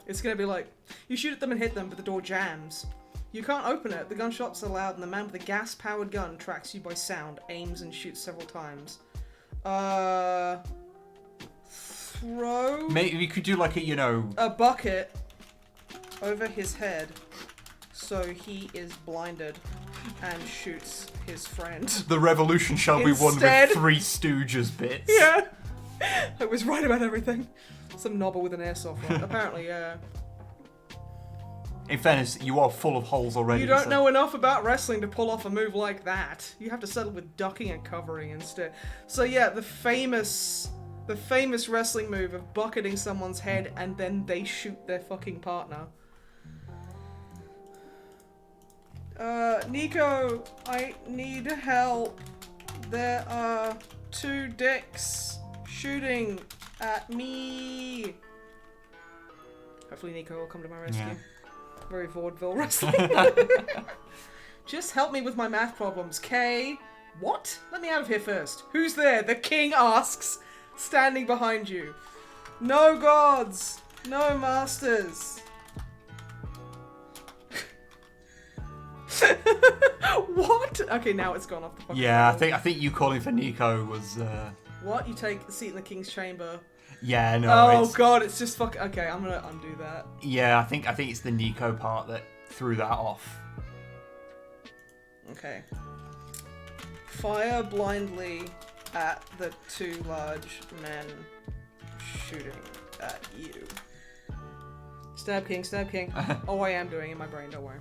S2: It's gonna be like, you shoot at them and hit them, but the door jams. You can't open it. The gunshots are loud, and the man with the gas-powered gun tracks you by sound, aims and shoots several times. Throw...
S1: Maybe we could do like a, you know...
S2: a bucket over his head so he is blinded and shoots his friend.
S1: The revolution shall be won with 3 Stooges bits.
S2: Yeah. I was right about everything. Some knobber with an airsoft rifle. Apparently, yeah.
S1: In fairness, you are full of holes already.
S2: You don't know enough about wrestling to pull off a move like that. You have to settle with ducking and covering instead. So yeah, the famous wrestling move of bucketing someone's head and then they shoot their fucking partner. Nico, I need help. There are 2 dicks shooting at me. Hopefully Nico will come to my rescue.
S1: Yeah.
S2: Very vaudeville wrestling. Just help me with my math problems, Kay. What? Let me out of here first. Who's there? The king asks, standing behind you. No gods. No masters. What? Okay, now it's gone off the fucking
S1: Yeah,
S2: table.
S1: I think you calling for Nico was...
S2: What? You take a seat in the king's chamber.
S1: Yeah, no.
S2: Oh god, it's just fucking... Okay, I'm gonna undo that.
S1: Yeah, I think it's the Nico part that threw that off.
S2: Okay. Fire blindly at the 2 large men shooting at you. Stab king, stab king. Oh, I am doing it in my brain, don't worry.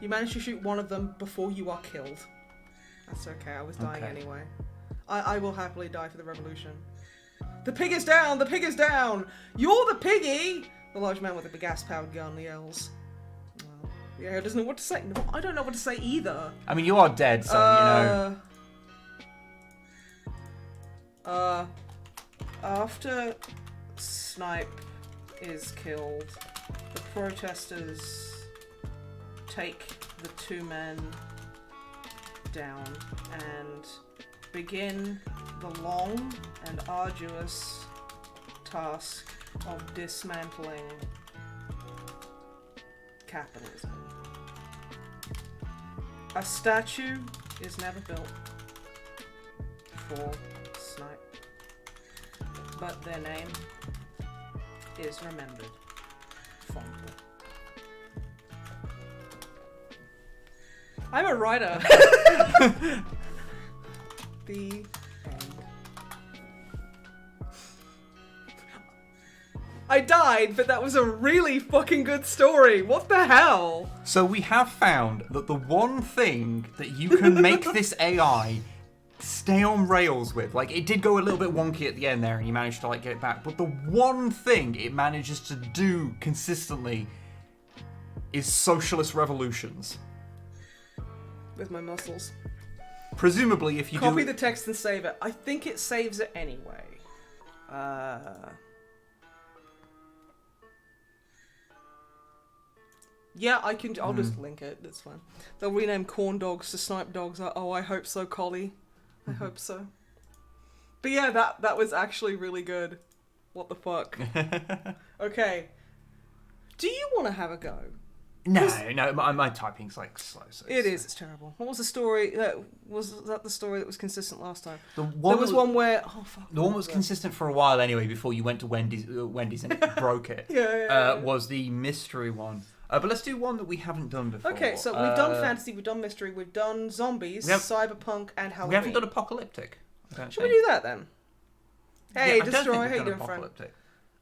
S2: You managed to shoot one of them before you are killed. That's okay, I was dying anyway. I will happily die for the revolution. The pig is down! The pig is down! You're the piggy! The large man with the gas-powered gun yells. Well, yeah, he doesn't know what to say. No, I don't know what to say either.
S1: I mean, you are dead, so, you know.
S2: After Snipe is killed, the protesters take the 2 men down and begin the long and arduous task of dismantling capitalism. A statue is never built for Snipe, but their name is remembered fondly. I'm a writer. The end. I died, but that was a really fucking good story. What the hell?
S1: So we have found that the one thing that you can make this AI stay on rails with, like, it did go a little bit wonky at the end there and you managed to, like, get it back, but the one thing it manages to do consistently is socialist revolutions.
S2: With my muscles.
S1: Presumably, if you
S2: Copy the text and save it. I think it saves it anyway. Yeah, I can. I'll just link it. That's fine. They'll rename corn dogs to snipe dogs. Oh, I hope so, Collie. I hope so. But yeah, that was actually really good. What the fuck? Okay. Do you want to have a go?
S1: No, my typing's like slow. So
S2: it's terrible. What was the story? Was that the story that was consistent last time?
S1: There
S2: was one where
S1: the one that was consistent for a while anyway before you went to Wendy's and it broke it.
S2: Yeah.
S1: Was the mystery one. But let's do one that we haven't done before.
S2: Okay, so we've done fantasy, we've done mystery, we've done zombies, cyberpunk, and Halloween.
S1: We haven't done apocalyptic.
S2: Should we do that then? Hey,
S1: yeah,
S2: Destroy, how you doing, friend?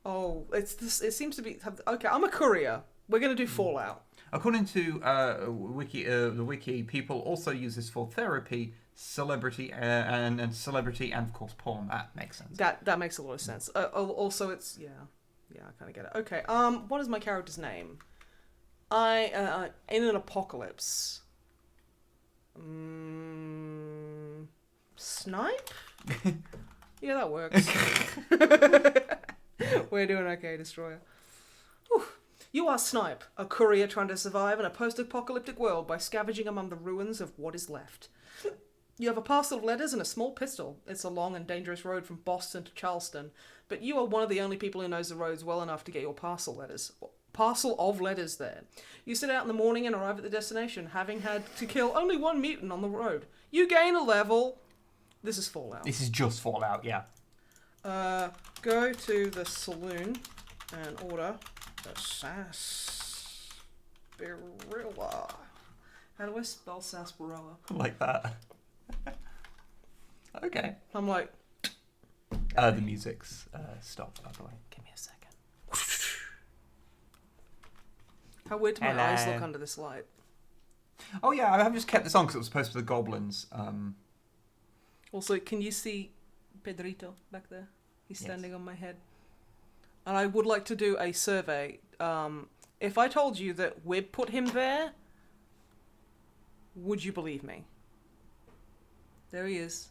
S2: Oh, it seems to be... Okay, I'm a courier. We're going to do Fallout.
S1: According to the wiki, people also use this for therapy, celebrity, and of course porn. That makes sense.
S2: That makes a lot of sense. Also, it's I kind of get it. Okay, what is my character's name? In an apocalypse. Snipe? Yeah, that works. We're doing okay, Destroyer. Whew. You are Snipe, a courier trying to survive in a post-apocalyptic world by scavenging among the ruins of what is left. You have a parcel of letters and a small pistol. It's a long and dangerous road from Boston to Charleston, but you are one of the only people who knows the roads well enough to get your parcel of letters there. You set out in the morning and arrive at the destination, having had to kill only one mutant on the road. You gain a level. This is Fallout.
S1: This is just Fallout, yeah.
S2: Go to the saloon and order a sarsaparilla. How do I spell sarsaparilla?
S1: Like that. Okay.
S2: I'm like...
S1: The music's stopped, by the way. Give me a second.
S2: How weird do my eyes look under this light?
S1: Oh yeah, I've just kept this on because it was supposed to be the goblins.
S2: Also, can you see Pedrito back there? He's standing on my head. And I would like to do a survey. If I told you that Wib put him there, would you believe me? There he is.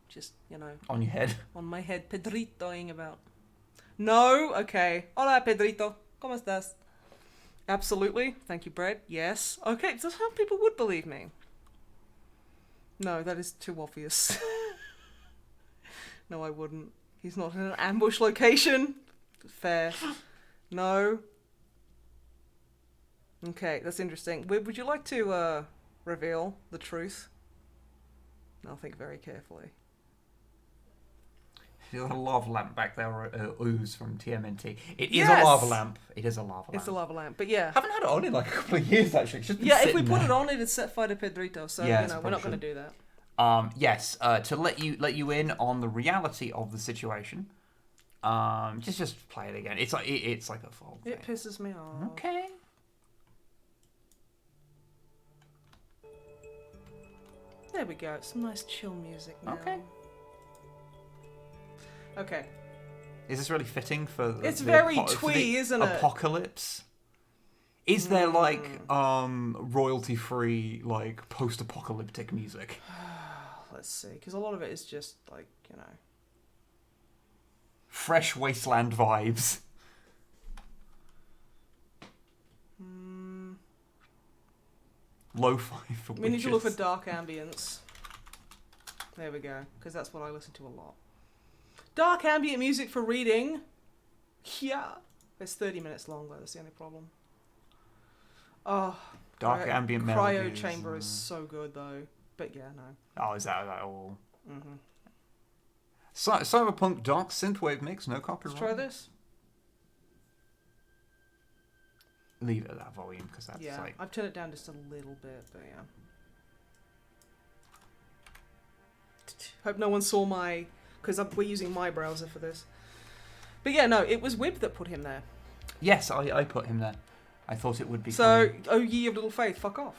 S2: Just,
S1: on your head.
S2: On my head, Pedritoing about. No? Okay. Hola, Pedrito. ¿Cómo estás? Absolutely. Thank you, Brad. Yes. Okay, so some people would believe me. No, that is too obvious. No, I wouldn't. He's not in an ambush location. Fair. No. Okay, that's interesting. Would you like to reveal the truth? I'll think very carefully.
S1: There's a lava lamp back there, ooze from TMNT. It is a lava lamp. It is a lava lamp.
S2: It's a lava lamp, but yeah.
S1: Haven't had it on in like a couple of years, actually. It's just been
S2: if we put it on, it'd set fire to Pedrito, so,
S1: yeah,
S2: we're not going to do that.
S1: Yes, to let you in on the reality of the situation. Just play it again. It's like a full thing.
S2: It pisses me off.
S1: Okay.
S2: There we go. Some nice chill music now. Okay.
S1: Is this really fitting for
S2: It's very twee, isn't it?
S1: Apocalypse? Is there royalty-free post-apocalyptic music?
S2: Let's see, because a lot of it is just
S1: fresh wasteland vibes. Lo-fi for
S2: We need to look for dark ambience. There we go, because that's what I listen to a lot. Dark ambient music for reading. Yeah. It's 30 minutes long, though. That's the only problem. Oh.
S1: Dark ambient melodies.
S2: Cryo Chamber is so good, though. But yeah, no.
S1: Oh, is that all?
S2: Mm-hmm.
S1: Cyberpunk dark synthwave mix, no copyright.
S2: Let's try this.
S1: Leave it at that volume, because that's
S2: I've turned it down just a little bit, but yeah. Hope no one saw my... Because we're using my browser for this. But yeah, no, it was Wib that put him there.
S1: Yes, I put him there. I thought it would be
S2: so,
S1: funny.
S2: oh ye of little faith, fuck off.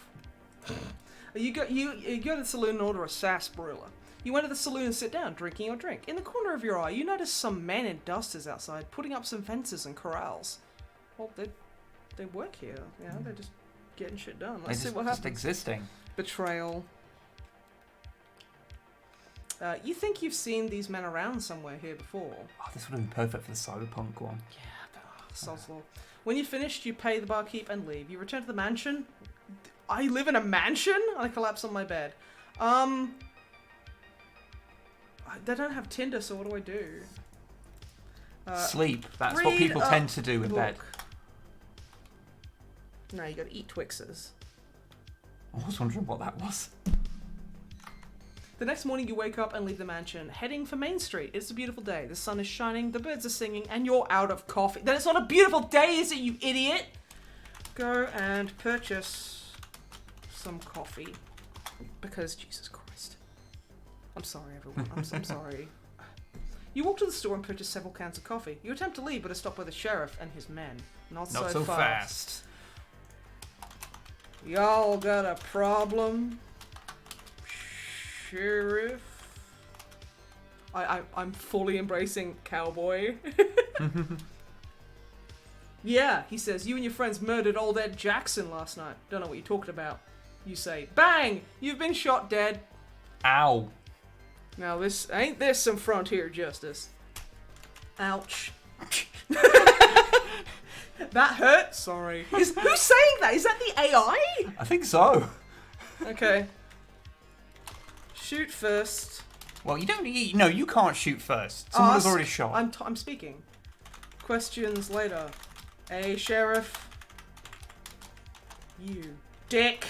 S2: You go to the saloon and order a sarsaparilla. You enter the saloon and sit down, drinking your drink. In the corner of your eye, you notice some men in dusters outside, putting up some fences and corrals. Well, they work here. They're just getting shit done. Let's see what happens.
S1: Just existing.
S2: Betrayal. You think you've seen these men around somewhere here before?
S1: Oh, this would have been perfect for the cyberpunk one.
S2: Yeah, but Soslaw. When you're finished, you pay the barkeep and leave. You return to the mansion. I live in a mansion? I collapse on my bed. They don't have Tinder, so what do I do?
S1: Sleep. That's what people tend to do in bed.
S2: No, you gotta eat Twixes.
S1: I was wondering what that was.
S2: The next morning you wake up and leave the mansion, heading for Main Street. It's a beautiful day. The sun is shining, the birds are singing, and you're out of coffee. Then it's not a beautiful day, is it, you idiot? Go and purchase some coffee. Because, Jesus Christ. I'm sorry, everyone. I'm sorry. You walk to the store and purchase several cans of coffee. You attempt to leave, but are stopped by the sheriff and his men. Not so fast. Y'all got a problem? Sheriff? I'm fully embracing cowboy. Yeah, he says, you and your friends murdered old Ed Jackson last night. Don't know what you're talking about. You say, bang! You've been shot dead.
S1: Ow. Now,
S2: ain't this some frontier justice? Ouch. That hurt? Sorry. Who's saying that? Is that the AI?
S1: I think so.
S2: Okay. Shoot first.
S1: Well, you don't. No, you can't shoot first. Someone has already shot.
S2: I'm speaking. Questions later. Hey, Sheriff. You dick.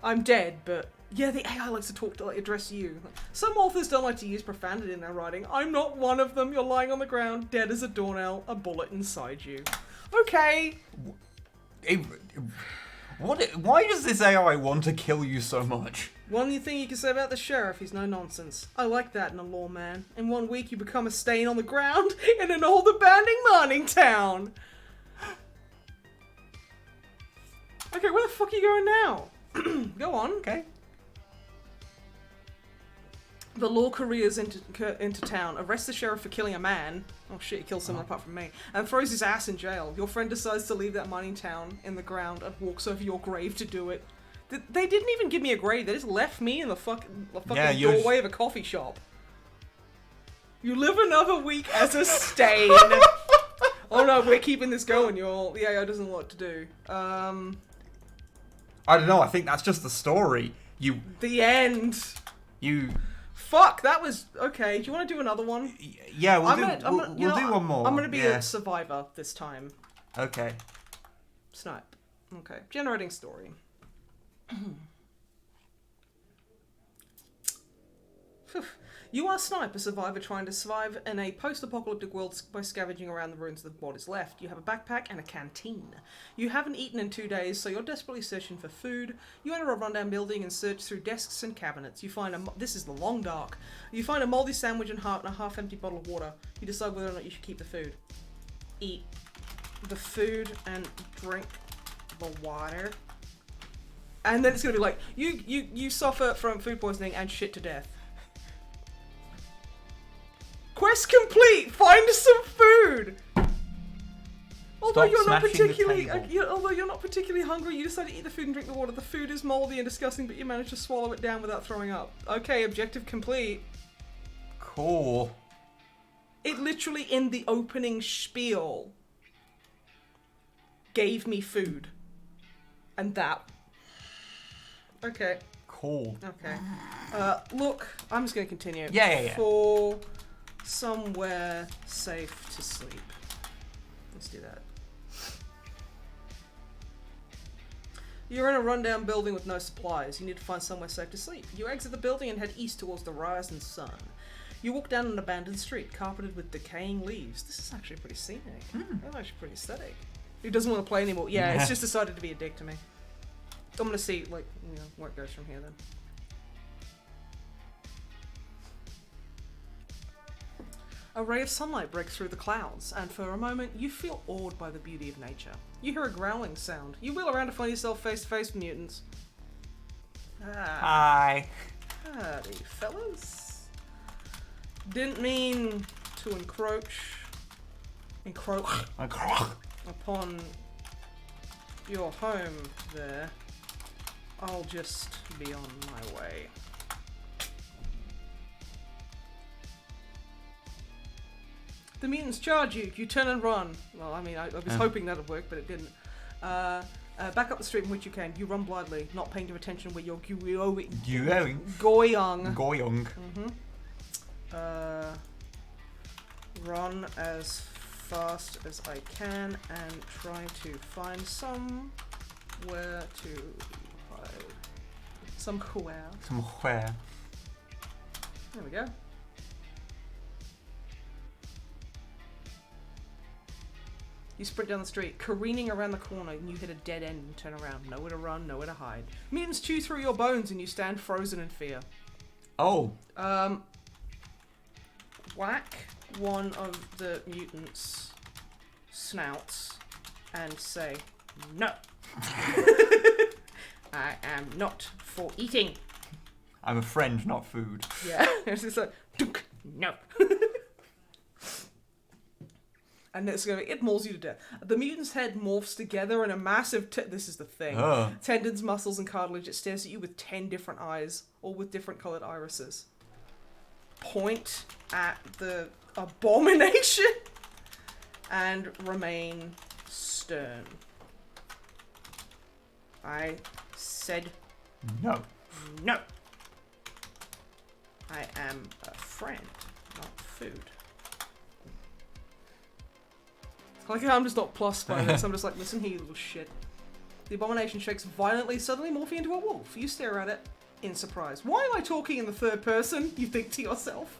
S2: I'm dead, but yeah, the AI likes to address you. Some authors don't like to use profanity in their writing. I'm not one of them. You're lying on the ground, dead as a doornail, a bullet inside you. Okay.
S1: Why does this AI want to kill you so much?
S2: One thing you can say about the sheriff, he's no nonsense. I like that in a lawman. In 1 week, you become a stain on the ground in an old abandoned mining town. Okay, where the fuck are you going now? Go on.
S1: Okay.
S2: The law careers into town, arrests the sheriff for killing a man. Oh shit, he kills someone apart from me. And throws his ass in jail. Your friend decides to leave that mining town in the ground and walks over your grave to do it. They didn't even give me a grave, they just left me in the fucking doorway of a coffee shop. You live another week as a stain. Oh no, we're keeping this going, y'all. The AI doesn't know what to do.
S1: I don't know, I think that's just the story.
S2: The end. Fuck, that was... Okay, do you want to do another one?
S1: Yeah, we'll do one more.
S2: I'm going to be a survivor this time.
S1: Okay.
S2: Snipe. Okay. Generating story. You are Snipe, a survivor trying to survive in a post-apocalyptic world by scavenging around the ruins of what is left. You have a backpack and a canteen. You haven't eaten in 2 days, so you're desperately searching for food. You enter a rundown building and search through desks and cabinets. You find this is the long dark. You find a moldy sandwich and a half-empty bottle of water. You decide whether or not you should keep the food. Eat the food and drink the water. And then it's gonna be like, you suffer from food poisoning and shit to death. Quest complete! Find some food! Although you're not particularly hungry, you decide to eat the food and drink the water. The food is moldy and disgusting, but you manage to swallow it down without throwing up. Okay, objective complete.
S1: Cool.
S2: It literally, in the opening spiel, gave me food. And that. Okay.
S1: Cool.
S2: Okay. Look, I'm just gonna continue.
S1: Yeah.
S2: For somewhere safe to sleep. Let's do that. You're in a rundown building with no supplies. You need to find somewhere safe to sleep. You exit the building and head east towards the rising sun. You walk down an abandoned street, carpeted with decaying leaves. This is actually pretty scenic. That's actually pretty aesthetic. He doesn't want to play anymore. Yeah, it's just decided to be a dick to me. I'm gonna see, where it goes from here then. A ray of sunlight breaks through the clouds, and for a moment, you feel awed by the beauty of nature. You hear a growling sound. You wheel around to find yourself face to face with mutants.
S1: Hi.
S2: Howdy, fellas. Didn't mean to encroach upon your home there. I'll just be on my way. The mutants charge you. You turn and run. Well, I mean, I was hoping that would work, but it didn't. Back up the street in which you can. You run blindly, not paying attention where you're going.
S1: Goyong.
S2: Run as fast as I can and try to find somewhere to hide. Somewhere. There we go. You sprint down the street, careening around the corner, and you hit a dead end and turn around. Nowhere to run, nowhere to hide. Mutants chew through your bones and you stand frozen in fear.
S1: Oh.
S2: Whack one of the mutants' snouts and say, no. I am not for eating.
S1: I'm a friend, not food.
S2: Yeah. It's just like, dunk, no. And it mauls you to death. The mutant's head morphs together in a massive... this is the thing. Tendons, muscles, and cartilage. It stares at you with 10 different eyes, all with different coloured irises. Point at the abomination and remain stern. I said...
S1: No.
S2: No. I am a friend, not food. Like, I'm just not plussed by this. I'm just like, listen here, you little shit. The abomination shakes violently, suddenly morphing into a wolf. You stare at it in surprise. Why am I talking in the third person? You think to yourself.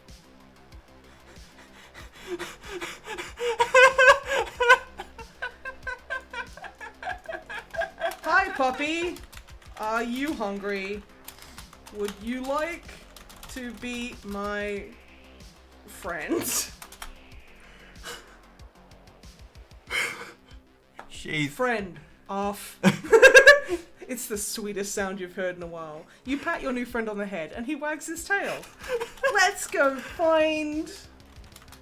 S2: Hi, puppy. Are you hungry? Would you like to be my friend?
S1: Jeez.
S2: Friend off. It's the sweetest sound you've heard in a while. You pat your new friend on the head and he wags his tail. Let's go find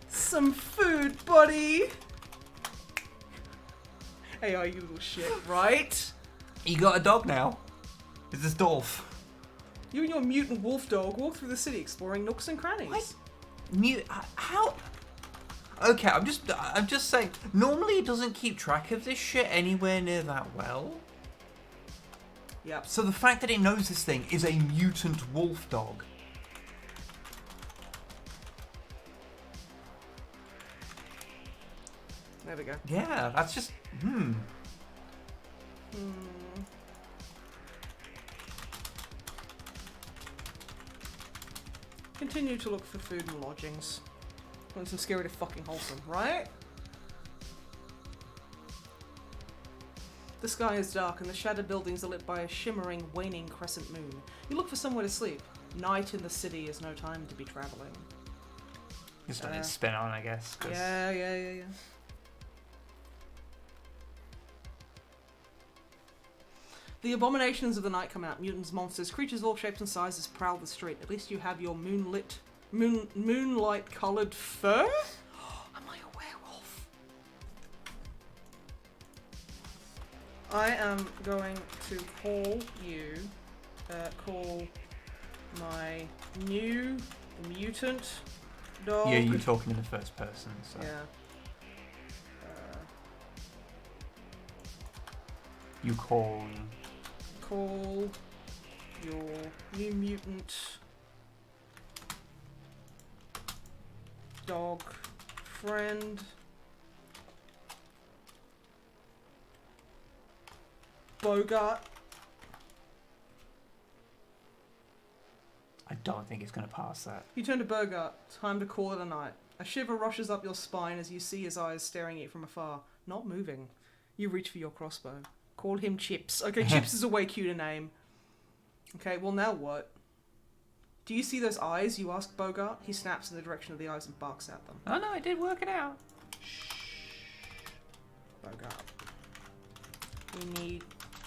S2: some food, buddy. Hey, are you little shit, right?
S1: You got a dog now. Is this Dolph?
S2: You and your mutant wolf dog walk through the city exploring nooks and crannies.
S1: What? How? Okay, I'm just saying, normally it doesn't keep track of this shit anywhere near that well.
S2: Yep.
S1: So the fact that it knows this thing is a mutant wolf dog.
S2: There we go.
S1: Yeah, that's just,
S2: Continue to look for food and lodgings. It's some scary to fucking wholesome, right? The sky is dark and the shattered buildings are lit by a shimmering, waning crescent moon. You look for somewhere to sleep. Night in the city is no time to be travelling.
S1: Just let it spin on, I guess.
S2: Yeah. The abominations of the night come out. Mutants, monsters, creatures of all shapes and sizes prowl the street. At least you have your moonlight-coloured fur? Am I a werewolf? I am going to call my new mutant dog.
S1: Yeah, you're talking in the first person, so.
S2: Yeah.
S1: You call
S2: your new mutant dog friend Bogart.
S1: I don't think it's going to pass that.
S2: You turn to Bogart. Time to call it a night. A shiver rushes up your spine as you see his eyes staring at you from afar, not moving. You reach for your crossbow. Call him Chips. Okay, Chips is a way cuter name. Okay, well now what? Do you see those eyes? You ask Bogart. He snaps in the direction of the eyes and barks at them.
S1: Oh no, I did work it out.
S2: Shh. Bogart. We need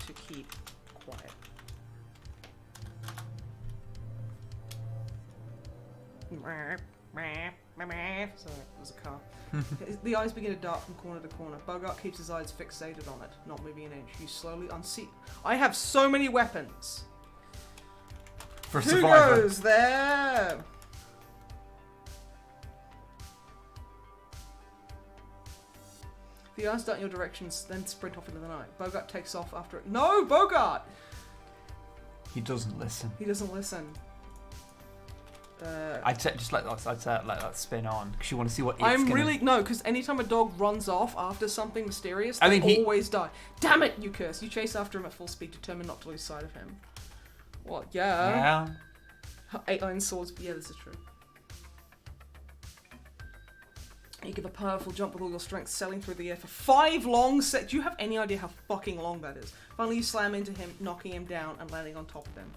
S2: to keep quiet. Sorry, there's a car. The eyes begin to dart from corner to corner. Bogart keeps his eyes fixated on it, not moving an inch. You slowly unseat. I have so many weapons.
S1: For a
S2: Who
S1: survivor.
S2: goes there? The eyes dart in your directions, then sprint off into the night. Bogart takes off after it. No, Bogart!
S1: He doesn't listen.
S2: He doesn't listen.
S1: I'd say just let that spin on because you want to see what it's
S2: I'm
S1: gonna...
S2: really no, because anytime a dog runs off after something mysterious, they always die. Damn it, you curse! You chase after him at full speed, determined not to lose sight of him. What? Yeah. 8-iron swords. Yeah, this is true. You give a powerful jump with all your strength, sailing through the air for 5 long seconds. Do you have any idea how fucking long that is? Finally, you slam into him, knocking him down and landing on top of him.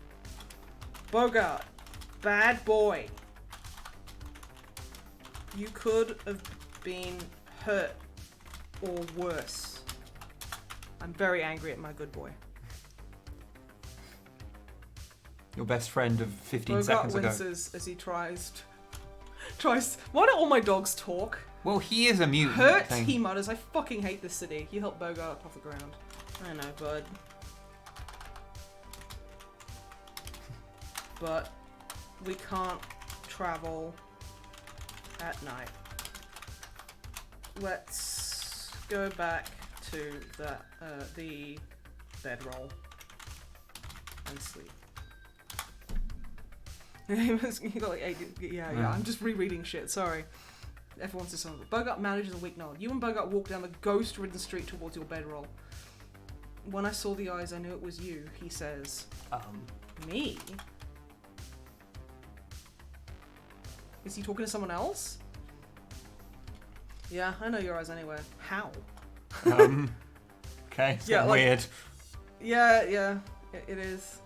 S2: Bogart. Bad boy. You could have been hurt or worse. I'm very angry at my good boy.
S1: Your best friend of 15
S2: Bogart
S1: seconds ago.
S2: winces as he tries. Why don't all my dogs talk?
S1: Well, he is a mutant.
S2: Hurt, he mutters. I fucking hate this city. You help Bogart up off the ground. I know, bud. But we can't travel at night. Let's go back to the bedroll and sleep. I'm just rereading shit, sorry. Everyone's dishonest. Bogart manages a weak nod. You and Bogart walk down the ghost-ridden street towards your bedroll. When I saw the eyes, I knew it was you, he says. Me? Is he talking to someone else? Yeah, I know your eyes anyway. How?
S1: Okay, it's weird.
S2: Yeah, it is.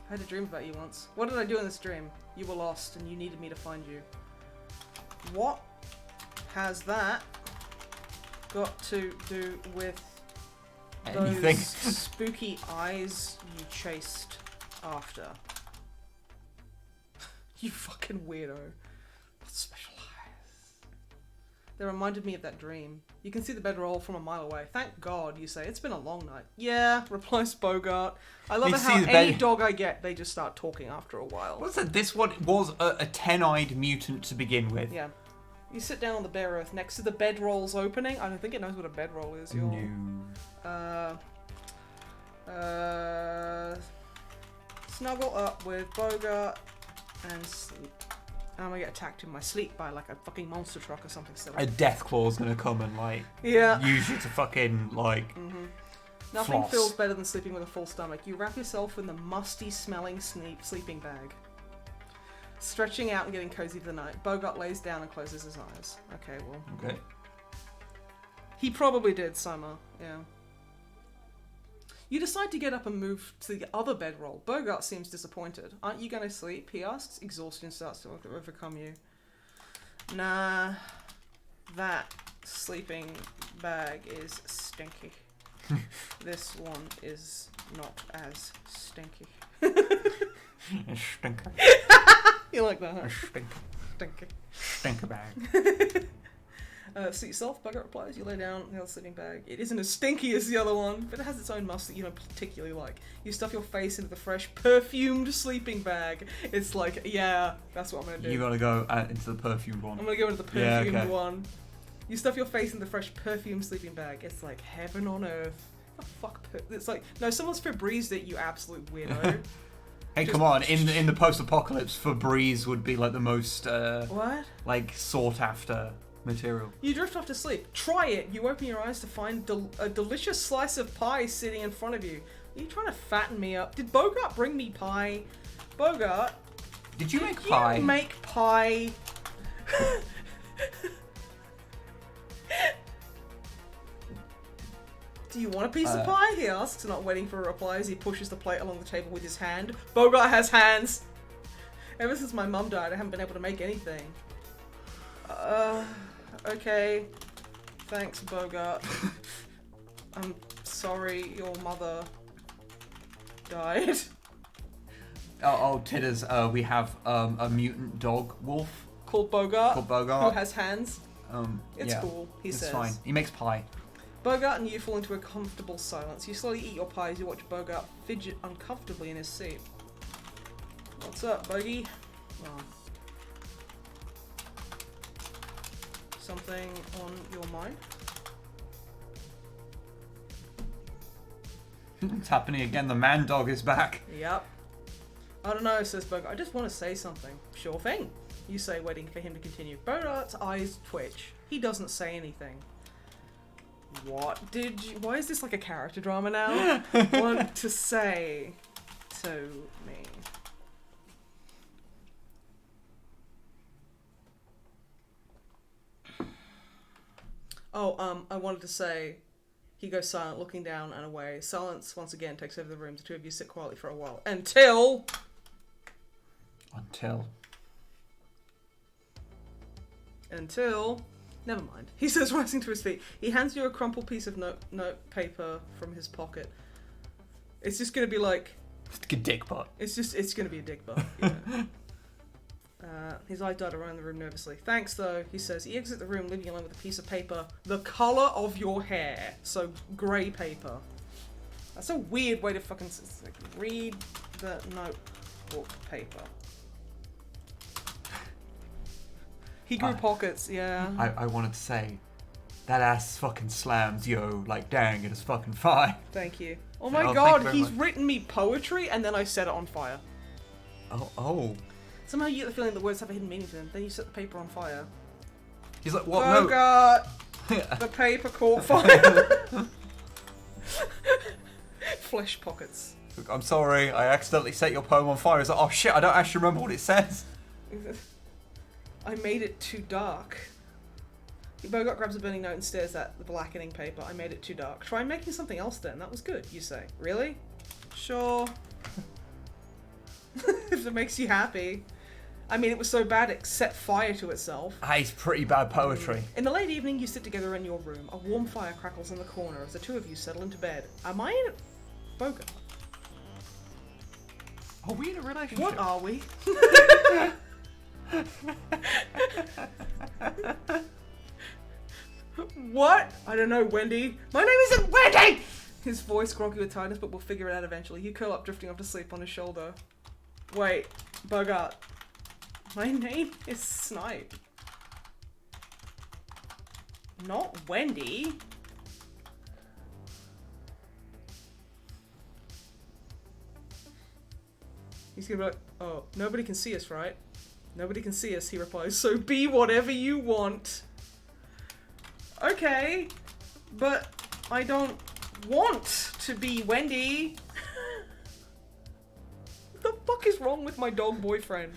S2: I had a dream about you once. What did I do in this dream? You were lost and you needed me to find you. What has that got to do with
S1: anything?
S2: Those spooky eyes you chased after? You fucking weirdo. What special eyes? They reminded me of that dream. You can see the bedroll from a mile away. Thank God, you say. It's been a long night. Yeah, replies Bogart. I love it how any dog I get, they just start talking after a while.
S1: What's that? This one was a 10-eyed mutant to begin with.
S2: Yeah. You sit down on the bare earth next to the bedroll's opening. I don't think it knows what a bedroll is. Snuggle up with Bogart and sleep. I'm gonna get attacked in my sleep by like a fucking monster truck or something silly.
S1: A death claw's gonna come and use you to fucking
S2: Nothing
S1: floss.
S2: feels better than sleeping with a full stomach. You wrap yourself in the musty smelling sleeping bag. Stretching out and getting cozy for the night. Bogart lays down and closes his eyes. Okay, well.
S1: Okay.
S2: He probably did, Summer. Yeah. You decide to get up and move to the other bedroll. Bogart seems disappointed. Aren't you going to sleep? He asks. Exhaustion starts to overcome you. Nah. That sleeping bag is stinky. This one is not as stinky.
S1: A stinker.
S2: You like that, huh?
S1: A stinker.
S2: Stinky.
S1: Stinker bag.
S2: Suit yourself, Bogart replies. You lay down in the other sleeping bag. It isn't as stinky as the other one, but it has its own must that you don't particularly like. You stuff your face into the fresh, perfumed sleeping bag. It's like, yeah, that's what I'm going to do.
S1: You got to go into the perfumed one.
S2: I'm going to go into the perfumed one. You stuff your face in the fresh, perfumed sleeping bag. It's like heaven on earth. What the fuck? It's like, no, someone's Febrezed it, you absolute weirdo.
S1: Hey, come on! In the post-apocalypse, Febreze would be like the most sought after material.
S2: You drift off to sleep. Try it. You open your eyes to find a delicious slice of pie sitting in front of you. Are you trying to fatten me up? Did Bogart bring me pie? Bogart,
S1: did you make pie?
S2: You make pie. Do you want a piece of pie? He asks, not waiting for a reply as he pushes the plate along the table with his hand. Bogart has hands. Ever since my mum died, I haven't been able to make anything. Okay. Thanks, Bogart. I'm sorry your mother died.
S1: Oh, Titters, we have a mutant dog wolf.
S2: Called Bogart.
S1: Who
S2: has hands. It's cool, he says.
S1: It's fine. He makes pie.
S2: Bogart and you fall into a comfortable silence. You slowly eat your pie as you watch Bogart fidget uncomfortably in his seat. What's up, Bogey? Oh. Something on your mind?
S1: It's happening again. The man dog is back.
S2: Yep. I don't know, says Bogart. I just want to say something. Sure thing. You say, waiting for him to continue. Bogart's eyes twitch. He doesn't say anything. What did you... Why is this like a character drama now? Want to say to me? Oh, I wanted to say... He goes silent, looking down and away. Silence once again takes over the room. The two of you sit quietly for a while. Until... Never mind. He says, rising to his feet. He hands you a crumpled piece of note paper from his pocket. It's just going to be like...
S1: It's like a dick butt.
S2: It's going to be a dick butt. Yeah. His eyes dart around the room nervously. Thanks, though, he says. He exits the room, leaving you alone with a piece of paper the colour of your hair. So, grey paper. That's a weird way to fucking... Like, read the notebook paper. He grew pockets, yeah.
S1: I wanted to say, that ass fucking slams, yo. Like, dang, it is fucking fine.
S2: Thank you. Oh my god, he's written me poetry and then I set it on fire.
S1: Oh.
S2: Somehow you get the feeling the words have a hidden meaning to them. Then you set the paper on fire.
S1: He's like, what?
S2: Bogart! The paper caught fire. Flesh pockets.
S1: I'm sorry, I accidentally set your poem on fire. He's like, oh shit, I don't actually remember what it says.
S2: I made it too dark. Bogart grabs a burning note and stares at the blackening paper. I made it too dark. Try making something else then. That was good, you say. Really? Sure. If it makes you happy. I mean, it was so bad it set fire to itself.
S1: It's pretty bad poetry.
S2: In the late evening, you sit together in your room. A warm fire crackles in the corner as the two of you settle into bed. Am I in a... Bogart?
S1: Are we in a relationship?
S2: What are we? What? I don't know, Wendy. My name isn't Wendy! His voice groggy with tiredness, but we'll figure it out eventually. You curl up, drifting off to sleep on his shoulder. Wait, Bogart. My name is Snipe. Not Wendy. He's gonna be like, oh, nobody can see us, right? Nobody can see us, he replies, so be whatever you want. Okay, but I don't want to be Wendy. What the fuck is wrong with my dog boyfriend?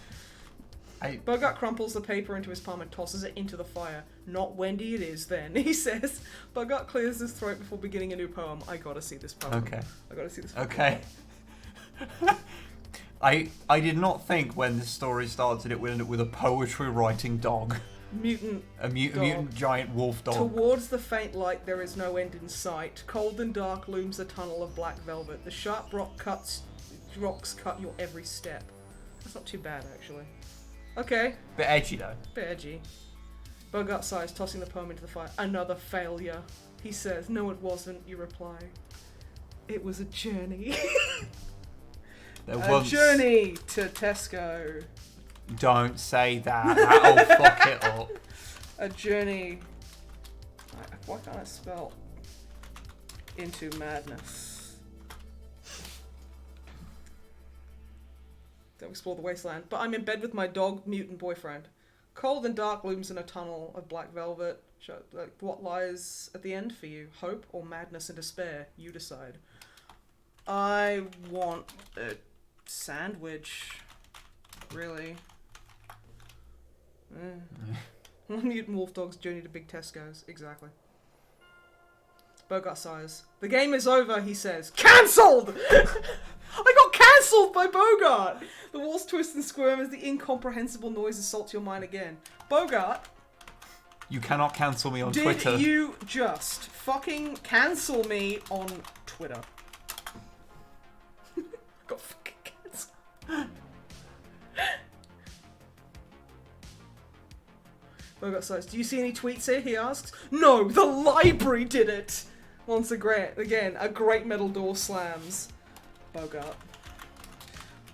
S2: Bogart crumples the paper into his palm and tosses it into the fire. Not Wendy it is then, he says. Bogart clears his throat before beginning a new poem. I gotta see this poem.
S1: Okay.
S2: I gotta see this poem.
S1: Okay. I did not think when this story started it would end up with a poetry writing dog. A mutant giant wolf dog.
S2: Towards the faint light there is no end in sight. Cold and dark looms a tunnel of black velvet. The sharp rocks cut your every step. That's not too bad, actually. Okay.
S1: Bit edgy, though.
S2: Bit edgy. Bogart sighs, tossing the poem into the fire. Another failure, he says. No, it wasn't, you reply. It was a journey. A journey to Tesco.
S1: Don't say that. That'll fuck it up.
S2: A journey. Why can't I spell? Into madness. Don't explore the wasteland. But I'm in bed with my dog mutant boyfriend. Cold and dark looms in a tunnel of black velvet. What lies at the end for you? Hope or madness and despair? You decide. I want a sandwich. Really. One mutant wolf dog's journey to big Tesco's. Exactly. Bogart sighs. The game is over, he says. Cancelled! I got cancelled by Bogart! The walls twist and squirm as the incomprehensible noise assaults your mind again. Bogart.
S1: You cannot cancel me on Twitter.
S2: Did you just fucking cancel me on Twitter? Got fucking cancelled. Bogart says, do you see any tweets here? He asks. No, the library did it! Once again, a great metal door slams. Bogart.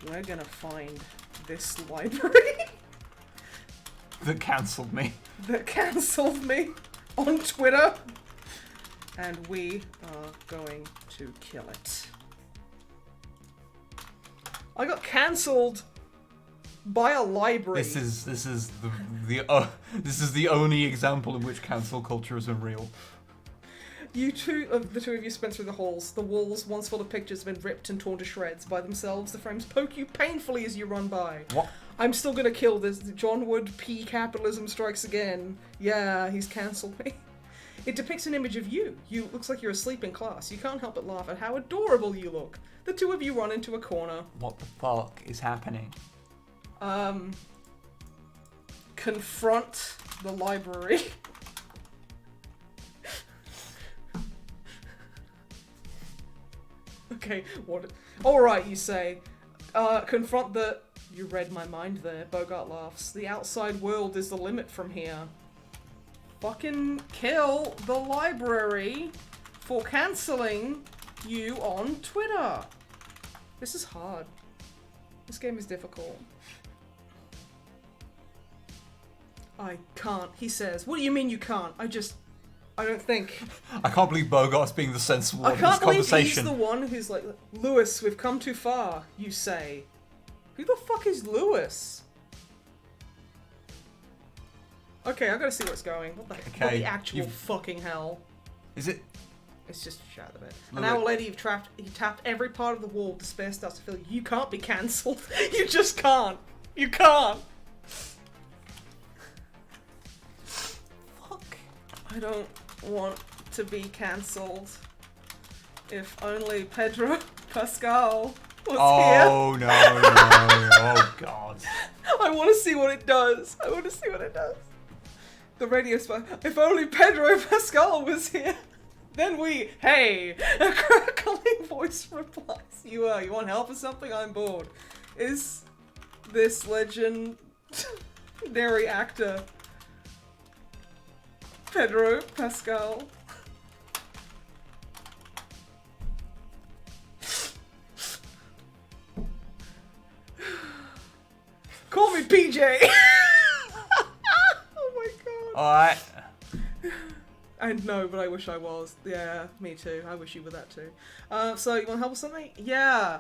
S2: We're gonna find this library.
S1: That cancelled me.
S2: That cancelled me on Twitter. And we are going to kill it. I got cancelled by a library.
S1: This is the only example in which cancel culture is unreal.
S2: The two of you sprint through the halls. The walls, once full of pictures, have been ripped and torn to shreds by themselves. The frames poke you painfully as you run by.
S1: What?
S2: I'm still gonna kill this. John Wood P. Capitalism strikes again. Yeah, he's cancelled me. It depicts an image of you. You looks like you're asleep in class. You can't help but laugh at how adorable you look. The two of you run into a corner.
S1: What the fuck is happening?
S2: Confront the library. Okay, what? Alright, you say. Confront the... You read my mind there, Bogart laughs. The outside world is the limit from here. Fucking kill the library for cancelling you on Twitter. This is hard. This game is difficult. I can't, he says. What do you mean you can't? I don't think.
S1: I can't believe Bogart's being the sensible one
S2: I
S1: in this
S2: can't believe
S1: conversation.
S2: he's the one who's like, Lewis, we've come too far, you say. Who the fuck is Lewis? Okay, I gotta see what's going. What the actual fucking hell?
S1: Is it?
S2: It's just a shadow bit. An hour later, you tapped every part of the wall. Despair starts to fill you. You can't be cancelled. You just can't. You can't.
S1: Fuck.
S2: I don't want to be cancelled. If only Pedro Pascal was here.
S1: Oh no, oh god.
S2: I want to see what it does. I want to see what it does. The radio spot. If only Pedro Pascal was here. Then we, hey, a crackling voice replies. You want help or something? I'm bored. Is this legendary actor Pedro Pascal? Call me PJ. Oh my god.
S1: Alright.
S2: I know, but I wish I was. Yeah, me too. I wish you were that too. So, you want help with something? Yeah.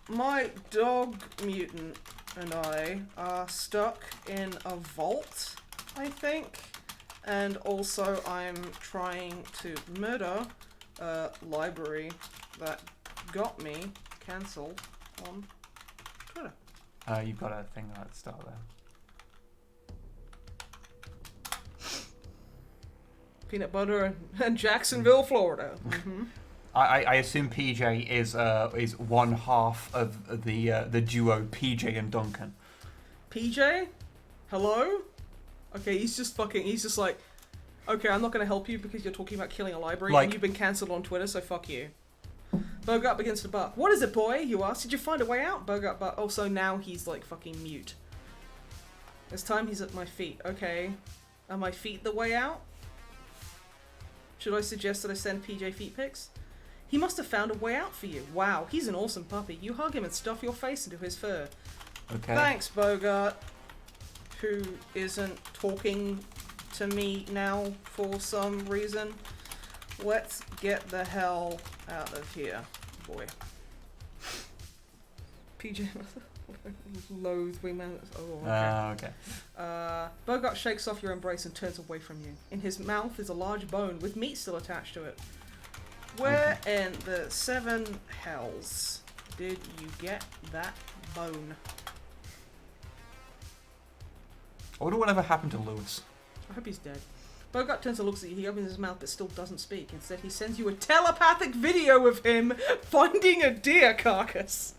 S2: My dog mutant and I are stuck in a vault, I think. And also, I'm trying to murder a library that got me cancelled on Twitter.
S1: You've got a thing at the start there.
S2: Peanut butter and Jacksonville, Florida. Mm-hmm.
S1: I assume PJ is one half of the duo PJ and Duncan.
S2: PJ? Hello? Okay, he's just like, okay, I'm not gonna help you because you're talking about killing a library and you've been cancelled on Twitter, so fuck you. Bogart begins to bark. What is it, boy? You ask. Did you find a way out? Bogart bark. Oh, so now he's like fucking mute. This time he's at my feet. Okay. Are my feet the way out? Should I suggest that I send PJ feet pics? He must have found a way out for you. Wow, he's an awesome puppy. You hug him and stuff your face into his fur.
S1: Okay.
S2: Thanks, Bogart. Who isn't talking to me now for some reason. Let's get the hell out of here, boy. PJ loathe wingman. Oh, okay.
S1: Okay.
S2: Bogart shakes off your embrace and turns away from you. In his mouth is a large bone with meat still attached to it. Where in the seven hells did you get that bone?
S1: I wonder whatever happened to Lewis.
S2: I hope he's dead. Bogart turns and looks at you. He opens his mouth but still doesn't speak. Instead, he sends you a telepathic video of him finding a deer carcass.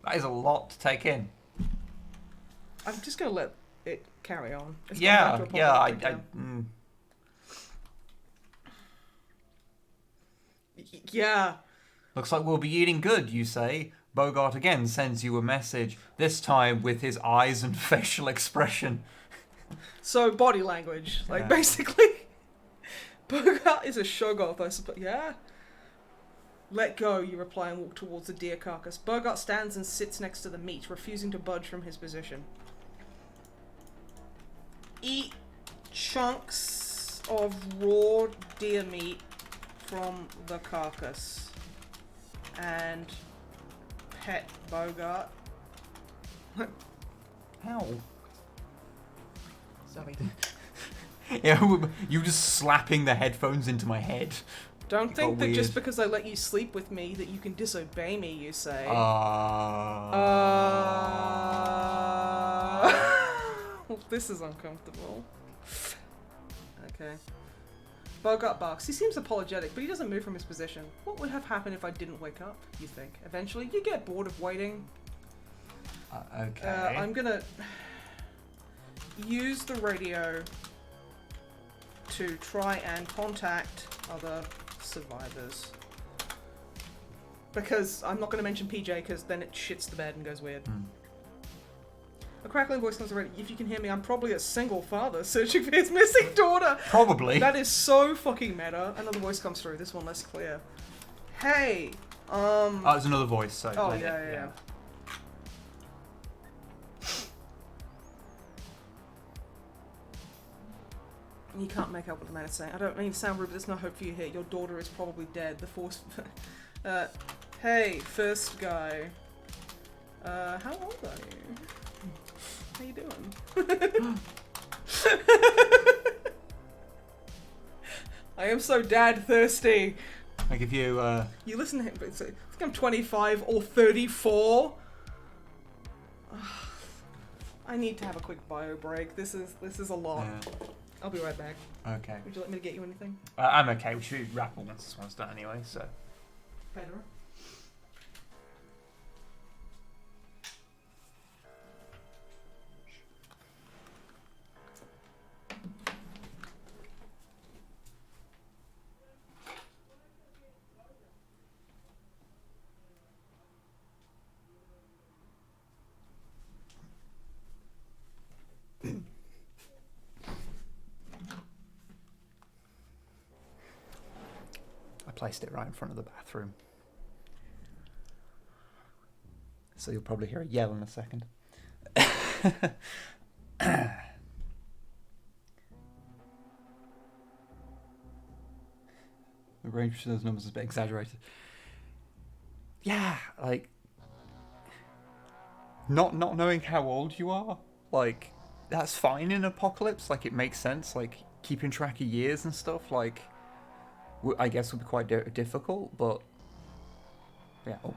S1: That is a lot to take in.
S2: I'm just going to let it carry on. It's Yeah.
S1: Looks like we'll be eating good, you say. Bogart again sends you a message, this time with his eyes and facial expression.
S2: So, body language. Like, basically. Bogart is a shoggoth, I suppose. Yeah? Let go, you reply and walk towards the deer carcass. Bogart stands and sits next to the meat, refusing to budge from his position. Eat chunks of raw deer meat from the carcass and pet Bogart.
S1: How? Sorry. Yeah, you just slapping the headphones into my head.
S2: Don't think that just because I let you sleep with me that you can disobey me, you say. This is uncomfortable. Okay. Bogart barks. He seems apologetic, but he doesn't move from his position. What would have happened if I didn't wake up, you think? Eventually, you get bored of waiting.
S1: Okay.
S2: I'm gonna use the radio to try and contact other survivors. Because I'm not going to mention PJ, because then it shits the bed and goes weird. A crackling voice comes around. If you can hear me, I'm probably a single father searching for his missing daughter.
S1: Probably.
S2: That is so fucking meta. Another voice comes through. This one less clear. Hey,
S1: Oh, there's another voice. So
S2: oh yeah. You can't make out what the man is saying. I don't mean to sound rude, but there's no hope for you here. Your daughter is probably dead. The force. Hey, first guy. How old are you? How you doing? I am so dad thirsty.
S1: I give you.
S2: You listen to him, but I think I'm 25 or 34. I need to have a quick bio break. This is a lot.
S1: Yeah.
S2: I'll be right back.
S1: Okay.
S2: Would you like me to get you anything?
S1: I'm okay. We should wrap once this one's done anyway. So.
S2: Better.
S1: Placed it right in front of the bathroom. So you'll probably hear a yell in a second. The range of those numbers is a bit exaggerated. Yeah, like not knowing how old you are, like that's fine in Apocalypse. Like it makes sense. Like keeping track of years and stuff. Like I guess would be quite difficult, but yeah. Oh.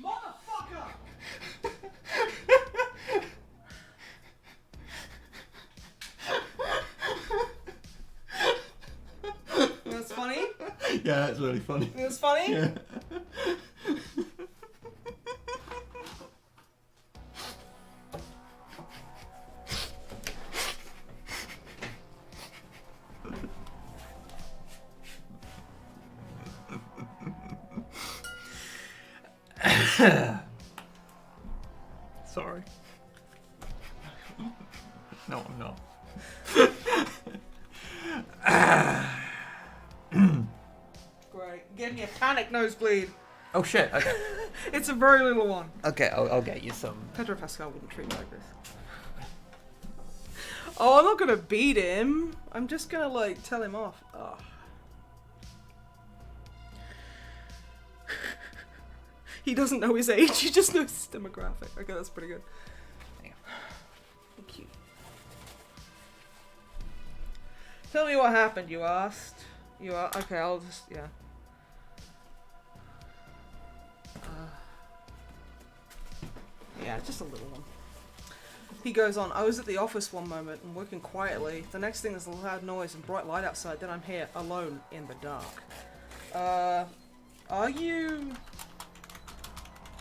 S2: Motherfucker! That's funny?
S1: Yeah, that's really funny.
S2: That's funny?
S1: Yeah. Sorry. No, I'm not.
S2: Great. Give me a panic nosebleed.
S1: Oh shit. Okay.
S2: It's a very little one.
S1: Okay, I'll get you some.
S2: Pedro Pascal wouldn't treat me like this. Oh, I'm not gonna beat him. I'm just gonna like tell him off. Oh. He doesn't know his age, he just knows his demographic. Okay, that's pretty good. Thank you. Tell me what happened, you asked. You are okay, I'll just yeah. Yeah, just a little one. He goes on, I was at the office one moment and working quietly. The next thing is a loud noise and bright light outside. Then I'm here, alone, in the dark. Are you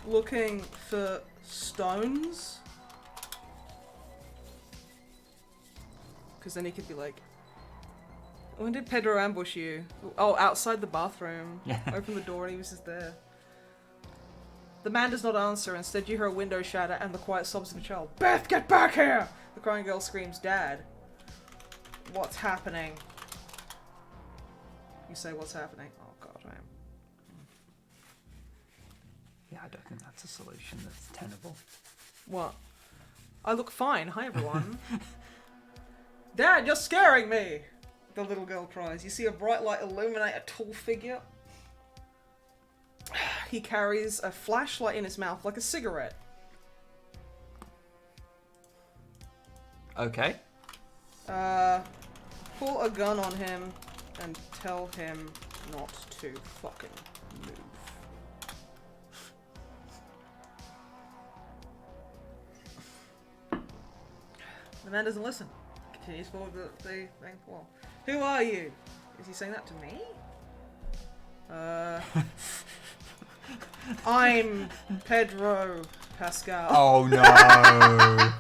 S2: looking for stones? Because then he could be like, when did Pedro ambush you? Oh, outside the bathroom.
S1: Yeah.
S2: Open the door and he was just there. The man does not answer. Instead, you hear a window shatter and the quiet sobs of a child. Beth, get back here! The crying girl screams, Dad. What's happening? You say, what's happening? Oh, God, I am.
S1: Yeah, I don't think that's a solution. That's tenable.
S2: What? I look fine. Hi, everyone. Dad, you're scaring me! The little girl cries. You see a bright light illuminate a tall figure. He carries a flashlight in his mouth like a cigarette.
S1: Okay.
S2: Pull a gun on him and tell him not to fucking move. The man doesn't listen. Continues forward the thing. Well, who are you? Is he saying that to me? I'm Pedro Pascal.
S1: Oh no.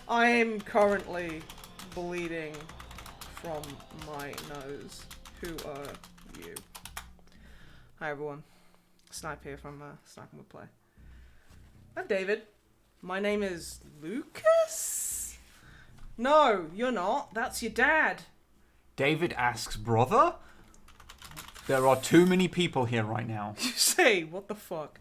S2: I'm currently bleeding from my nose. Who are you? Hi everyone. Snipe here from Snipe and Wib Play. I'm David. My name is Lucas? No, you're not. That's your dad.
S1: David asks, brother? There are too many people here right now.
S2: You say, what the fuck?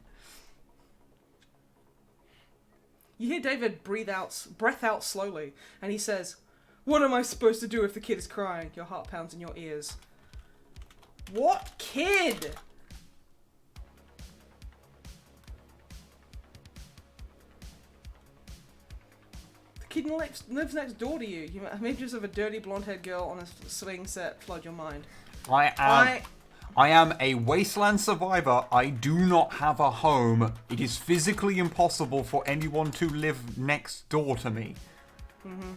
S2: You hear David breath out slowly, and he says, what am I supposed to do if the kid is crying? Your heart pounds in your ears. What kid? The kid lives next door to you. Images of a dirty blonde-haired girl on a swing set flood your mind.
S1: I am a wasteland survivor. I do not have a home. It is physically impossible for anyone to live next door to me.
S2: Mm-hmm.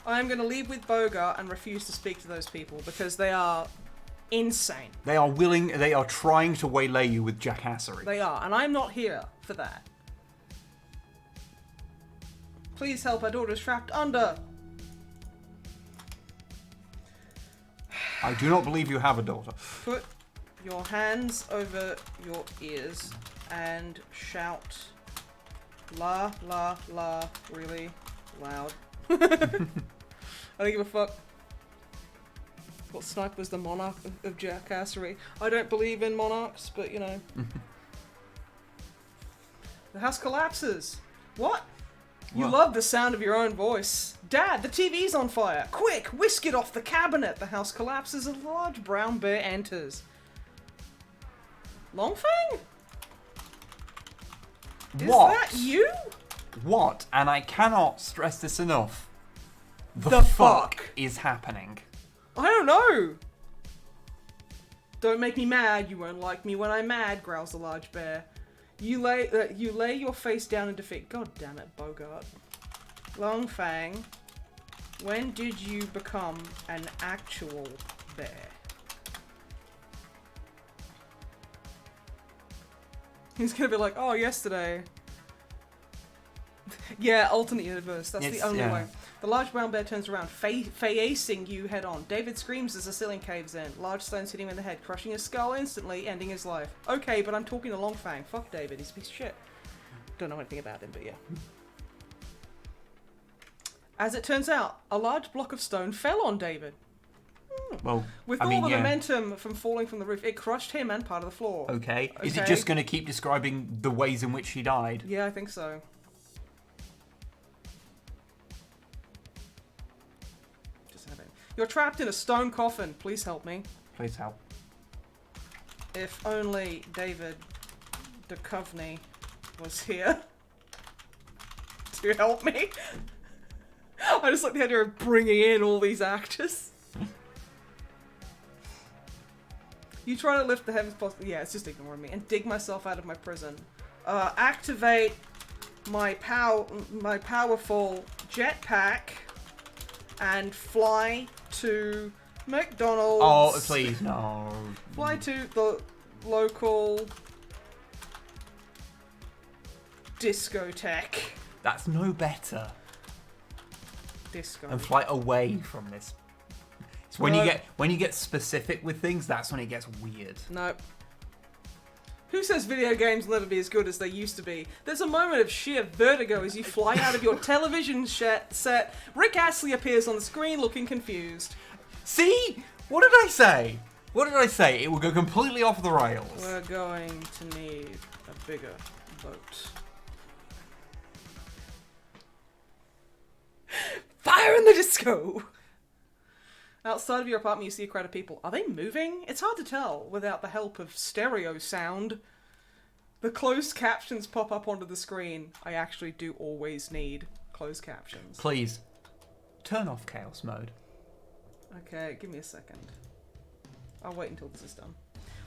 S2: I am going to leave with Bogart and refuse to speak to those people because they are insane.
S1: They are trying to waylay you with jackassery.
S2: They are, and I'm not here for that. Please help, our daughter is trapped under.
S1: I do not believe you have a daughter.
S2: Put your hands over your ears and shout la la la really loud. I don't give a fuck. What Snipe was the monarch of jackassery. I don't believe in monarchs, but you know. The house collapses. What? You love the sound of your own voice. Dad, the TV's on fire. Quick, whisk it off the cabinet. The house collapses as a large brown bear enters. Longfang?
S1: What?
S2: Is that you?
S1: What? And I cannot stress this enough. The fuck is happening?
S2: I don't know. Don't make me mad. You won't like me when I'm mad, growls the large bear. You lay your face down in defeat. God damn it, Bogart. Longfang, when did you become an actual bear? He's gonna be like, oh, yesterday. Yeah, alternate universe. That's the only way. The large brown bear turns around, facing you head on. David screams as the ceiling caves in. Large stones hit him in the head, crushing his skull instantly, ending his life. Okay, but I'm talking to Longfang. Fuck David, he's a piece of shit. Don't know anything about him, but yeah. As it turns out, a large block of stone fell on David.
S1: Well,
S2: with all the momentum from falling from the roof, it crushed him and part of the floor.
S1: Okay. Is it just going to keep describing the ways in which he died?
S2: Yeah, I think so. You're trapped in a stone coffin. Please help me.
S1: Please help.
S2: If only David Duchovny was here to help me. I just like the idea of bringing in all these actors. You try to lift the heavens possible. Yeah, it's just ignoring me. And dig myself out of my prison. Activate my powerful jetpack and fly to McDonald's.
S1: Oh, please, no.
S2: Fly to the local discotheque.
S1: That's no better.
S2: Disco.
S1: And fly away from this. It's when you get specific with things, that's when it gets weird.
S2: Nope. Who says video games will never be as good as they used to be? There's a moment of sheer vertigo as you fly out of your television set. Rick Astley appears on the screen looking confused.
S1: See? What did I say? What did I say? It will go completely off the rails.
S2: We're going to need a bigger boat. Fire in the disco! Outside of your apartment, you see a crowd of people. Are they moving? It's hard to tell without the help of stereo sound. The closed captions pop up onto the screen. I actually do always need closed captions.
S1: Please, turn off chaos mode.
S2: Okay, give me a second. I'll wait until this is done.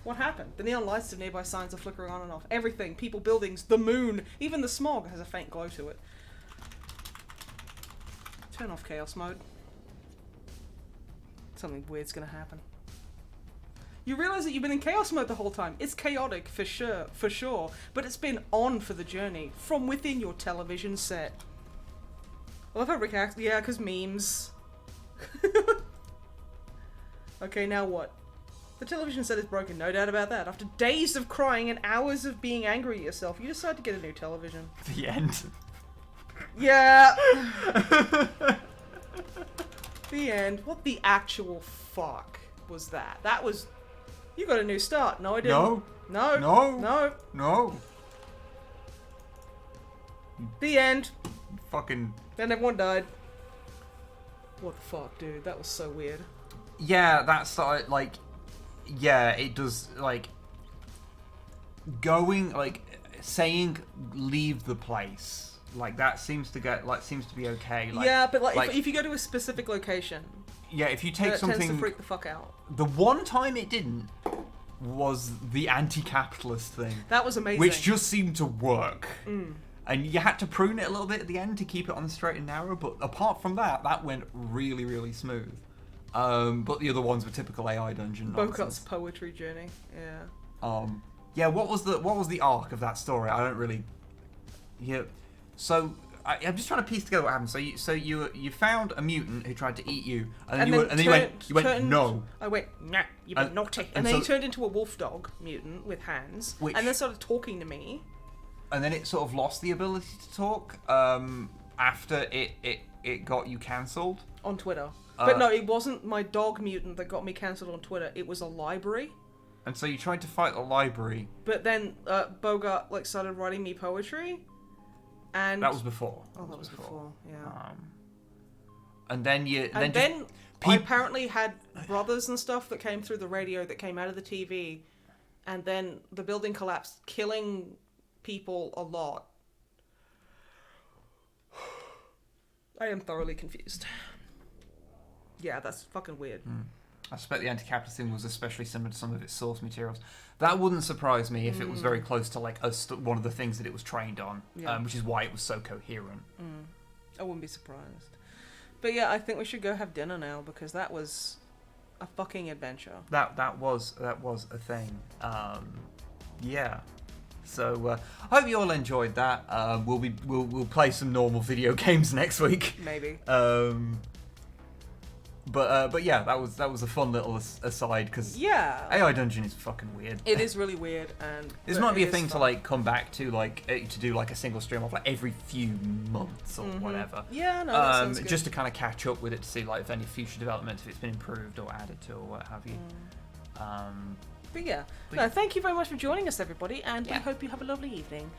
S2: What happened? The neon lights of nearby signs are flickering on and off. Everything, people, buildings, the moon, even the smog has a faint glow to it. Turn off chaos mode. Something weird's gonna happen. You realize that you've been in chaos mode the whole time. It's chaotic for sure, but it's been on for the journey from within your television set. I love how Rick acts. Yeah, because memes. Okay, now what? The television set is broken, no doubt about that. After days of crying and hours of being angry at yourself, you decide to get a new television.
S1: The end.
S2: Yeah. The end. What the actual fuck was that? That was... You got a new start. No, I didn't.
S1: No.
S2: No.
S1: No.
S2: No.
S1: No.
S2: The end.
S1: Fucking...
S2: Then everyone died. What the fuck, dude? That was so weird.
S1: Yeah, that's like... Yeah, it does, like... Going, like, saying leave the place. Like, that seems to get, like, seems to be okay. Like,
S2: yeah, but, like if you go to a specific location...
S1: Yeah, if you take something...
S2: It tends to freak the fuck out.
S1: The one time it didn't was the anti-capitalist thing.
S2: That was amazing.
S1: Which just seemed to work. Mm. And you had to prune it a little bit at the end to keep it on the straight and narrow, but apart from that, that went really, really smooth. But the other ones were typical AI dungeon nonsense.
S2: Bokot's poetry journey, yeah.
S1: Yeah, what was the arc of that story? I don't really... Yeah, so... I'm just trying to piece together what happened. So you found a mutant who tried to eat you, and then you went no.
S2: I went nah, you've been naughty, and then he turned into a wolf dog mutant with hands, and then started talking to me.
S1: And then it sort of lost the ability to talk after it got you cancelled
S2: on Twitter. But no, it wasn't my dog mutant that got me cancelled on Twitter. It was a library. And
S1: so you tried to fight the library.
S2: But then Bogart started writing me poetry. And
S1: that was before.
S2: Oh, that was before. Yeah.
S1: And then
S2: I apparently had brothers and stuff that came through the radio that came out of the TV, and then the building collapsed, killing people a lot. I am thoroughly confused. Yeah, that's fucking weird.
S1: I suspect the anti-capitalist thing was especially similar to some of its source materials. That wouldn't surprise me if it was very close to like one of the things that it was trained on, which is why it was so coherent.
S2: I wouldn't be surprised. But yeah, I think we should go have dinner now because that was a fucking adventure.
S1: That was a thing. Yeah. So I hope you all enjoyed that. We'll play some normal video games next week.
S2: Maybe.
S1: But yeah, that was a fun little aside because AI Dungeon is fucking weird.
S2: It is really weird, and
S1: this might be a thing to like come back to, like to do like a single stream of like every few months or whatever.
S2: Yeah, no, that sounds good.
S1: Just to kind of catch up with it to see like if any future developments, if it's been improved or added to or what have you.
S2: But yeah, thank you very much for joining us, everybody, and we hope you have a lovely evening.